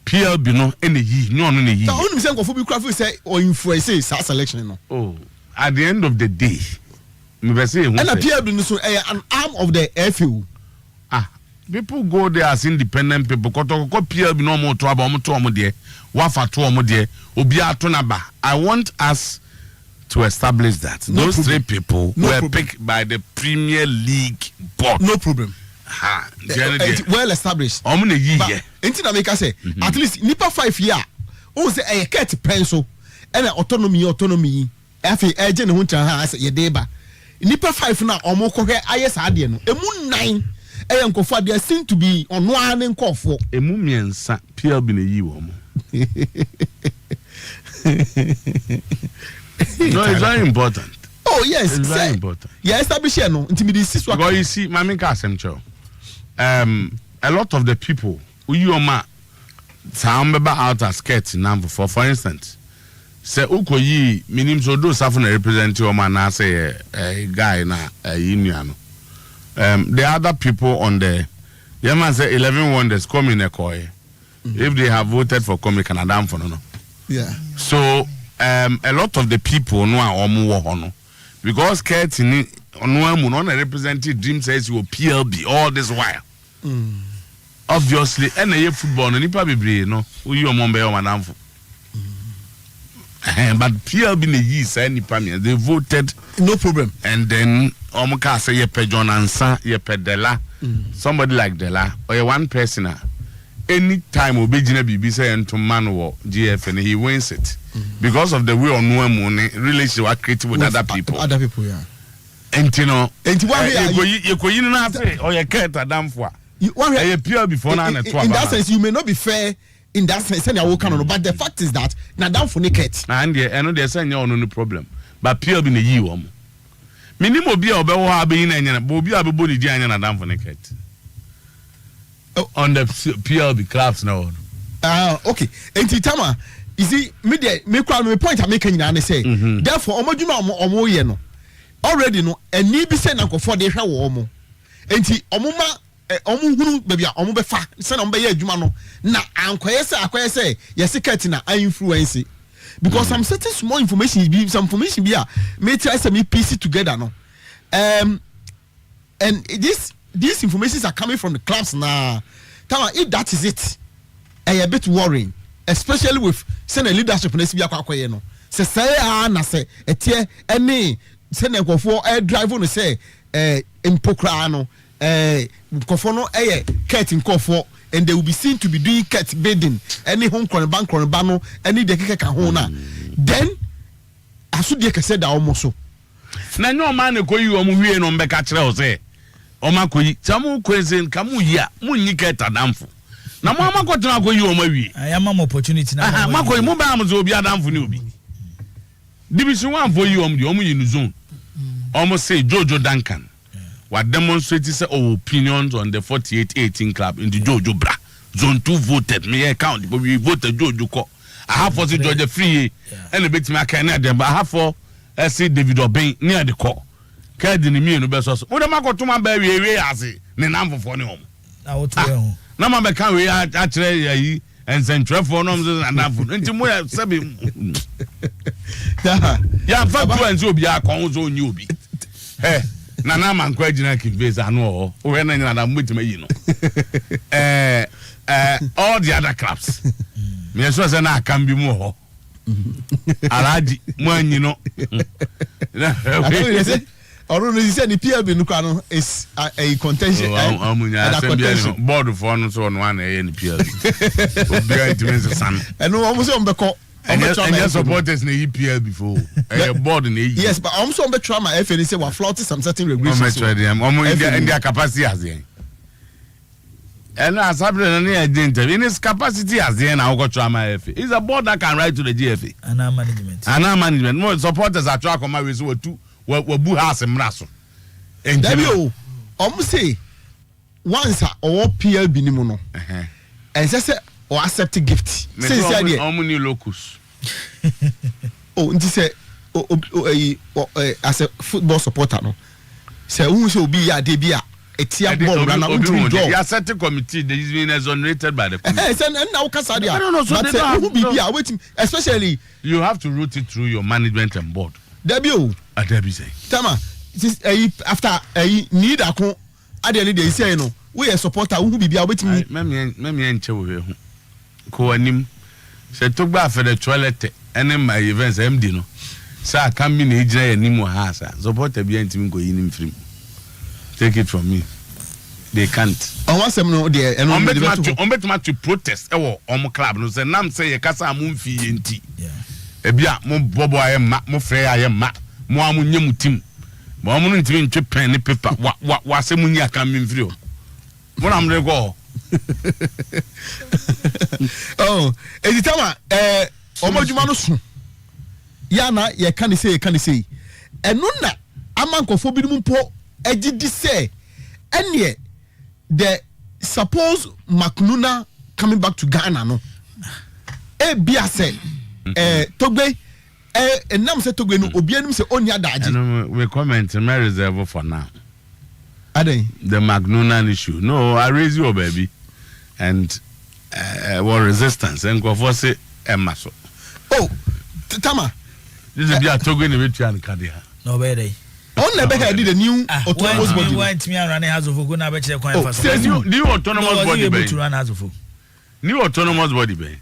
PLB no e na yi nyo no na yi. So only say nkofo bi craft say or influence sa selection no. Oh, at the end of the day me be say and a PLB no so an arm of the FU. People go there as independent people. Kotoko PLB no more to aba omo to omo de. Wafa to omo de. Obi ato na ba. I want us to establish that those 3 people were picked by the Premier League board. No problem. Well established. Omo na yi ye. Enti na make say at least nipa 5 year. O say Kurt penso. And autonomy. Afi eje ne ho ntan ha say ye dey ba. Nipa 5 na omo ko hwe ayesa ade no. Emu 9 nkofo they seem to be on one nkofo. Emu miensa PLB na yi wo mo. No, it's very important. Oh yes, it's very important. Yeah, establish here no. Intimidate sis wa. Because you see, mami ka asem cho. A lot of the people who you ma sambeba out as sketch number for instance. Say ukoyi minim so do safu na represent your man na say a guy na union. The other people on the man say 11 wonders come in a koi. If they have voted for Komi Canada for no. Yeah. So a lot of the people no are omu because Kurt ni no represented dream says you PLB all this while. Obviously any football no nipa bebre no uyi omombe o madam for. But PLB ne yi say nipa me they voted no problem. And then omuka say ye pe John Ansa ye pe Dela somebody like Dela or one person anytime obejina bibi say ento man wo GF and he wins it because of the way on money relationship was created with other people yeah. And you know you koyi na say or ye Kurt adamfo a ye pure before na na to in that sense you may not be fair in that sense but the fact is that na down for naked and there no there say no problem but pure be na yi wo mo minim obi a obewo ha be yin anya na obi a be body di anya na down for naked on the PLB clubs now. Okay. Enti Tama, you see, me kwa no point I make nyina ne say. Therefore, omodwuma omo ye no. Already no, eni bi say na nkofo de hwe wo omo. Enti omoma omo hunu bebia omo be fa, say na omo be ye adwuma no. Na akoye say yes Kurt na influence. Because some certain small information be some information be me try say me piece it together no. And these informations are coming from the clubs now. If that is it, a bit worrying, especially with senior leadership in SBA. No, say na say etie any senior for air drive on say impokrano kofono Kurt in kofo and they will be seen to be doing Kurt bidding any home bank bano any de keke kahona. Then asudi ke said that almost so. Na no man ko yi o mu wie no mbeka kire o say Oma koyi tamu kwezen kamu ya munyi Kurt adamfo na mo amakotena koyi o mawie ayama mo opportunity na makoyi mo ba amzo obi adamfo ni obi division 1 for you omo yi no zone almost say Jojo Duncan what demonstrate say opinions on the 48-18 club in the Jojo bra zone 2 voted me count but we voted Jojo ko I have for George free and a bit me aka na dem but I have for say David Obey near the call Kurt ni mi no be so. Wo dem akotoma ba wie ase ne namfofo ne om. na Otuo na ma be kan we akire yayi ensentwefo no mzo anafo nti mo ya sabe ya fa tu enzo obi akon zo onyi obi na man kwa gina kibeza ano o we na nyina na mutima yi no all the other clubs me so say na kan bi mu ho alaji mo anyi no ọ̀rọ̀ ní sísẹ́ ni PLB nukwa no is a contention. Amunya assembly board for no so no na e ni PLB. Obi antimense san. Eno omo se ombeko. And supporters na PLB for a board na e. Yes, but omo so ombetwa ma FA ni say we flout some certain regulations. Omo India capacity as there. And as happened na agent in its capacity as there na go twa ma FA. It's a board that can write to the GFA. Ana management. More supporters are try come we so two wabu house mraso David say once or PLB ni mo no and say or accept gift say there new locus nti say as a football supporter no say who say obi ya de bia etia ball na who draw ya set committee they is being exonerated by the committee say na ukasa dia but say who be bia wait especially you have to route it through your management and board David Adabi say Tama this after need akon ade ne dey say no we a supporter who bibia wetimi me enche wo hu ko anim se to gba for the toilet ene my events MD no say can be na ejira anim ha sa supporter bia ntimi go yinim film take it from me they can't on wasem no dey eno on bet to protest e wo om club no say nam say ye kasa am mfi yenti ebia mo bobo ayema mo frɛ ayema mo amu nyem tim mo amu ntimi ntwe pen ne paper wa se munyi aka memfiri o mo na mre go editama omodjuma no so ya na ye kan say eno na amankofo bi mu mpo agidi say ene the suppose Macnuna coming back to Ghana no bia say Togbe enam se Togbe no obianum se onya daji we comment my reserve for now adey the Macnuna issue no I raise you baby and war resistance and go for say emaso Tama this is be a Togbe ne betu an kade ha no be dey on na be head the new autonomous body want me run house of go na be kire kwan fa so new autonomous body be to run house of new autonomous body be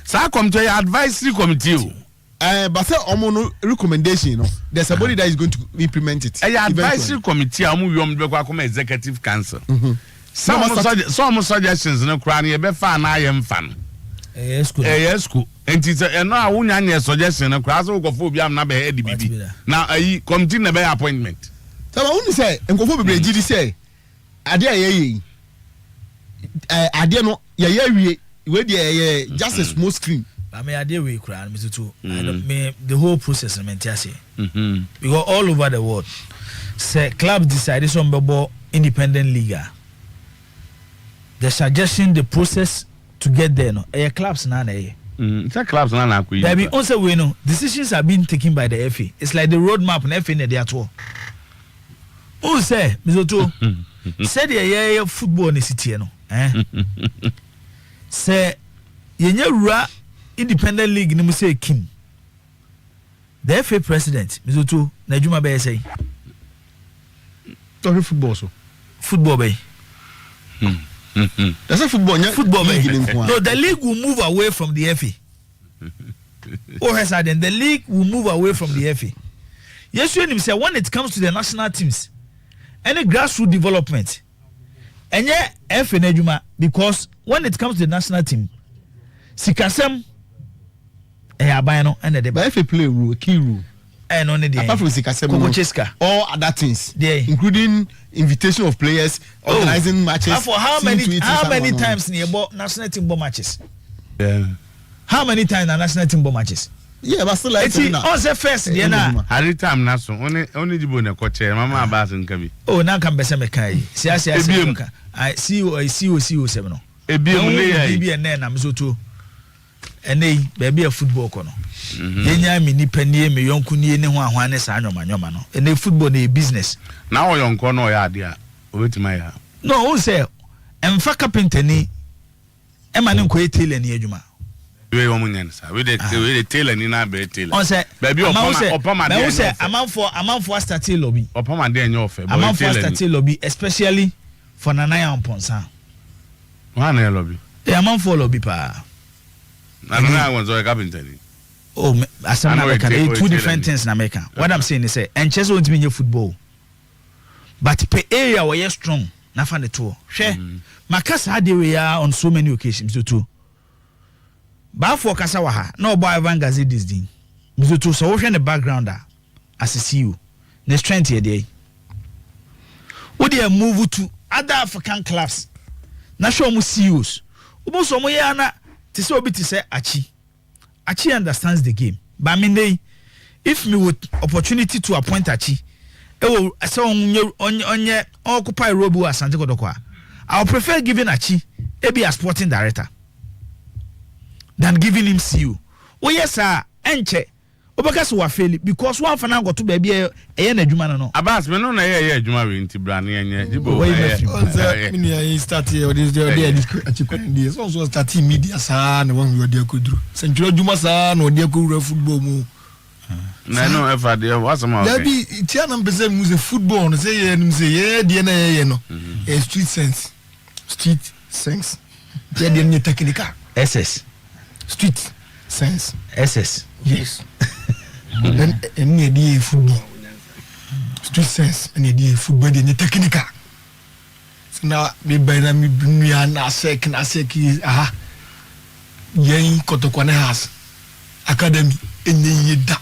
sa committee advisory committee but say omo no recommendation no there's a body that is going to implement it advisory committee amu yom be kwa come executive council some suggestions no kra na be fa na ayem fa no yes school enti say no a wunya na suggestion no kra so go for obi am na be head bibi na ayi committee na be appointment so ma unu say enkofo bebre gidi say ade ayeyi ade no ye wie we dey just a small screen I mean, I deal with crowd, Mr. Two. The whole process, I mean, we go all over the world. Say, clubs decided some bubble independent league. The suggestion, the process to get there, no, clubs na it's a clubs na ku. There be also we know decisions are being taken by the FA. It's like the roadmap and FA in the tour. Who say, Mr. Two? Say the football in the city, no. Say, yenye independent league ni say Kim. The FA president, Mr. Otuo, na juma be say. Talking football so. Football be. That's a football. Football be. No, the league will move away from the FA. Then the league will move away from the FA. Yes, you say when it comes to the national teams, any grassroots development, and yeah, FA na juma because when it comes to the national team, sikasem abano and the but FA play rule key rule and only the apart from sikasem all other things including invitation of players organizing matches for how many times near national team ball matches how many times national team ball matches but still like on the first na every time na so only jibo na koche mama abas nkabi na kan bese me kai sia I see 7 no ebiem ne ya ebiem na Mr. Otuo ene baby a football kono yenya mi nipa nie me yonku nie ne ho ahwane sa anwoma no ene football na business na o yonko no ya ade a obetima ya no who say emfa carpenter ni ema ne nkoye tailor ni adwuma we wo munyan sa we the tailor ni na be tailor on say baby opama de say amanfo start tailor bi opama de enye ofe amanfo start tailor bi especially for Acheampong sa wa na lobby amanfo lobby pa na wonzo carpenter ni oh asam na America two different things in America what I'm saying is say enchese won't be football but per area where you strong na fa the tour hwe makasa de we are on so many occasions too ba for kasa wa ha no boy Van Gazi this thing too so we the background as a CEO the strength here dey we dey move to other African clubs na show mu CEOs ubo so mo ya na ti say obi ti say Achi understands the game. But I mean, if me with opportunity to appoint Achi, occupy Robo as Santi Kodokwa, I would prefer giving Achi be a sporting director than giving him CEO. Oh yes, sir. Enche. Obakas wa fail because one for now got to baby a juma no. Abas me no na ye juma we nti brane enye jibo. Me start here this day Achi so start media sa na one we dey kodru. Central juma sa na dey kodru football mu. Na no ever dey what's am okay. There be tia na mpese mu football no say ye nim say ye dey na ye no. Street sense. There dey any technical. SS. Street sense. SS. Yes. Then any idea football. Street sense, any idea football, any technical. So now, me by na me na seki, aha. Yen Kotokwane House Academy, any yeda.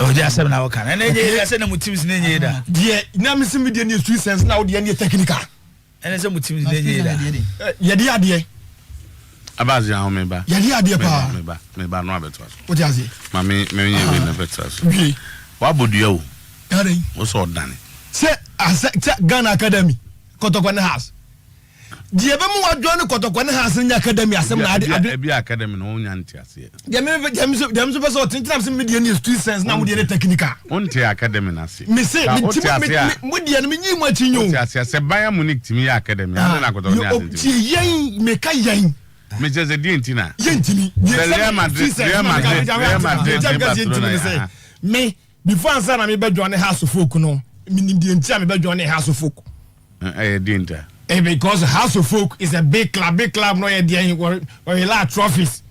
Oh, they are 7 hours. And then they are sending motives in any yeda. Yeah, now me see me the new street sense now the any technical. And then some motives in any yeda. Yedi adie. Abas ya home ba. Yedi adie pa. Me ba no abeto. What you say? Mami me we na beto. Oui. Wa bodu o. Yari. Wo so dane. Say Ghana Academy Kotokwane House. Die be mu wadwo Kotokwane House nya academy asem na ade bi academy no nya nti ase. Dem so person tintinam se media ni street sense na wo de technical. Onti academy na ase. Me say me dia no me nyi mu achinyo. Onti ase se Bayern Munich timi academy na na Kotokwane ase. Ti yen me ka yen. Me just di ntina. Yentimi. Real Madrid. Me before answer na me be join house of folk no. Me nim di ntia me be join house of folk. Di ntia. Because House of Folk is a big club no idea or a lot trophies.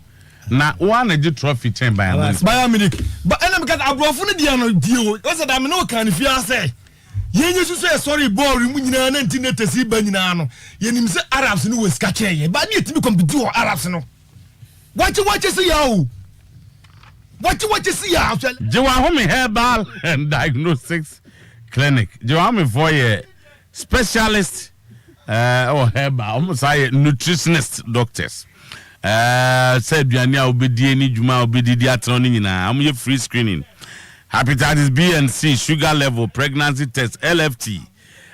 Na one a trophy chain by Bayern Munich. But because Abrofo no dia no deal. What's that I no can if you say. Yen you say sorry ball mu nyina na ntinete si ba nyina no. Yenim say Arabs no was catch ye. But you timi compete with Arabs no. What you see yawo. What you see yawo. Jewa home herbal and diagnostics clinic. Jewa me for ye specialist herbal almost say nutritionist doctors said duane a obedie ni djuma obedidi atro ni nyina am ye free screening hepatitis B and C sugar level pregnancy test LFT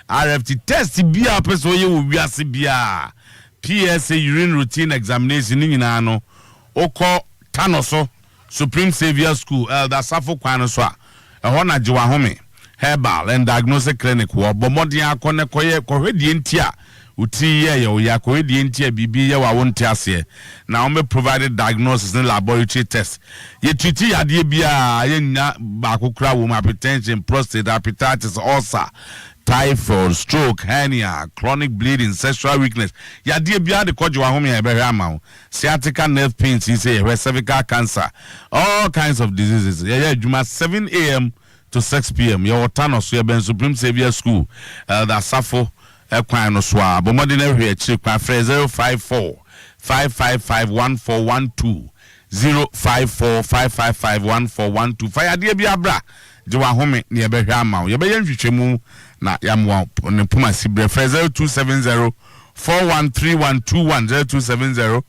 RFT test bia person ye wo wiase bia PSA urine routine examination ni nyina no okọ tanoso Supreme Savior School Elder Safo kwan so a ho na jewa home herbal and diagnostic clinic wo bomodin akone koye kohwedie ntia uti ye ya kohwedie ntia bibi ye wa wonte ase na we provided diagnosis in laboratory test ye treat ade bia ye nya ba kokura wo hypertension prostate hepatitis ulcer typhoid stroke hernia chronic bleeding sexual weakness ya de bia de kojo ahome ya be hama sciatica nerve pain say cervical cancer all kinds of diseases ye adwuma 7 a.m. to 6 p.m. Your Tano so ben Supreme Savior School the Safo kwan no so a bomode na hwe akire kwa 054 555 1412 054 555 1412 fire de bia bra je wa home ne be hwe ama ye be ye nhwehwemu na yamwa ne puma sibre 0270 413121 0270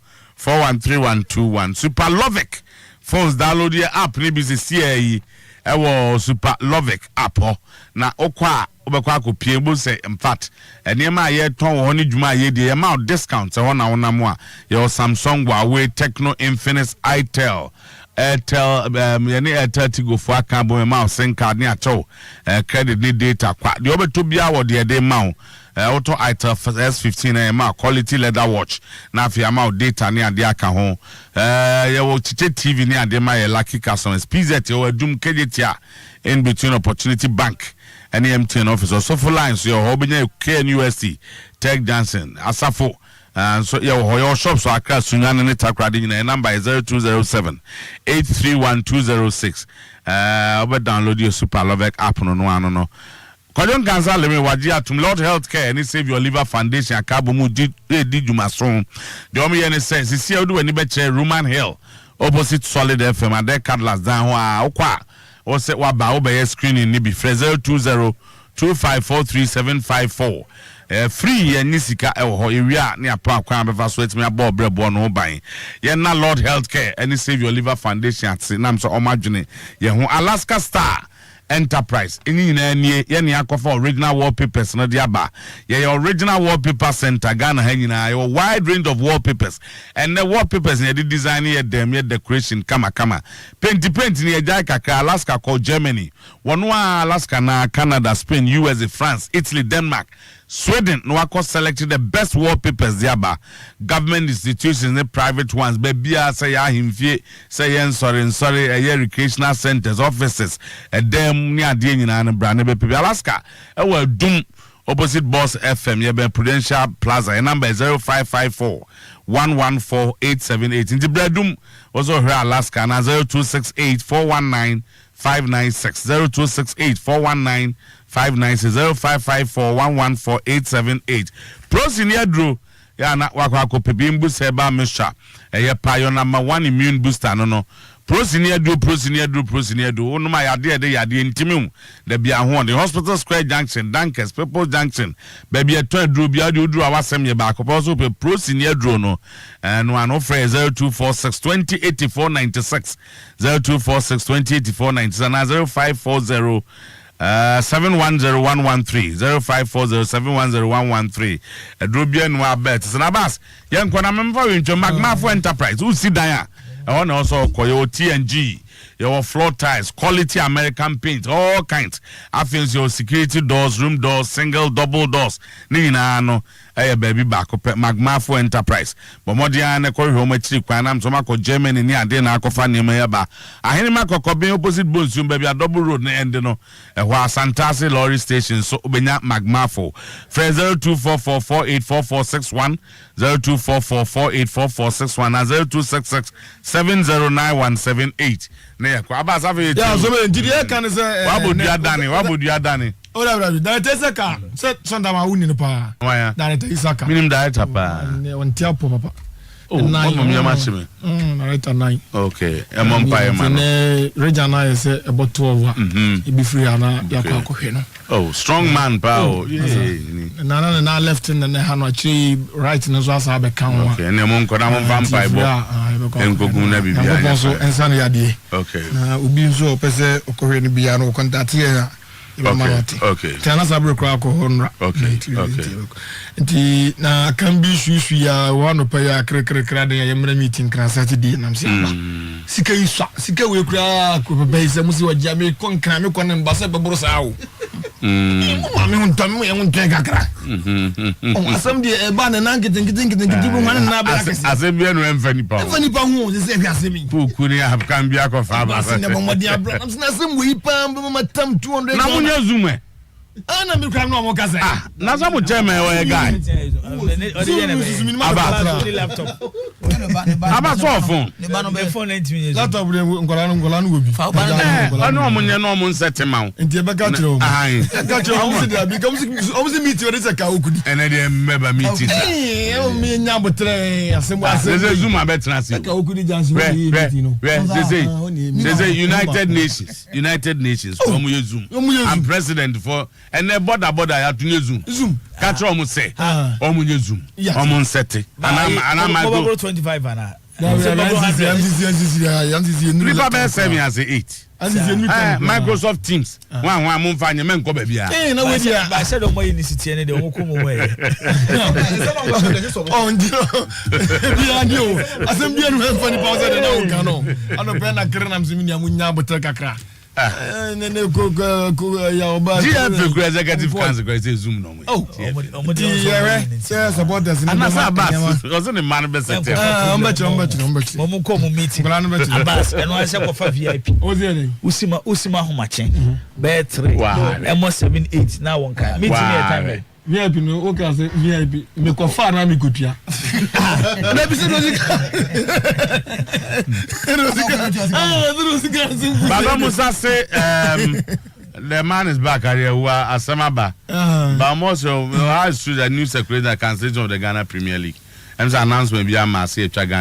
413121 Super Lovic phones download your app ni bi se ewo Super Lovic app na okwa obekwa akopie bo say in fact enema ye ton wo ni djuma ye de ma discount ho na wonam a your Samsung Huawei Tecno Infinix Itel Airtel yani Airtel Tigo for aka bo ma SIM card ni acho credit ni data kwa de obeto bia wo de ma auto item S15 ma quality leather watch na afia ma data ne ade aka ho wo chiche TV ne ade ma ye lucky customers PZ yo adum kejetia in between Opportunity Bank and MTN office so for lines yo hobenya KNUST Tech Johnson Asafo so your shop so Accra Sunyane ne Takrade nyina number is 0207 831206 download your Super Love app no Kodon Ganza leme waji atum Lord Healthcare any Save Your Liver Foundation akabo mu di dwumaso de omo ye ne say sisi odu ani be che Roman Hill opposite Solid FM and that Cadillac down ho a okwa o se wa ba obey screening ni bi 02025437754 free and nisika ho area ne apa kwa befa so etimi abo brebo no ban ye na Lord Healthcare any Save Your Liver Foundation at nam so omadwene ye ho Alaska Star Enterprise any nie ye ne akofa original wallpapers no dia ba ye original wallpaper center Ghana ha nyina your wide range of wallpapers and the wallpapers ne the design ye dem ye decoration kama paint ne ye kakra Alaska ko Germany one Alaska na Canada Spain USA France Italy Denmark Sweden no akọ selected the best wallpapers diaba government institutions and private ones bebia say ya himfie say yen sorry recreational centers offices dem ni ade nyina na bra na be Alaska e wa dum opposite Boss FM ye be Prudential Plaza number 0554 114878 in the bradum also here Alaska na 0268 419 596 0268 419 5960554114878 Prosinia Drew ya na wakwa pebimbu seba mesha eye payo number 1 immune booster no Prosinia Drew onuma yade ntimum da bia ho the Hospital Square Junction Dankers People Junction baby eto Drew bia de oduru awasem ye ba ko so pe Prosinia Drew no no an offer 0246208496 0246208496 and 0540 710113 0540710113 Drobia no bet sanabas yen kwana memfa wincho Magmafo Enterprise who sit down I also call your TNG your floor tiles quality American paint all kinds afins your security doors room doors single double doors nina no baby back up Magmafo Enterprise but modia na ko home chiri kwan am so mako Germany ni ade na akofa ne ma yaba ahene makoko be opposite Bonsu baby a double road na end no ehwa Santase lorry station so obenya Magmafo 0244484461 0244484461 0266 709178 ne ko abasa fe ya so me ndidi kan say wabodu adani Ola da teseka se Sometymer uni no pa da teseka minim director pa on tiapo papa mama mi amachime director 9 okay empire man regional say about 12 e be free ana yakwa akohwe no oh strong man pa na left in the hano achi right no so asa be kan wa okay ne mo nkoda mo vampire bo enkogun na bibia so ensan ya die okay na obi nso opese okohwe no bia no contact ya okay tana sabre kwa ko honra okay nti na kan bi susu ya wano pa ya krekrekra de ya mra meeting kra Saturday nam se sika iswa sika we kra ko be se musi wa jame kon kra me kon mbasa bebro sa wo mami hun tam me hun tega kra asam de e ba na nankitin bu man na ba asem bi no emfani pa hu se fi asemi puku ni kan bi akofa ba se ne bo modi abra nam se na asem we pa ma tam 200 na munya zume ana mi kra no mo kase na so mo cheme we guy aba so phone laptop ngola no obi ana mo nye no mo nsete ma nti e be ka kire o ka kire o se dia bi ka o se meet we se ka okudi ene de meba meeting o mi nya botre asem ze zoom abetra se ka okudi jansi we meeting no they say United Nations from you zoom I'm president for and the border ya tunye zoom catch omu say omu nye zoom omu nsete ana ma go 25 ana River be 7 as 8 Microsoft Teams one mo mfanye men ko ba bia na we dia ba said o mo university ne de o ko mo we on dio bia dio asem bia no mfani pause de na o kan no ano pe na kire na mzimi ni amunya botre kakra GFA executive council say Zoom no. Oh, supporters. And that's Abbas. Wasn't the man best at Momo come meeting. Abbas, and I said for VIP. Usima Homache. Bear 3. Wow. Emo 7 8 now one kind. Meeting here time. VIP no okay say VIP me ko fa na me kutua na bi se Baba Musa say the man is back at Asemaba. But I'm also how is true that new secretary cancellation of the Ghana Premier League. And the announcement be a massive